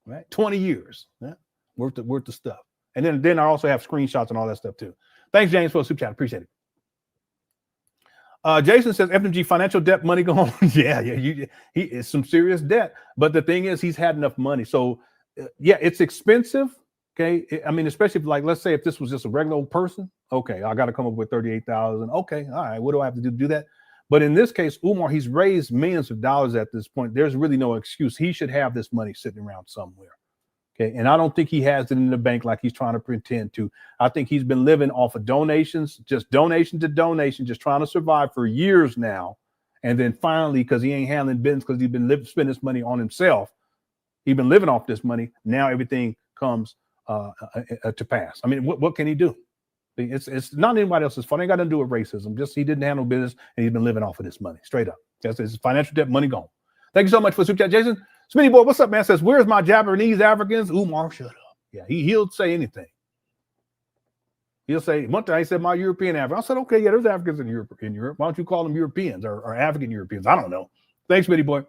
right? 20 years, yeah? worth of stuff, and then I also have screenshots and all that stuff too. Thanks, James, for the super chat. Appreciate it. Jason says FMG financial debt money gone. yeah, he is some serious debt, but the thing is he's had enough money, so yeah, it's expensive. Okay, I mean, especially if, like, let's say if this was just a regular old person, okay, I got to come up with 38,000. Okay, all right, what do I have to do to do that? But in this case, Umar, he's raised millions of dollars at this point. There's really no excuse. He should have this money sitting around somewhere. Okay, and I don't think he has it in the bank like he's trying to pretend to. I think he's been living off of donations, just donation to donation, just trying to survive for years now. And then finally, because he ain't handling business, because he's been spending this money on himself, he's been living off this money. Now everything comes to pass. I mean, what can he do? It's not anybody else's fault. It ain't got nothing to do with racism. Just he didn't handle business and he's been living off of this money. Straight up. That's his financial debt, money gone. Thank you so much for the super chat, Jason. Smitty boy, what's up, man? Says, where's my Japanese Africans? Umar, shut up. Yeah, he'll say anything. He'll say, one time he said, my European Africans. I said, okay, yeah, there's Africans in Europe. Why don't you call them Europeans or African Europeans? I don't know. Thanks, Smitty boy.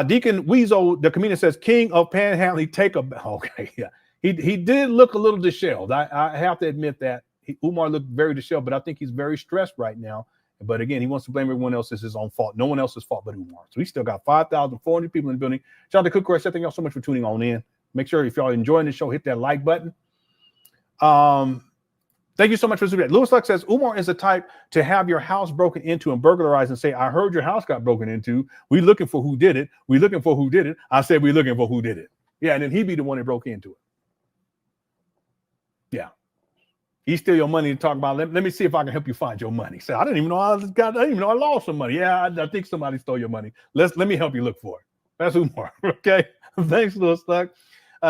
Deacon Weasel, the comedian, says, king of panhandling, take a... Okay, yeah. He did look a little disheveled. I have to admit that. Umar looked very disheveled, but I think he's very stressed right now. But again, he wants to blame everyone else as his own fault. No one else's fault but Umar. So he still got 5,400 people in the building. Shout out to Cook Crush. Thank y'all so much for tuning on in. Make sure if y'all enjoying the show, hit that like button. Thank you so much for the Lewis Luck says, Umar is the type to have your house broken into and burglarized and say, I heard your house got broken into. We looking for who did it. We looking for who did it. I said, we looking for who did it. Yeah, and then he'd be the one that broke into it. Yeah. He steal your money to talk about. Let me see if I can help you find your money. Say, I didn't even know I lost some money. Yeah, I think somebody stole your money. Let me help you look for it. That's Umar. Okay. Thanks, Lil Stuck.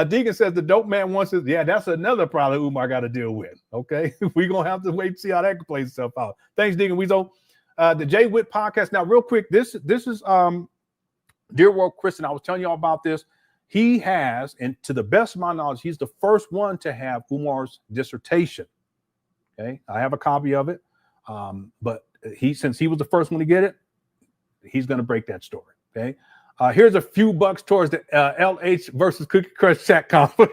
Deacon says the dope man wants it. Yeah, that's another problem Umar got to deal with. Okay. We're gonna have to wait and see how that plays itself out. Thanks, Deacon Weasel. The Jay Witt podcast. Now, real quick, this is Dear World Christian. I was telling you all about this. He has, and to the best of my knowledge, he's the first one to have Umar's dissertation. Okay, I have a copy of it, but since he was the first one to get it, he's going to break that story. Okay, here's a few bucks towards the LH versus Cookie Crush chat conflict.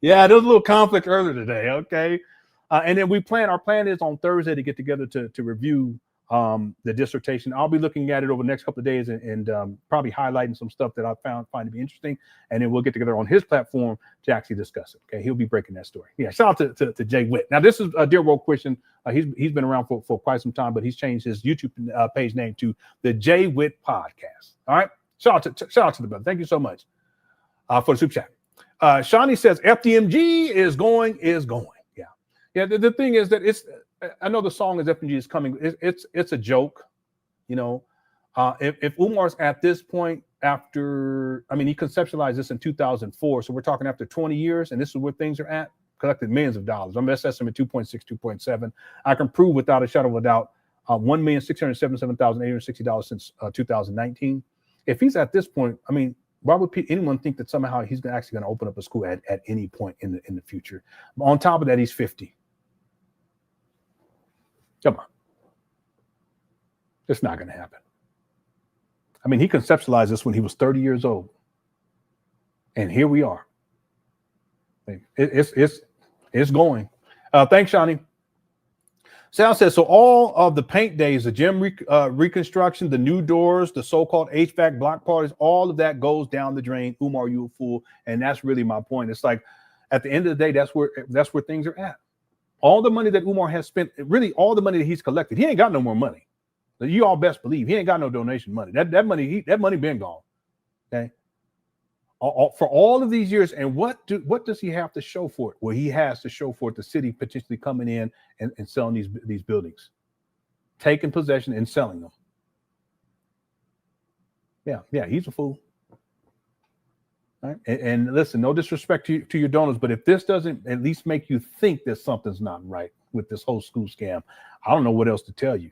Yeah, there was a little conflict earlier today. Okay, and then our plan is on Thursday to get together to review the dissertation. I'll be looking at it over the next couple of days and probably highlighting some stuff that I find to be interesting, and then we'll get together on his platform to actually discuss it. Okay, he'll be breaking that story. Yeah, shout out to Jay Witt. Now, this is a Dear World Christian. He's been around for quite some time, but he's changed his YouTube page name to the Jay Witt Podcast. All right, shout out to the brother. Thank you so much for the super chat. Shawnee says FDMG is going. Yeah. The thing is that I know the song is FMG is coming. It's a joke, you know. If Umar's at this point after, I mean, he conceptualized this in 2004, so we're talking after 20 years, and this is where things are at. Collected millions of dollars. I'm best estimate 2.6, 2.7. I can prove without a shadow of a doubt $1,677,860 since 2019. If he's at this point, I mean, Why would anyone think that somehow he's actually going to open up a school at any point in the future? On top of that, he's 50. Come on. It's not going to happen. I mean, he conceptualized this when he was 30 years old. And here we are. It's going. Thanks, Shawnee. Sal says, so all of the paint days, the gym reconstruction, the new doors, the so-called HVAC block parties, all of that goes down the drain. Umar, you a fool. And that's really my point. It's like, at the end of the day, that's where things are at. All the money that Umar has spent, really all the money that he's collected, he ain't got no more money. You all best believe he ain't got no donation money. That money been gone. Okay. For all of these years, and what does he have to show for it? Well, he has to show for it the city potentially coming in and selling these buildings, taking possession and selling them. Yeah, he's a fool. Right? And listen, no disrespect to your donors, but if this doesn't at least make you think that something's not right with this whole school scam, I don't know what else to tell you.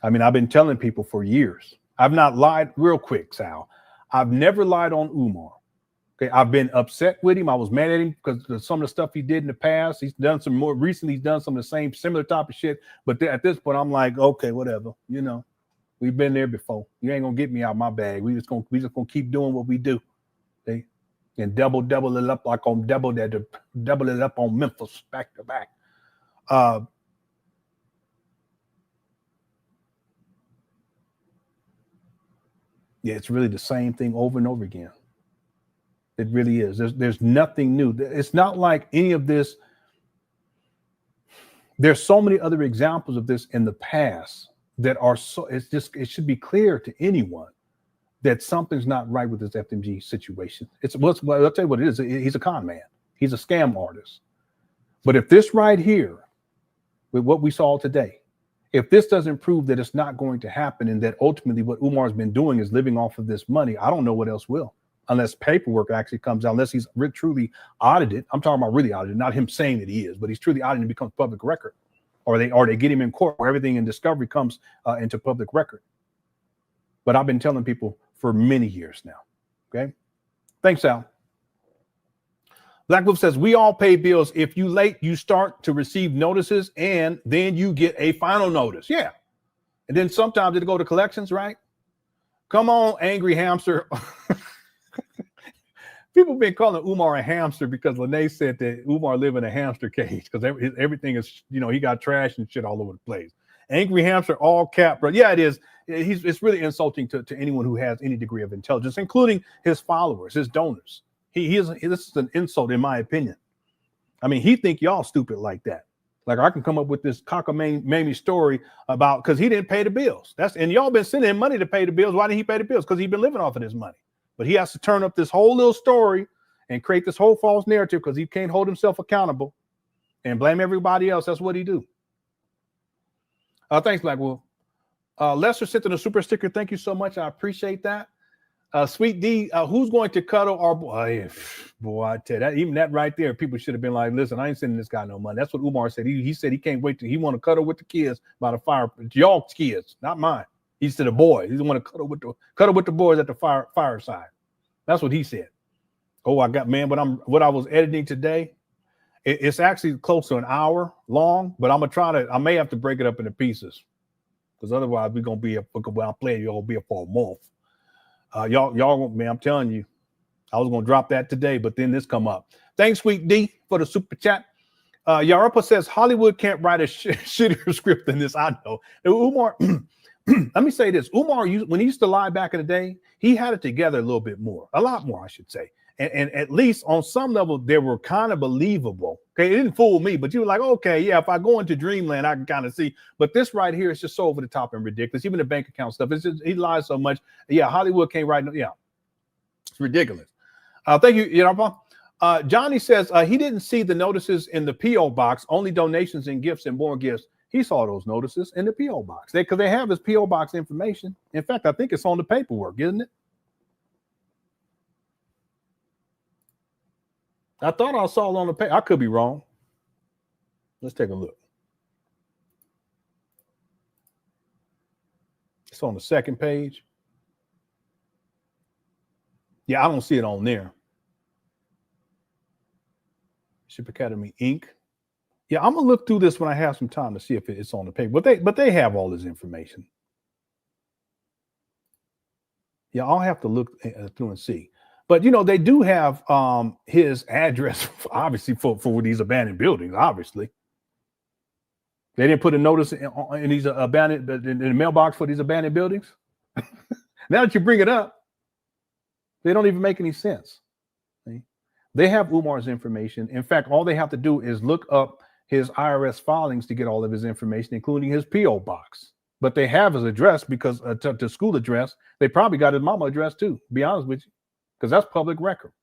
I mean, I've been telling people for years. I've not lied. Real quick, Sal. I've never lied on Umar. Okay, I've been upset with him. I was mad at him because of some of the stuff he did in the past. He's done some more recently. He's done some of the same similar type of shit. But at this point, I'm like, okay, whatever. You know, we've been there before. You ain't gonna get me out my bag. We just gonna keep doing what we do. Okay, and double it up like on double it up on Memphis back to back. Yeah, it's really the same thing over and over again. It really is. There's nothing new. It's not like any of this. There's so many other examples of this in the past that are so. It should be clear to anyone that something's not right with this FMG situation. I'll tell you what it is. He's a con man. He's a scam artist. But if this right here, with what we saw today, if this doesn't prove that it's not going to happen and that ultimately what Umar's been doing is living off of this money, I don't know what else will, unless paperwork actually comes out, unless he's truly audited. I'm talking about really audited, not him saying that he is, but he's truly audited and becomes public record, or they get him in court where everything in discovery comes into public record. But I've been telling people for many years now. Okay. Thanks, Sal. Black Wolf says, we all pay bills. If you late, you start to receive notices and then you get a final notice. Yeah. And then sometimes it'll go to collections, right? Come on, angry hamster. People have been calling Umar a hamster because Lene said that Umar live in a hamster cage because everything is, he got trash and shit all over the place. Angry hamster, all cap, bro. Yeah, it is. It's really insulting to anyone who has any degree of intelligence, including his followers, his donors. This is an insult, in my opinion. I mean, he think y'all stupid like that. Like I can come up with this cockamamie story about because he didn't pay the bills. And y'all been sending him money to pay the bills. Why didn't he pay the bills? Because he's been living off of this money. But he has to turn up this whole little story and create this whole false narrative because he can't hold himself accountable and blame everybody else. That's what he do. Thanks, Black Wolf. Lester sent in a super sticker. Thank you so much. I appreciate that. Sweet D, who's going to cuddle our boy? Boy, I tell you that, even that right there, people should have been like, listen, I ain't sending this guy no money. That's what Umar said. He said he can't wait he want to cuddle with the kids by the fire. Y'all's kids, not mine. He said the boy. He want to cuddle with the boys at the fireside. That's what he said. Oh, I got, man, what I was editing today, it's actually close to an hour long, but I may have to break it up into pieces because otherwise we're gonna be when I play, you're gonna be up for a month. Y'all, man, I'm telling you, I was gonna drop that today, but then this come up. Thanks, Sweet D, for the super chat. Yarapa says Hollywood can't write a shittier script than this. I know. Umar, let me say this: Umar, when he used to lie back in the day, he had it together a little bit more, a lot more, I should say. And at least on some level, they were kind of believable. Okay, it didn't fool me, but you were like, okay, yeah, if I go into dreamland, I can kind of see. But this right here is just so over the top and ridiculous. Even the bank account stuff, it's just, he lies so much. Yeah, Hollywood can't write. Yeah, it's ridiculous. Thank you, Johnny says he didn't see the notices in the P.O. box, only donations and gifts and more gifts. He saw those notices in the P.O. box because they have his P.O. box information. In fact, I think it's on the paperwork, isn't it? I thought I saw it on the page. I could be wrong. Let's take a look. It's on the second page. Yeah, I don't see it on there. Ship Academy Inc. Yeah, I'm gonna look through this when I have some time to see if it's on the page. But they have all this information. Yeah, I'll have to look through and see. But they do have his address, obviously for these abandoned buildings. Obviously, they didn't put a notice in these abandoned in the mailbox for these abandoned buildings. Now that you bring it up, they don't even make any sense. See? They have Umar's information. In fact, all they have to do is look up his IRS filings to get all of his information, including his PO box. But they have his address because to school address. They probably got his mama address too. To be honest with you, because that's public record.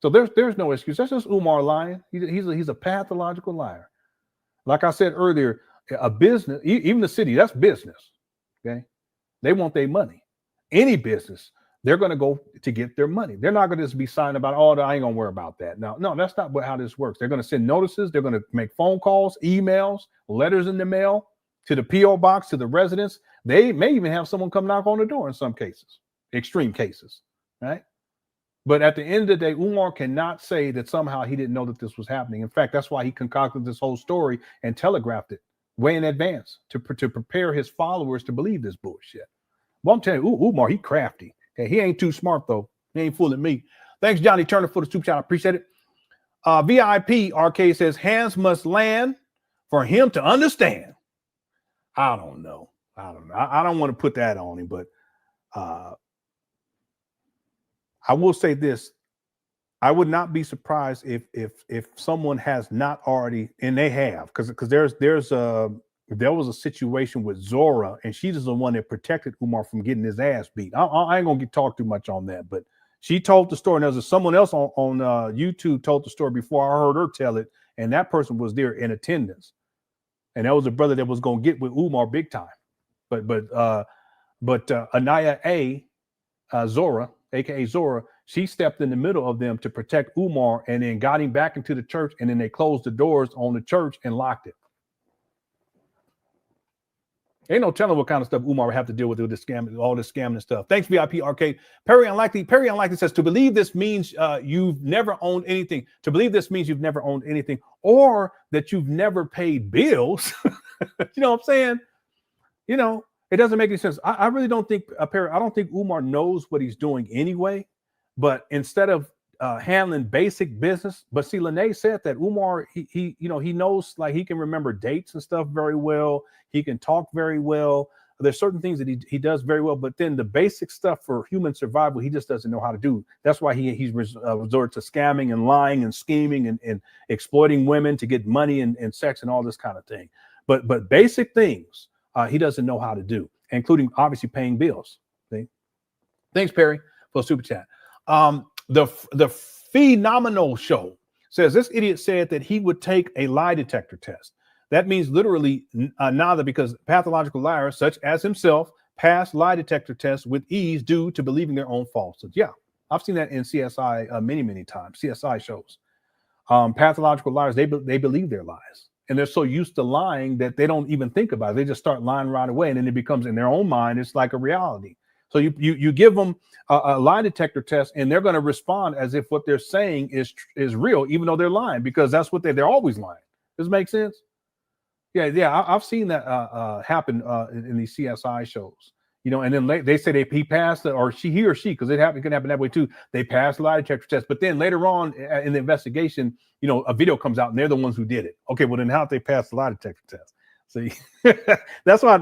So there's no excuse. That's just Umar lying. He's a pathological liar. Like I said earlier, a business, even the city, that's business. Okay, they want their money. Any business, they're going to go to get their money. They're not going to just be signing about, oh, I ain't going to worry about that. No, that's not how this works. They're going to send notices. They're going to make phone calls, emails, letters in the mail to the PO box, to the residents. They may even have someone come knock on the door in some cases, extreme cases, right? But at the end of the day, Umar cannot say that somehow he didn't know that this was happening. In fact, that's why he concocted this whole story and telegraphed it way in advance to prepare his followers to believe this bullshit. Well, I'm telling you, Umar, he crafty. Okay, he ain't too smart, though. He ain't fooling me. Thanks, Johnny Turner, for the super chat. I appreciate it. VIP Arcade says, hands must land for him to understand. I don't know. I don't want to put that on him, but I will say this. I would not be surprised if someone has not already, and they have, because there was a situation with Zora, and she's the one that protected Umar from getting his ass beat. I ain't gonna talk too much on that, but she told the story. And there's someone else on YouTube told the story before I heard her tell it, and that person was there in attendance, and that was a brother that was gonna get with Umar big time. But Anaya Zora, aka Zora, she stepped in the middle of them to protect Umar, and then got him back into the church, and then they closed the doors on the church and locked it. Ain't no telling what kind of stuff Umar would have to deal with this scam, all this scamming and stuff. Thanks, VIP Arcade. Perry Unlikely says, to believe this means you've never owned anything. To believe this means you've never owned anything, or that you've never paid bills. You know what I'm saying? It doesn't make any sense. I really don't think, Perry, I don't think Umar knows what he's doing anyway. But instead of handling basic business, but see, Lene said that Umar, he knows, like, he can remember dates and stuff very well. He can talk very well. There's certain things that he does very well, but then the basic stuff for human survival, he just doesn't know how to do. That's why he's resorted to scamming and lying and scheming and exploiting women to get money and sex and all this kind of thing. But basic things he doesn't know how to do, including obviously paying bills. See? Thanks, Perry, for the super chat. The Phenomenal Show says, this idiot said that he would take a lie detector test. That means literally neither, because pathological liars such as himself pass lie detector tests with ease due to believing their own falsehoods. Yeah, I've seen that in CSI many times, CSI shows. Pathological liars, they believe their lies. And they're so used to lying that they don't even think about it. They just start lying right away. And then it becomes, in their own mind, it's like a reality. So you give them a lie detector test, and they're going to respond as if what they're saying is real, even though they're lying, because that's what they're always lying. Does it make sense? Yeah. I've seen that happen in these CSI shows. And then they say he passed, or he or she, because it can happen that way too. They passed the lie detector test, but then later on in the investigation, a video comes out and they're the ones who did it. Okay, well then how did they pass the lie detector test? See, that's why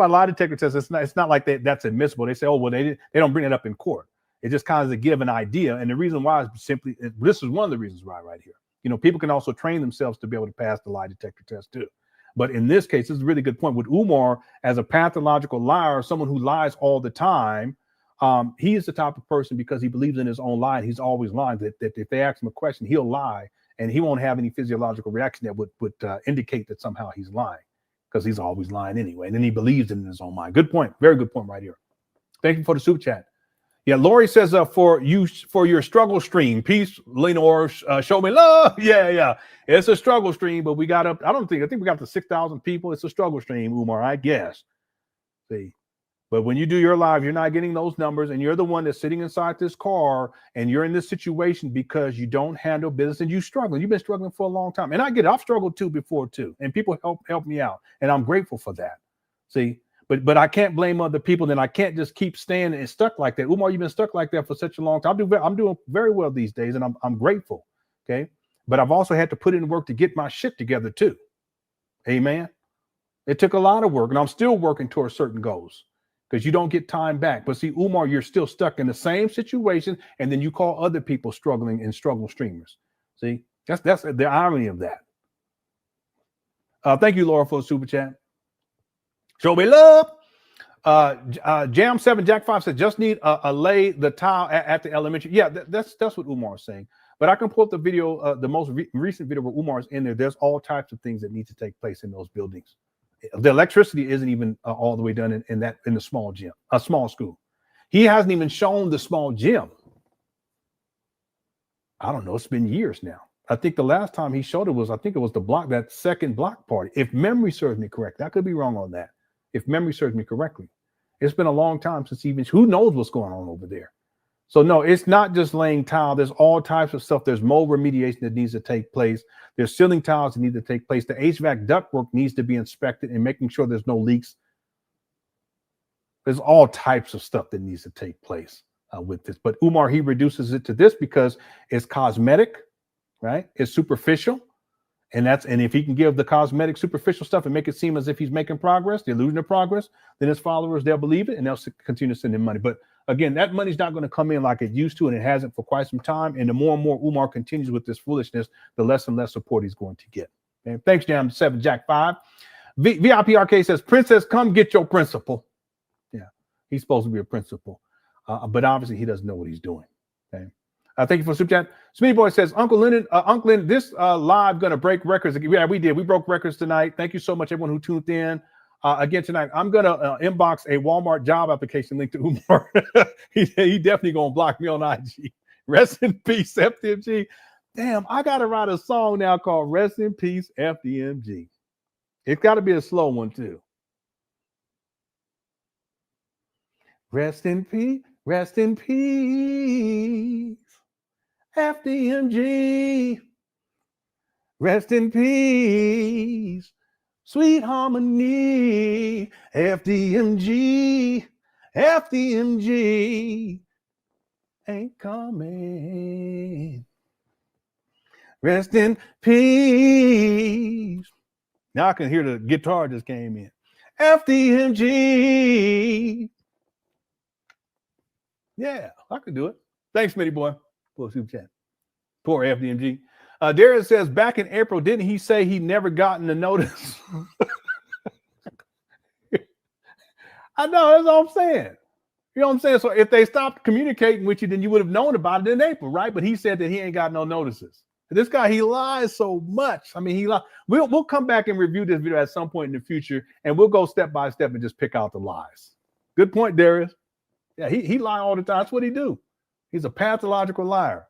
lie detector test. It's not like that's admissible. They say, oh well, they don't bring it up in court. It just kind of to give an idea, and the reason why is simply this is one of the reasons why right here. People can also train themselves to be able to pass the lie detector test too. But in this case, this is a really good point. With Umar as a pathological liar, someone who lies all the time, he is the type of person, because he believes in his own lie, and he's always lying, that if they ask him a question, he'll lie, and he won't have any physiological reaction that would indicate that somehow he's lying, because he's always lying anyway. And then he believes it in his own mind. Good point. Very good point right here. Thank you for the super chat. Yeah, Lori says, for your struggle stream, peace, Lenore, show me love. Yeah. It's a struggle stream, but we got up, I think we got to 6,000 people. It's a struggle stream, Umar, I guess. See, But when you do your live, you're not getting those numbers, and you're the one that's sitting inside this car, and you're in this situation because you don't handle business and you're struggling. You've been struggling for a long time. And I get it. I've struggled too before too. And people help me out. And I'm grateful for that. See, but I can't blame other people. Then I can't just keep staying and stuck like that. Umar, you've been stuck like that for such a long time. I'm doing very well these days, and I'm grateful. Okay. But I've also had to put in work to get my shit together too. Amen. It took a lot of work, and I'm still working towards certain goals. Because you don't get time back. But see, Umar, you're still stuck in the same situation, and then you call other people struggling and struggle streamers. See, that's the irony of that. Thank you, Laura, for the super chat. Show me love. Jam 7 Jack 5 said, just need a lay the tile at the elementary. Yeah, that's what Umar is saying. But I can pull up the video, the most recent video where Umar is in there. There's all types of things that need to take place in those buildings. The electricity isn't even all the way done in the small gym, a small school. He hasn't even shown the small gym. I don't know. It's been years now. I think the last time he showed it was, I think it was that second block party. If memory serves me correct, I could be wrong on that. If memory serves me correctly, it's been a long time since who knows what's going on over there. So no, it's not just laying tile. There's all types of stuff. There's mold remediation that needs to take place. There's ceiling tiles that need to take place. The HVAC ductwork needs to be inspected and making sure there's no leaks. There's all types of stuff that needs to take place with this. But Umar, he reduces it to this because it's cosmetic, right? It's superficial. And if he can give the cosmetic superficial stuff and make it seem as if he's making progress, the illusion of progress, then his followers, they'll believe it and they'll continue to send him money. But again, that money's not going to come in like it used to, and it hasn't for quite some time. And the more and more Umar continues with this foolishness, the less and less support he's going to get. Okay? Thanks, Jam 7 Jack 5. VIP Arcade says, Princess, come get your principal. Yeah, he's supposed to be a principal. But obviously he doesn't know what he's doing. Okay. Thank you for the super chat. Smitty Boy says, Uncle Lennon, this live gonna break records. Yeah, we did. We broke records tonight. Thank you so much, everyone who tuned in. Again tonight, I'm gonna inbox a Walmart job application link to Umar. he definitely gonna block me on IG. Rest in peace, FDMG. Damn, I gotta write a song now called Rest in Peace, FDMG. It's got to be a slow one too. Rest in peace, FDMG. Rest in peace. Sweet harmony, FDMG, FDMG ain't coming. Rest in peace. Now I can hear the guitar just came in. FDMG. Yeah, I can do it. Thanks, Smitty Boy, for the super chat. Poor FDMG. Darren says, back in April, didn't he say he never gotten the notice? I know, that's all I'm saying. You know what I'm saying? So if they stopped communicating with you, then you would have known about it in April, right? But he said that he ain't got no notices. This guy, he lies so much. I mean, he lies. We'll come back and review this video at some point in the future, and we'll go step by step and just pick out the lies. Good point, Darius. Yeah, he lie all the time. That's what he do. He's a pathological liar.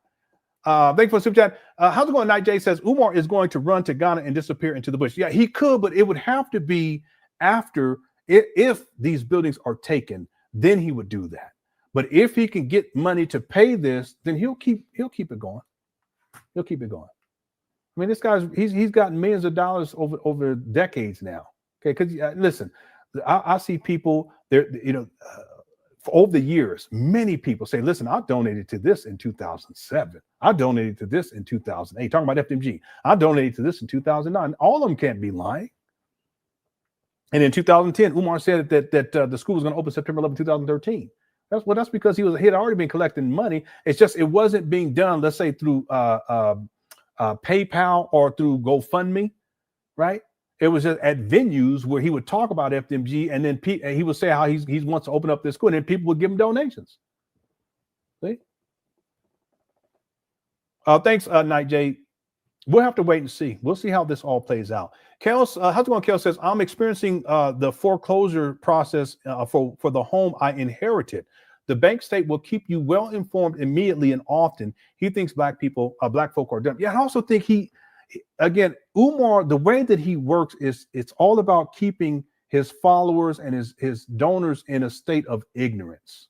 Thank you for the super chat. How's it going? Night J says Umar is going to run to Ghana and disappear into the bush. Yeah, he could, but it would have to be after if these buildings are taken, then he would do that. But if he can get money to pay this, then he'll keep it going. He'll keep it going. I mean, this guy's he's gotten millions of dollars over decades now. Okay, because listen, I see people there, for over the years, many people say, listen, I donated to this in 2007. I donated to this in 2008. Talking about FMG. I donated to this in 2009. All of them can't be lying. And in 2010, Umar said that the school was going to open September 11, 2013. That's because he had already been collecting money. It's just it wasn't being done, let's say, through PayPal or through GoFundMe, right? It was just at venues where he would talk about FMG, and then he would say how he wants to open up this school, and then people would give him donations. See? Thanks, Night J. We'll have to wait and see. We'll see how this all plays out. How's it going? Kel says, I'm experiencing the foreclosure process for the home I inherited. The bank state will keep you well informed immediately and often. He thinks black folk are dumb. Yeah, I also think again, Umar, the way that he works is it's all about keeping his followers and his donors in a state of ignorance.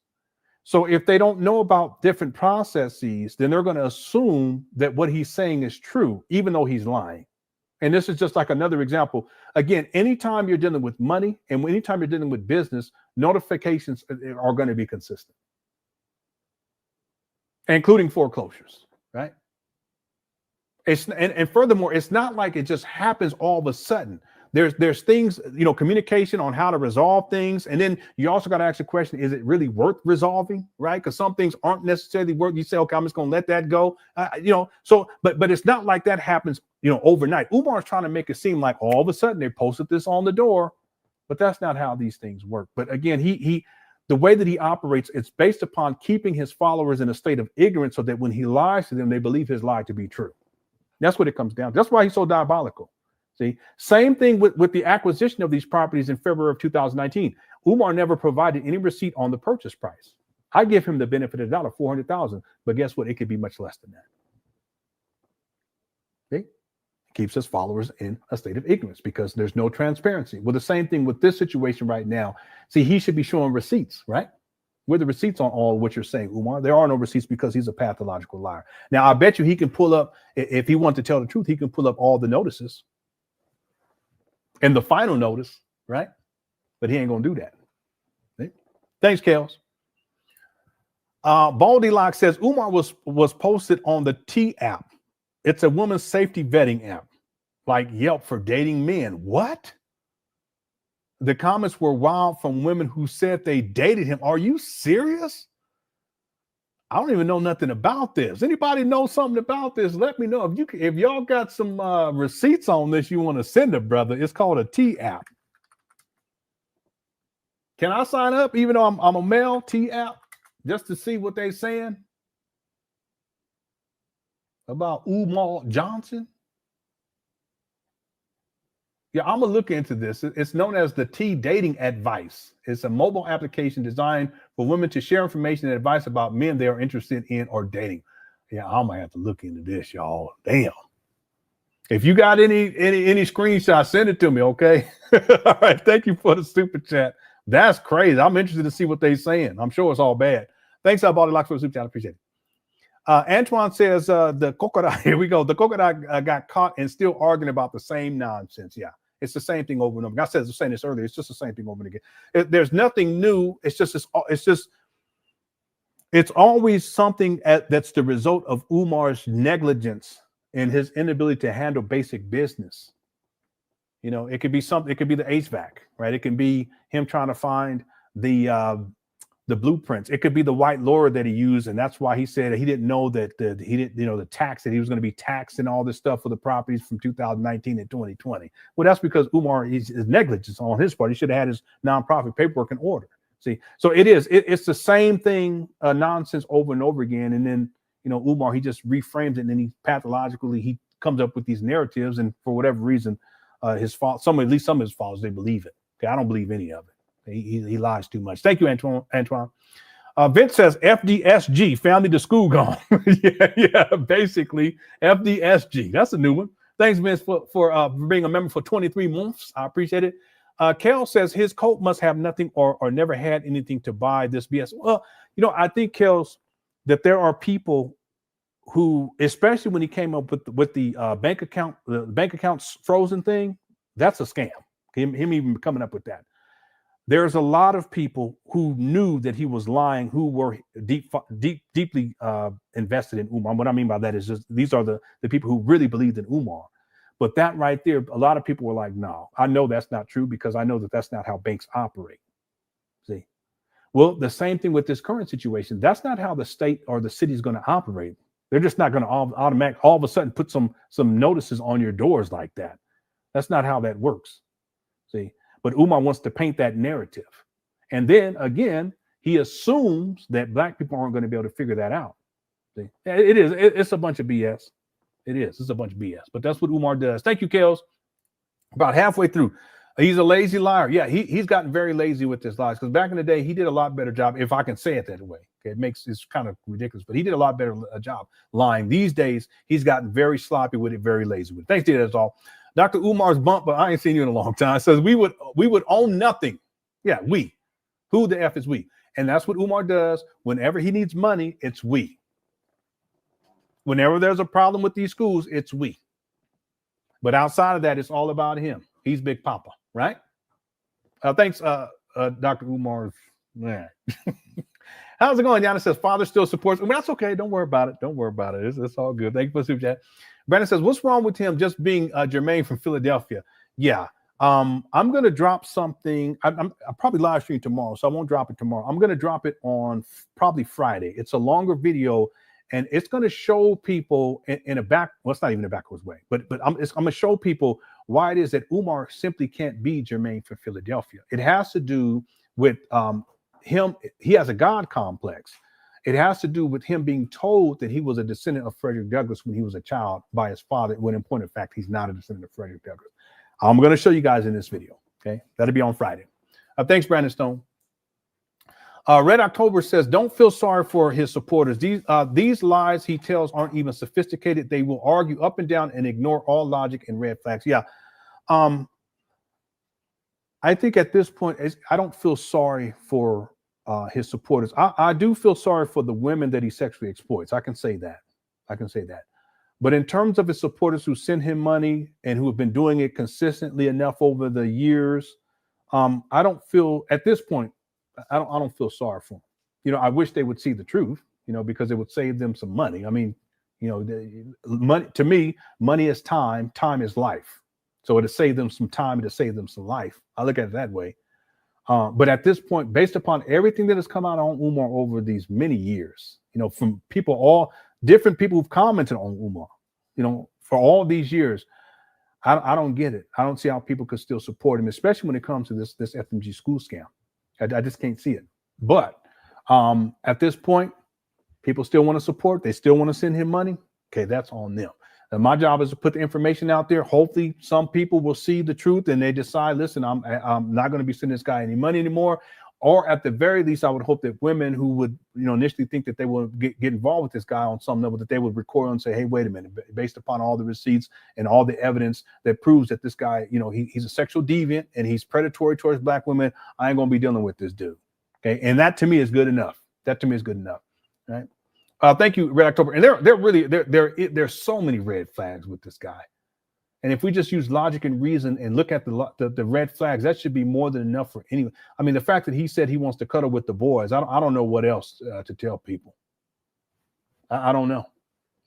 So if they don't know about different processes, then they're going to assume that what he's saying is true, even though he's lying. And this is just like another example. Again, anytime you're dealing with money and anytime you're dealing with business, notifications are going to be consistent, including foreclosures, right? And furthermore, it's not like it just happens all of a sudden. There's things, communication on how to resolve things. And then you also got to ask the question, is it really worth resolving, right? Because some things aren't necessarily worth. You say, okay, I'm just going to let that go. But it's not like that happens, overnight. Umar is trying to make it seem like all of a sudden they posted this on the door, but that's not how these things work. But again, the way that he operates, it's based upon keeping his followers in a state of ignorance so that when he lies to them, they believe his lie to be true. That's what it comes down to. That's why he's so diabolical. See, same thing with the acquisition of these properties in February of 2019. Umar never provided any receipt on the purchase price. I give him the benefit of the doubt of $400,000, but guess what? It could be much less than that. See, keeps his followers in a state of ignorance because there's no transparency. Well, the same thing with this situation right now. See, he should be showing receipts, right? Where the receipts on all what you're saying, Umar? There are no receipts because he's a pathological liar. Now, I bet you he can pull up, if he wants to tell the truth, he can pull up all the notices and the final notice, right? But he ain't gonna do that. Okay? Thanks, Kels. Baldy Lock says Umar was posted on the T app. It's a women's safety vetting app, like Yelp for dating men. What? The comments were wild from women who said they dated him. Are you serious? I don't even know nothing about this. Anybody know something about this? Let me know. If y'all got some receipts on this, you want to send it, brother. It's called a T app. Can I sign up, even though I'm a male? T app, just to see what they saying about Umar Johnson? Yeah, I'm gonna look into this. It's known as the T Dating Advice. It's a mobile application designed for women to share information and advice about men they are interested in or dating. Yeah, I'm gonna have to look into this, y'all. Damn. If you got any screenshots, send it to me, okay? All right. Thank you for the super chat. That's crazy. I'm interested to see what they're saying. I'm sure it's all bad. Thanks, Baldy Locks, for the super chat. I appreciate it. Antoine says the crocodile. Here we go. The crocodile got caught and still arguing about the same nonsense. Yeah. It's the same thing over and over. I said I was saying this earlier. It's just the same thing over and again. There's nothing new. It's always something that's the result of Umar's negligence and his inability to handle basic business. It could be something. It could be the HVAC, right? It can be him trying to find the blueprints. It could be the white lawyer that he used, and that's why he said he didn't know that the tax that he was going to be taxed and all this stuff for the properties from 2019 and 2020. Well, that's because Umar is negligence on his part. He should have had his nonprofit paperwork in order. See, so it's the same thing, nonsense over and over again, and then Umar, he just reframes it, and then he pathologically he comes up with these narratives, and for whatever reason, his fault. At least some of his faults, they believe it. Okay, I don't believe any of it. He lies too much. Thank you, Antoine. Vince says FDSG, family to school gone. yeah, basically FDSG. That's a new one. Thanks, Vince, for being a member for 23 months. I appreciate it. Kel says his coat must have nothing or never had anything to buy this BS. Well, I think, Kel's, that there are people who, especially when he came up with the bank accounts frozen thing, that's a scam. Him even coming up with that. There's a lot of people who knew that he was lying, who were deeply invested in Umar. What I mean by that is just these are the people who really believed in Umar. But that right there, a lot of people were like, no, I know that's not true because I know that that's not how banks operate. See, well, the same thing with this current situation. That's not how the state or the city is going to operate. They're just not going to all of a sudden put some notices on your doors like that. That's not how that works. See. But Umar wants to paint that narrative. And then, again, he assumes that black people aren't going to be able to figure that out. See? It's a bunch of BS. It's a bunch of BS. But that's what Umar does. Thank you, Kels. About halfway through. He's a lazy liar. Yeah, he's gotten very lazy with his lies. Because back in the day, he did a lot better job, if I can say it that way. Okay, it's kind of ridiculous. But he did a lot better job lying. These days, he's gotten very sloppy with it, very lazy with it. Thanks, that's all. Dr. Umar's bump, but I ain't seen you in a long time. Says we would own nothing. Yeah, we. Who the F is we? And that's what Umar does. Whenever he needs money, it's we. Whenever there's a problem with these schools, it's we. But outside of that, it's all about him. He's Big Papa, right? Thanks, Dr. Umar. Man. How's it going? Yana says, father still supports. I mean, that's okay. Don't worry about it. Don't worry about it. It's all good. Thank you for the super chat. Brandon says, what's wrong with him just being Jermaine from Philadelphia? Yeah. I'm going to drop something. I'll probably live stream tomorrow, so I won't drop it tomorrow. I'm going to drop it on probably Friday. It's a longer video, and it's going to show people in a back. Well, it's not even a backwards way, but I'm going to show people why it is that Umar simply can't be Jermaine from Philadelphia. It has to do with him. He has a God complex. It has to do with him being told that he was a descendant of Frederick Douglass when he was a child by his father, when in point of fact, he's not a descendant of Frederick Douglass. I'm going to show you guys in this video. Okay. That'll be on Friday. Thanks, Brandon Stone. Red October says, don't feel sorry for his supporters. These lies he tells aren't even sophisticated. They will argue up and down and ignore all logic and red flags. Yeah. I think at this point, I don't feel sorry for his supporters. I do feel sorry for the women that he sexually exploits. I can say that. But in terms of his supporters who send him money and who have been doing it consistently enough over the years, I don't feel at this point, I don't feel sorry for them. I wish they would see the truth, because it would save them some money. I mean, money, to me, money is time, time is life. So it'll save them some time, it'll save them some life. I look at it that way. But at this point, based upon everything that has come out on Umar over these many years, from people, all different people who've commented on Umar, for all these years, I don't get it. I don't see how people could still support him, especially when it comes to this FMG school scam. I just can't see it. But at this point, people still want to support. They still want to send him money. Okay, that's on them. And my job is to put the information out there. Hopefully, some people will see the truth and they decide, listen, I'm not going to be sending this guy any money anymore. Or at the very least, I would hope that women who would, initially think that they will get involved with this guy on some level, that they would recoil and say, hey, wait a minute, based upon all the receipts and all the evidence that proves that this guy, he's a sexual deviant and he's predatory towards Black women, I ain't going to be dealing with this dude. Okay. And that to me is good enough. Right. Thank you, Red October. And there's so many red flags with this guy. And if we just use logic and reason and look at the red flags, that should be more than enough for anyone. I mean, the fact that he said he wants to cuddle with the boys, I don't know what else to tell people. I don't know.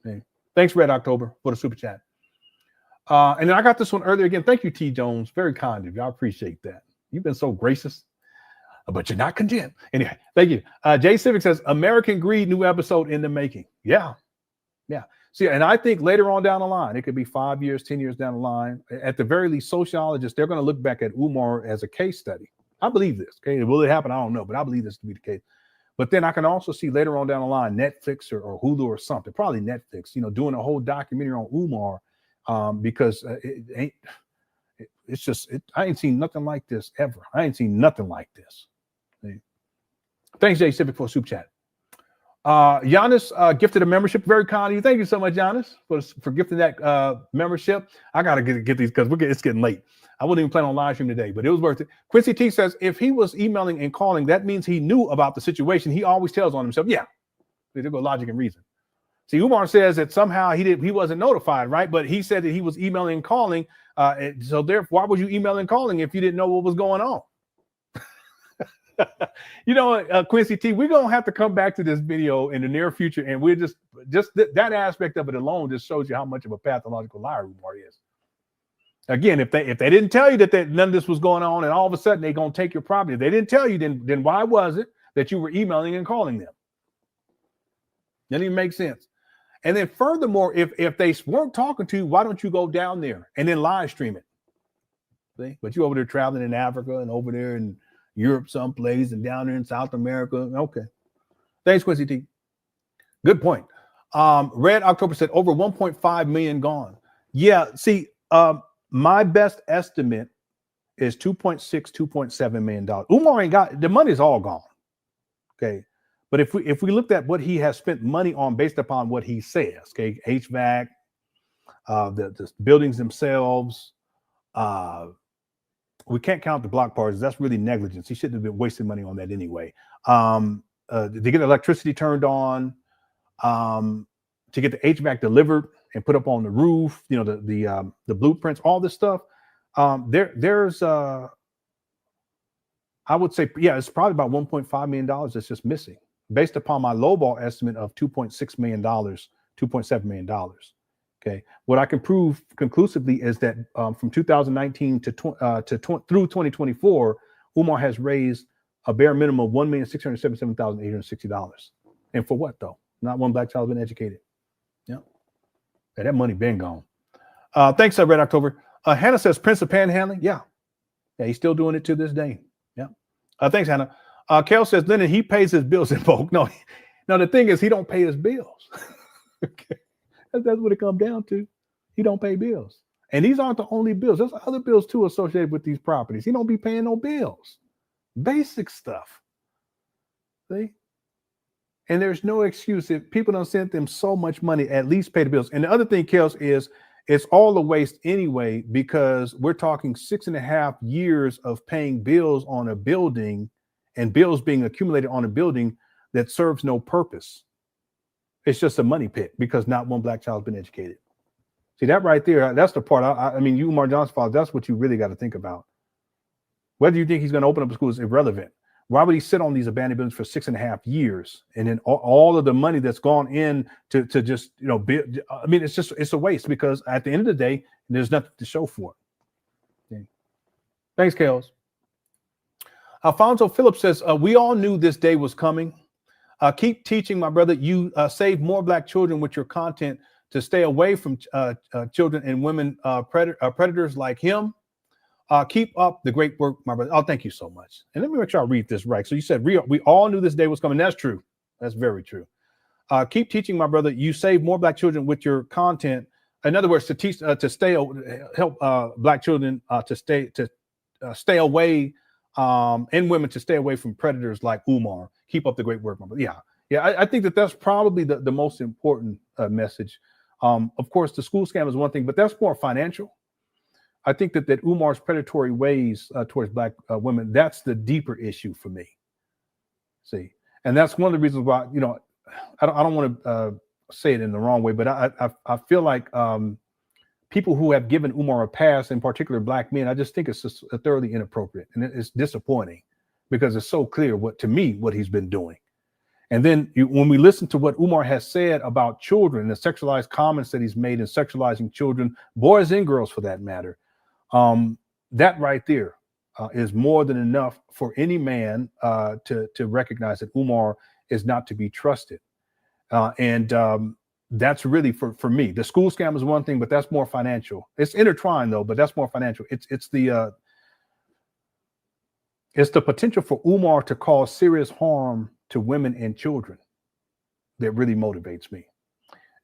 Hey. Thanks, Red October, for the super chat. And then I got this one earlier again. Thank you, T. Jones. Very kind of you. I appreciate that. You've been so gracious, but you're not content. Anyway, thank you. Jay Civic says, American Greed, new episode in the making. Yeah. See, and I think later on down the line, it could be 5 years, 10 years down the line. At the very least, sociologists, they're going to look back at Umar as a case study. I believe this. Okay, will it happen? I don't know, but I believe this to be the case. But then I can also see later on down the line, Netflix or Hulu or something, probably Netflix, doing a whole documentary on Umar, because I ain't seen nothing like this ever. I ain't seen nothing like this. See? Thanks, Jay Civic, for a super chat. Giannis gifted a membership. Very kind of you. Thank you so much, Giannis, for gifting that membership. I gotta get these because it's getting late. I wasn't even planning on live stream today, but it was worth it. Quincy T says, if he was emailing and calling, that means he knew about the situation. He always tells on himself. Yeah, there go logic and reason. See, Umar says that somehow he wasn't notified, right? But he said that he was emailing and calling. So therefore, why would you email and calling if you didn't know what was going on? Quincy T, we're gonna have to come back to this video in the near future, and we're just that aspect of it alone just shows you how much of a pathological liar Umar is. Again, if they didn't tell you that none of this was going on, and all of a sudden they're gonna take your property, if they didn't tell you, then why was it that you were emailing and calling them? Doesn't even make sense. And then furthermore, if they weren't talking to you, why don't you go down there and then live stream it? See? But you over there traveling in Africa and over there in Europe someplace and down there in South America. Okay. Thanks, Quincy T. Good point. Red October said over 1.5 million gone. Yeah, see, my best estimate is 2.6, 2.7 million dollars. Umar ain't got the money's all gone. Okay. But if we looked at what he has spent money on based upon what he says, okay, HVAC, the buildings themselves, We can't count the block parties. That's really negligence. He shouldn't have been wasting money on that anyway. To get electricity turned on, to get the HVAC delivered and put up on the roof, the blueprints, all this stuff. There's I would say, it's probably about $1.5 million that's just missing, based upon my lowball estimate of $2.6 million, $2.7 million. Okay, what I can prove conclusively is that from 2019 through 2024, Umar has raised a bare minimum of $1,677,860. And for what though? Not one black child has been educated. Yeah, that money been gone. Thanks, Red October. Hannah says Prince of Panhandling. Yeah, he's still doing it to this day. Yeah. Thanks, Hannah. Kel says, Lennon, he pays his bills in bulk. No, the thing is, he don't pay his bills. Okay. That's what it comes down to. He don't pay bills. And these aren't the only bills. There's other bills too associated with these properties. He don't be paying no bills. Basic stuff. See? And there's no excuse. If people don't send them so much money, at least pay the bills. And the other thing, Kels, is it's all a waste anyway, because we're talking 6.5 years of paying bills on a building and bills being accumulated on a building that serves no purpose. It's just a money pit because not one black child has been educated. See, that right there, that's the part. I mean, you, Umar Johnson, father, that's what you really got to think about. Whether you think he's going to open up a school is irrelevant. Why would he sit on these abandoned buildings for 6.5 years? And then all of the money that's gone in to just, build, I mean, it's a waste, because at the end of the day, there's nothing to show for it. Okay. Thanks, Kales. Alfonso Phillips says, we all knew this day was coming. Keep teaching, my brother. You save more black children with your content to stay away from children and women predators like him. Keep up the great work, my brother. Oh, thank you so much. And let me make sure I read this right. So you said we all knew this day was coming. That's true. That's very true. Keep teaching, my brother. You save more black children with your content. In other words, to teach help black children to stay away, and women to stay away from predators like Umar. Keep up the great work, my brother. Yeah. I think that's probably the most important message. Of course, the school scam is one thing, but that's more financial. I think that Umar's predatory ways towards black women, that's the deeper issue for me. See, and that's one of the reasons why, I don't want to say it in the wrong way, but I feel like people who have given Umar a pass, in particular black men, I just think it's just thoroughly inappropriate, and it's disappointing because it's so clear what he's been doing. And then when we listen to what Umar has said about children, the sexualized comments that he's made in sexualizing children, boys and girls for that matter, that right there is more than enough for any man to recognize that Umar is not to be trusted. And that's really for me. The school scam is one thing, but that's more financial. It's intertwined though, but that's more financial. It's the potential for Umar to cause serious harm to women and children that really motivates me.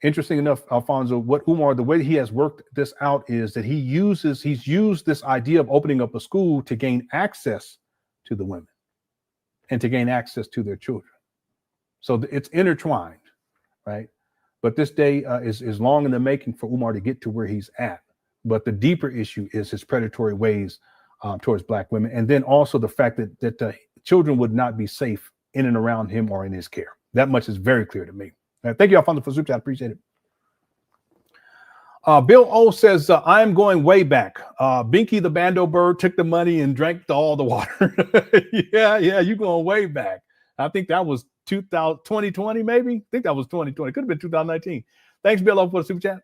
Interesting enough, Alfonso, the way he has worked this out is that he's used this idea of opening up a school to gain access to the women and to gain access to their children. So it's intertwined, right? But this day is long in the making for Umar to get to where he's at. But the deeper issue is his predatory ways towards black women. And then also the fact that children would not be safe in and around him or in his care. That much is very clear to me. Thank you, Alfonso, for super chat. I appreciate it. Bill O says, I'm going way back. Binky the Bando Bird took the money and drank all the water. Yeah, you're going way back. I think that was 2020, maybe. I think that was 2020. Could have been 2019. Thanks, Bill O, for the super chat.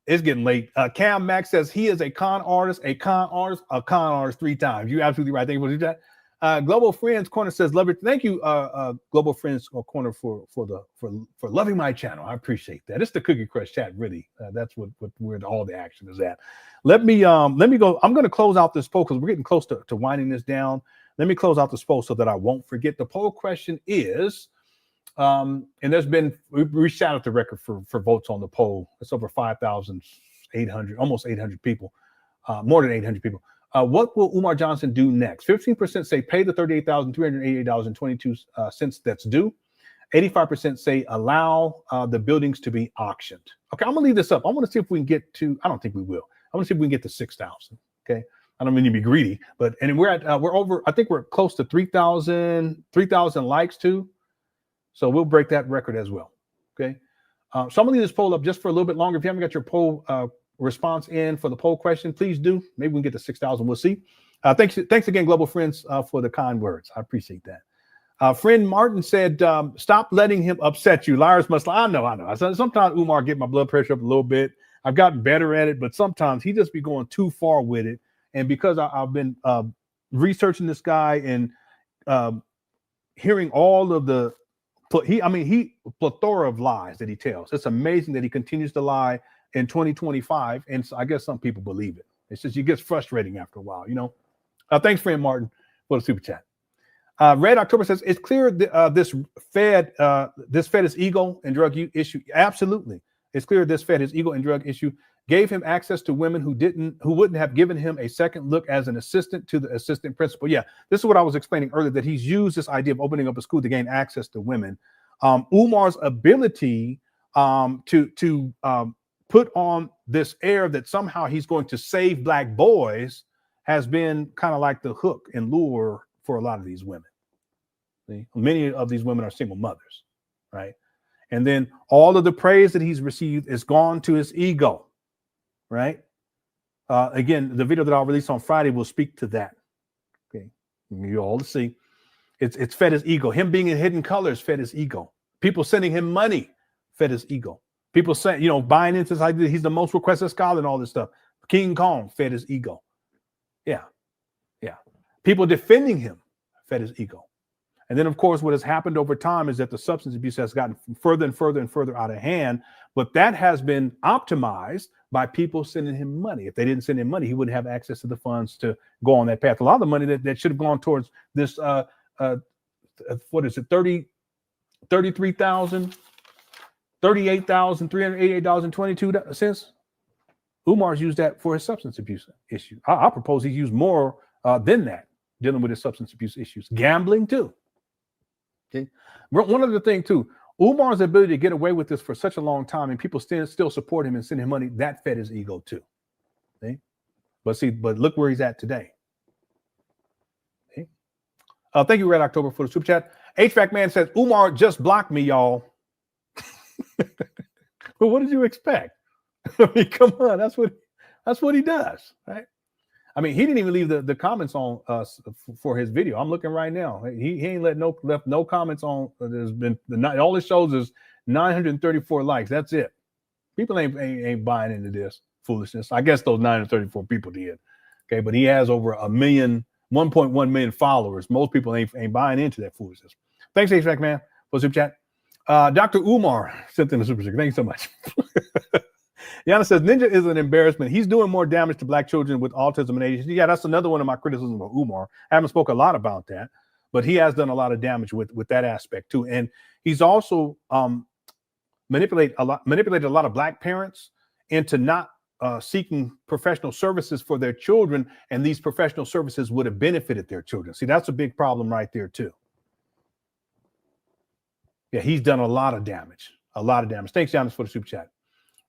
It's getting late. Cam Max says he is a con artist 3 times. You're absolutely right. Thank you for the super chat. Global Friends Corner says, love it. Thank you, Global Friends Corner for loving my channel. I appreciate that. It's the Cookie Crush chat, really. That's where all the action is at. Let me go. I'm going to close out this poll because we're getting close to winding this down. Let me close out this poll so that I won't forget. The poll question is, and there's been, we shot out the record for votes on the poll. It's over 5,800, almost 800 people, more than 800 people. What will Umar Johnson do next? 15% say pay the $38,388.22 that's due. 85% say allow the buildings to be auctioned. Okay, I'm gonna leave this up. I want to see if we can get to, I don't think we will. I want to see if we can get to 6,000. Okay. I don't mean to be greedy, but, and we're over, I think we're close to 3,000 likes too. So we'll break that record as well. Okay. So I'm gonna leave this poll up just for a little bit longer. If you haven't got your poll response in for the poll question, please do. Maybe we can get to 6,000. We'll see. Thanks again, Global Friends, for the kind words. I appreciate that. Friend Martin said, stop letting him upset you. Liars must lie. I know. Sometimes Umar get my blood pressure up a little bit. I've gotten better at it, but sometimes he just be going too far with it. And because I've been researching this guy and hearing all of the plethora of lies that he tells. It's amazing that he continues to lie in 2025. And so I guess some people believe it. It's just, it gets frustrating after a while, you know. Thanks, friend Martin, for the super chat. Red October says, it's clear this fed his ego and drug issue. Absolutely. It's clear this fed his ego and drug issue, gave him access to women who wouldn't have given him a second look as an assistant to the assistant principal. Yeah, this is what I was explaining earlier, that he's used this idea of opening up a school to gain access to women. Umar's ability to put on this air that somehow he's going to save Black boys has been kind of like the hook and lure for a lot of these women. See? Many of these women are single mothers, right? And then all of the praise that he's received is gone to his ego, right? Again, the video that I'll release on Friday will speak to that. Okay, you all to see. It's fed his ego. Him being in Hidden Colors fed his ego. People sending him money fed his ego. People saying, you know, buying into this idea he's the most requested scholar and all this stuff. King Kong fed his ego. Yeah. People defending him fed his ego. And then, of course, what has happened over time is that the substance abuse has gotten further and further and further out of hand. But that has been optimized by people sending him money. If they didn't send him money, he wouldn't have access to the funds to go on that path. A lot of the money that should have gone towards this, what is it, $38,388.22. Umar's used that for his substance abuse issue. I propose he used more than that, dealing with his substance abuse issues. Gambling too. Okay. One other thing too, Umar's ability to get away with this for such a long time and people still support him and send him money, that fed his ego too. Okay. But look where he's at today. Okay. Thank you, Red October, for the super chat. HVAC Man says, Umar just blocked me, y'all. But what did you expect? I mean, come on, that's what he does, right? I mean, he didn't even leave the comments on for his video. I'm looking right now. He ain't left no comments on. There's been all it shows is 934 likes. That's it. People ain't buying into this foolishness. I guess those 934 people did. Okay, but he has over 1.1 million followers. Most people ain't buying into that foolishness. Thanks, HVAC Man, for the super chat. Dr. Umar sent in the super chat. Thank you so much. Yana says, Ninja is an embarrassment. He's doing more damage to Black children with autism and ADHD. Yeah, that's another one of my criticisms of Umar. I haven't spoke a lot about that, but he has done a lot of damage with that aspect too. And he's also manipulated a lot of Black parents into not seeking professional services for their children, and these professional services would have benefited their children. See, that's a big problem right there too. Yeah, he's done a lot of damage. Thanks, Giannis, for the super chat.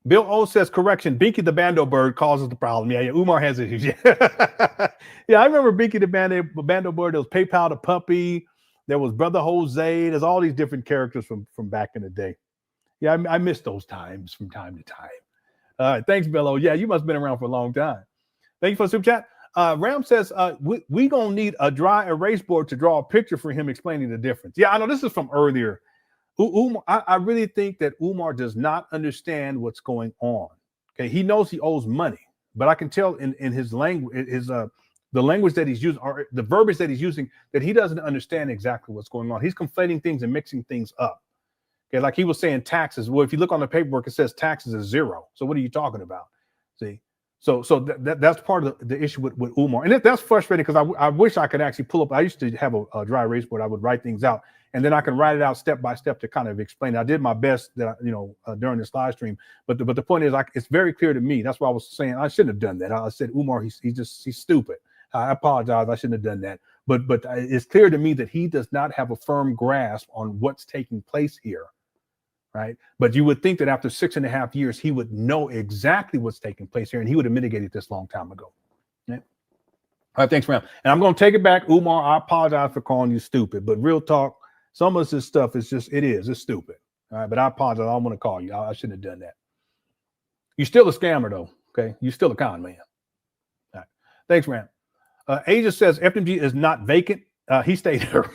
Bill O says, correction, Binky the Bando Bird causes the problem. Yeah, Umar has issues. Yeah, I remember Binky the Bando Bird. There was PayPal the Puppy. There was Brother Jose. There's all these different characters from back in the day. Yeah, I miss those times from time to time. All right, thanks, Bill O. Yeah, you must have been around for a long time. Thank you for the super chat. Ram says, we going to need a dry erase board to draw a picture for him explaining the difference. Yeah, I know this is from earlier. Umar, I really think that Umar does not understand what's going on. Okay, he knows he owes money, but I can tell in his language, the language that he's using, or the verbiage that he's using, that he doesn't understand exactly what's going on. He's conflating things and mixing things up. Okay, like he was saying taxes. Well, if you look on the paperwork, it says taxes is 0. So what are you talking about? See, so that's part of the issue with Umar, and that's frustrating because I wish I could actually pull up. I used to have a dry erase board. I would write things out, and then I can write it out step by step to kind of explain it. I did my best that during this live stream, but the point is, it's very clear to me. That's why I was saying I shouldn't have done that. I said Umar, he's stupid. I apologize. I shouldn't have done that. But it's clear to me that he does not have a firm grasp on what's taking place here. right? But you would think that after 6.5 years, he would know exactly what's taking place here, and he would have mitigated this long time ago. Yeah. All right, thanks, ma'am. And I'm going to take it back, Umar. I apologize for calling you stupid, but real talk, some of this stuff is just, it's stupid. All right, but I apologize. I don't want to call you. I shouldn't have done that. You're still a scammer, though, okay? You're still a con man. All right, thanks, ma'am. Asia says FMG is not vacant. He stayed here.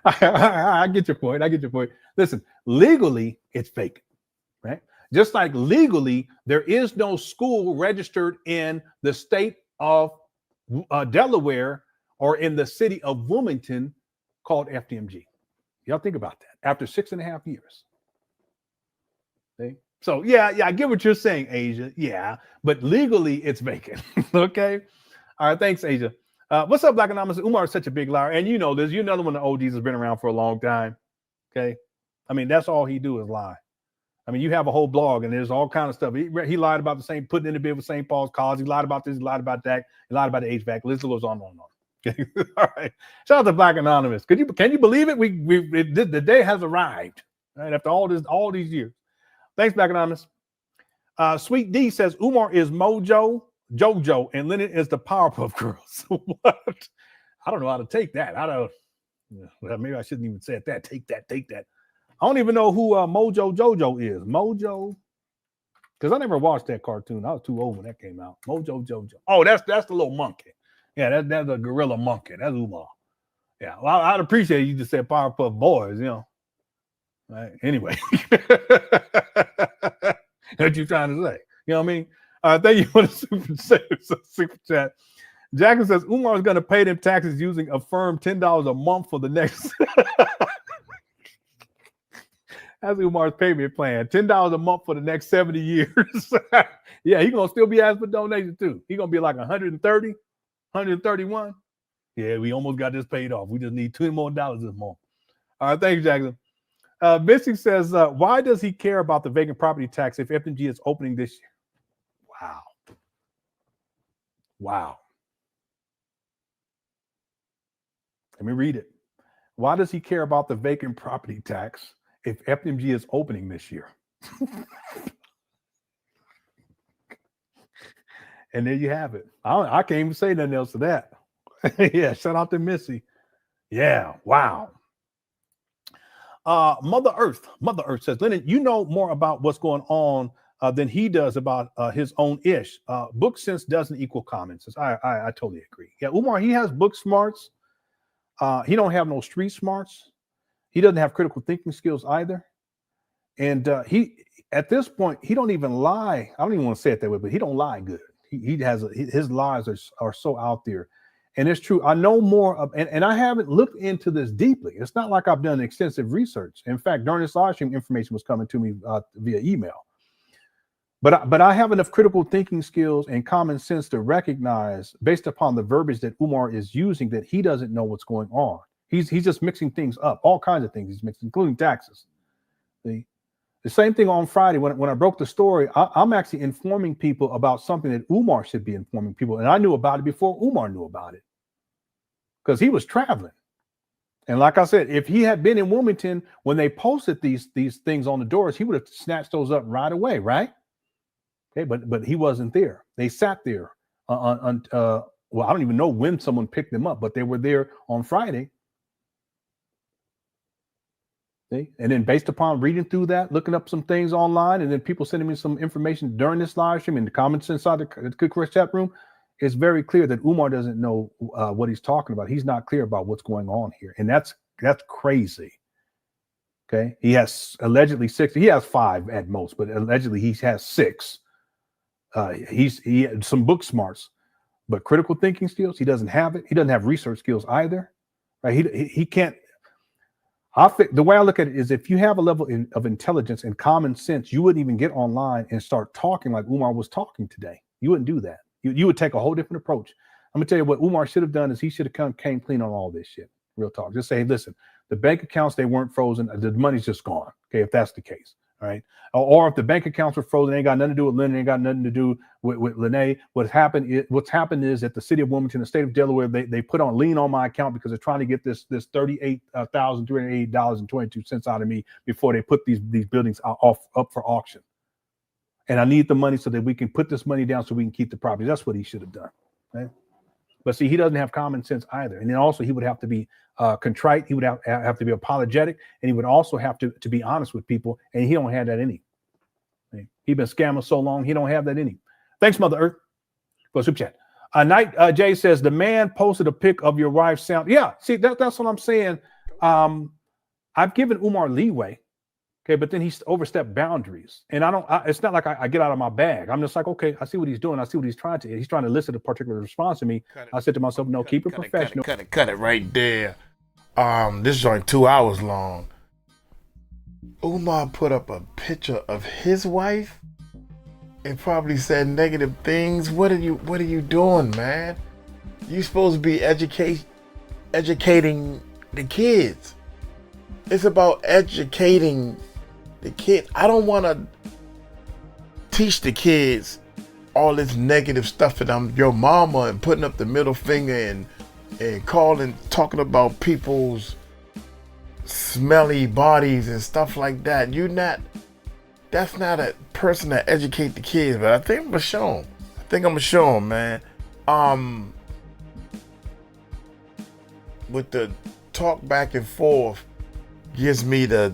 I get your point. I get your point. Listen, legally, it's vacant, right? Just like legally, there is no school registered in the state of Delaware or in the city of Wilmington called FDMG. Y'all think about that. After 6.5 years. Okay? So, yeah, I get what you're saying, Asia. Yeah, but legally, it's vacant. Okay? All right, thanks, Asia. What's up, Black Anonymous? Umar is such a big liar. And you know this. You're another one of the OGs has been around for a long time. Okay? I mean, that's all he do is lie. I mean, you have a whole blog, and there's all kind of stuff. He lied about the same, putting in the bid with St. Paul's cause. He lied about this. He lied about that. He lied about the HVAC. The list goes on and on. Okay? All right. Shout out to Black Anonymous. Can you believe it? The day has arrived. Right? After all these years. Thanks, Black Anonymous. Sweet D says Umar is Mojo, JoJo, and Lennon is the Powerpuff Girls. What? I don't know how to take that. Well, maybe I shouldn't even say that. Take that. I don't even know who Mojo Jojo is. Mojo, because I never watched that cartoon. I was too old when that came out. Mojo Jojo. Oh, that's the little monkey. Yeah, that's a gorilla monkey. That's Umar. Yeah, well, I'd appreciate you just said Powerpuff Boys, you know. Right. Anyway, what you trying to say? You know what I mean? Thank you for the super chat. Jackson says Umar is going to pay them taxes using a firm $10 a month for the next. That's Umar's payment plan. $10 a month for the next 70 years. Yeah, he's going to still be asking for donations too. He's going to be like 130, 131. Yeah, we almost got this paid off. We just need $2 more this month. All right, thank you, Jackson. Missy says, why does he care about the vacant property tax if FMG is opening this year? Wow. Let me read it. Why does he care about the vacant property tax if FMG is opening this year? And there you have it. I can't even say nothing else to that. Yeah, shout out to Missy. Yeah, wow. Mother Earth says, Lennon, you know more about what's going on than he does about his own ish. Book sense doesn't equal common sense. I totally agree. Yeah, Umar, he has book smarts. He don't have no street smarts. He doesn't have critical thinking skills either. And he, at this point, he don't even lie. I don't even want to say it that way, but he don't lie good. His lies are so out there. And it's true. I know more of, and I haven't looked into this deeply. It's not like I've done extensive research. In fact, during this live stream, information was coming to me via email. But I have enough critical thinking skills and common sense to recognize, based upon the verbiage that Umar is using, that he doesn't know what's going on. He's just mixing things up, all kinds of things he's mixing, including taxes. See? The same thing on Friday when I broke the story. I'm actually informing people about something that Umar should be informing people, and I knew about it before Umar knew about it, because he was traveling. And like I said, if he had been in Wilmington when they posted these things on the doors, he would have snatched those up right away, right? Okay, but he wasn't there. They sat there well, I don't even know when someone picked them up, but they were there on Friday. Okay? And then based upon reading through that, looking up some things online, and then people sending me some information during this live stream in the comments inside the Good Chris chat room, it's very clear that Umar doesn't know what he's talking about. He's not clear about what's going on here. And that's crazy. Okay. He has allegedly 6. He has 5 at most, but allegedly he has 6. He had some book smarts, but critical thinking skills, he doesn't have it. He doesn't have research skills either. Right? He can't. The way I look at it is, if you have a level of intelligence and common sense, you wouldn't even get online and start talking like Umar was talking today. You wouldn't do that. You would take a whole different approach. I'm gonna tell you what Umar should have done is he should have came clean on all this shit. Real talk. Just say, hey, listen, the bank accounts, they weren't frozen. The money's just gone. Okay, if that's the case. All right. Or if the bank accounts were frozen, it ain't got nothing to do with Lynn, ain't got nothing to do with Lene. What's happened is that the city of Wilmington, the state of Delaware, they put on lien on my account because they're trying to get this $38,380.22 out of me before they put these buildings up for auction. And I need the money so that we can put this money down so we can keep the property. That's what he should have done. Okay? But see, he doesn't have common sense either. And then also he would have to be contrite. He would have to be apologetic, and he would also have to be honest with people. And he don't have that in him. He's been scamming so long, he don't have that in him. Thanks, Mother Earth, for super chat. Night Jay says the man posted a pic of your wife's sound. Yeah, see that's what I'm saying. I've given Umar leeway, okay, but then he's overstepped boundaries, and it's not like I get out of my bag. I'm just like, okay, I see what he's doing. I see what he's trying to. He's trying to elicit a particular response to me. I said to myself, no, keep it professional. Cut it right there. This is only 2 hours long. Umar put up a picture of his wife and probably said negative things. What are you doing, man? You supposed to be educating the kids. It's about educating the kids. I don't want to teach the kids all this negative stuff that I'm your mama and putting up the middle finger and talking about people's smelly bodies and stuff like that. That's not a person to educate the kids, but I think I'm gonna show them. Man. With the talk back and forth gives me the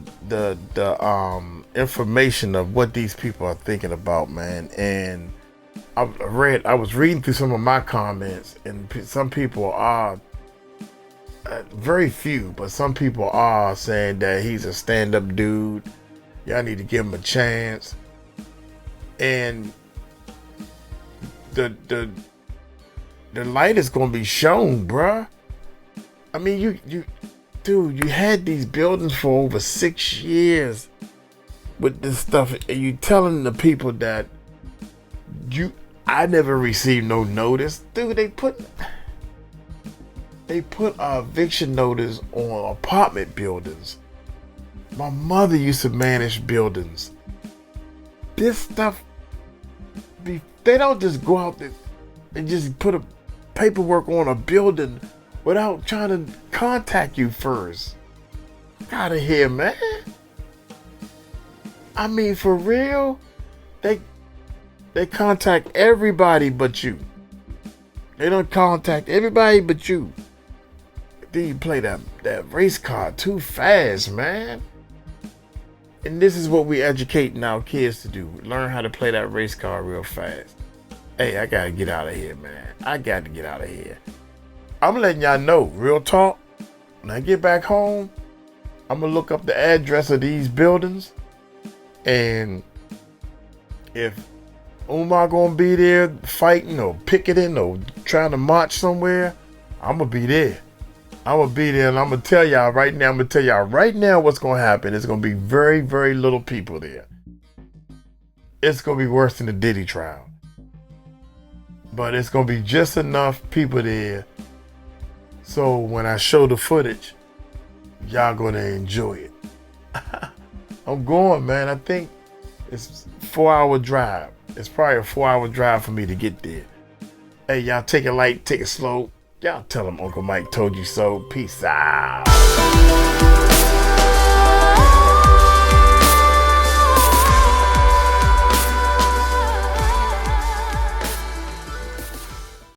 information of what these people are thinking about, man. And I was reading through some of my comments, and some people are very few, but some people are saying that he's a stand-up dude. Y'all need to give him a chance. And the light is gonna be shown, bruh. I mean, you had these buildings for over 6 years with this stuff, and you telling the people that I never received no notice. Dude, they put eviction notice on apartment buildings. My mother used to manage buildings. This stuff, they don't just go out there and just put a paperwork on a building without trying to contact you first. Get out of here, man. I mean, for real, they contact everybody but you. They don't contact everybody but you. Then you play that race card too fast, man. And this is what we educating our kids to do. Learn how to play that race card real fast. Hey, I gotta get out of here, man. I got to get out of here. I'm letting y'all know, real talk, when I get back home, I'm gonna look up the address of these buildings, and if Umar gonna be there fighting or picketing or trying to march somewhere, I'm gonna be there. I'm gonna be there, and I'm gonna tell y'all right now. What's gonna happen. It's gonna be very, very little people there. It's gonna be worse than the Diddy trial, but it's gonna be just enough people there. So when I show the footage, y'all gonna enjoy it. I'm going, man. I think it's a 4-hour drive. It's probably a 4-hour drive for me to get there. Hey, y'all take it light, take it slow. Y'all tell them Uncle Mike told you so. Peace out.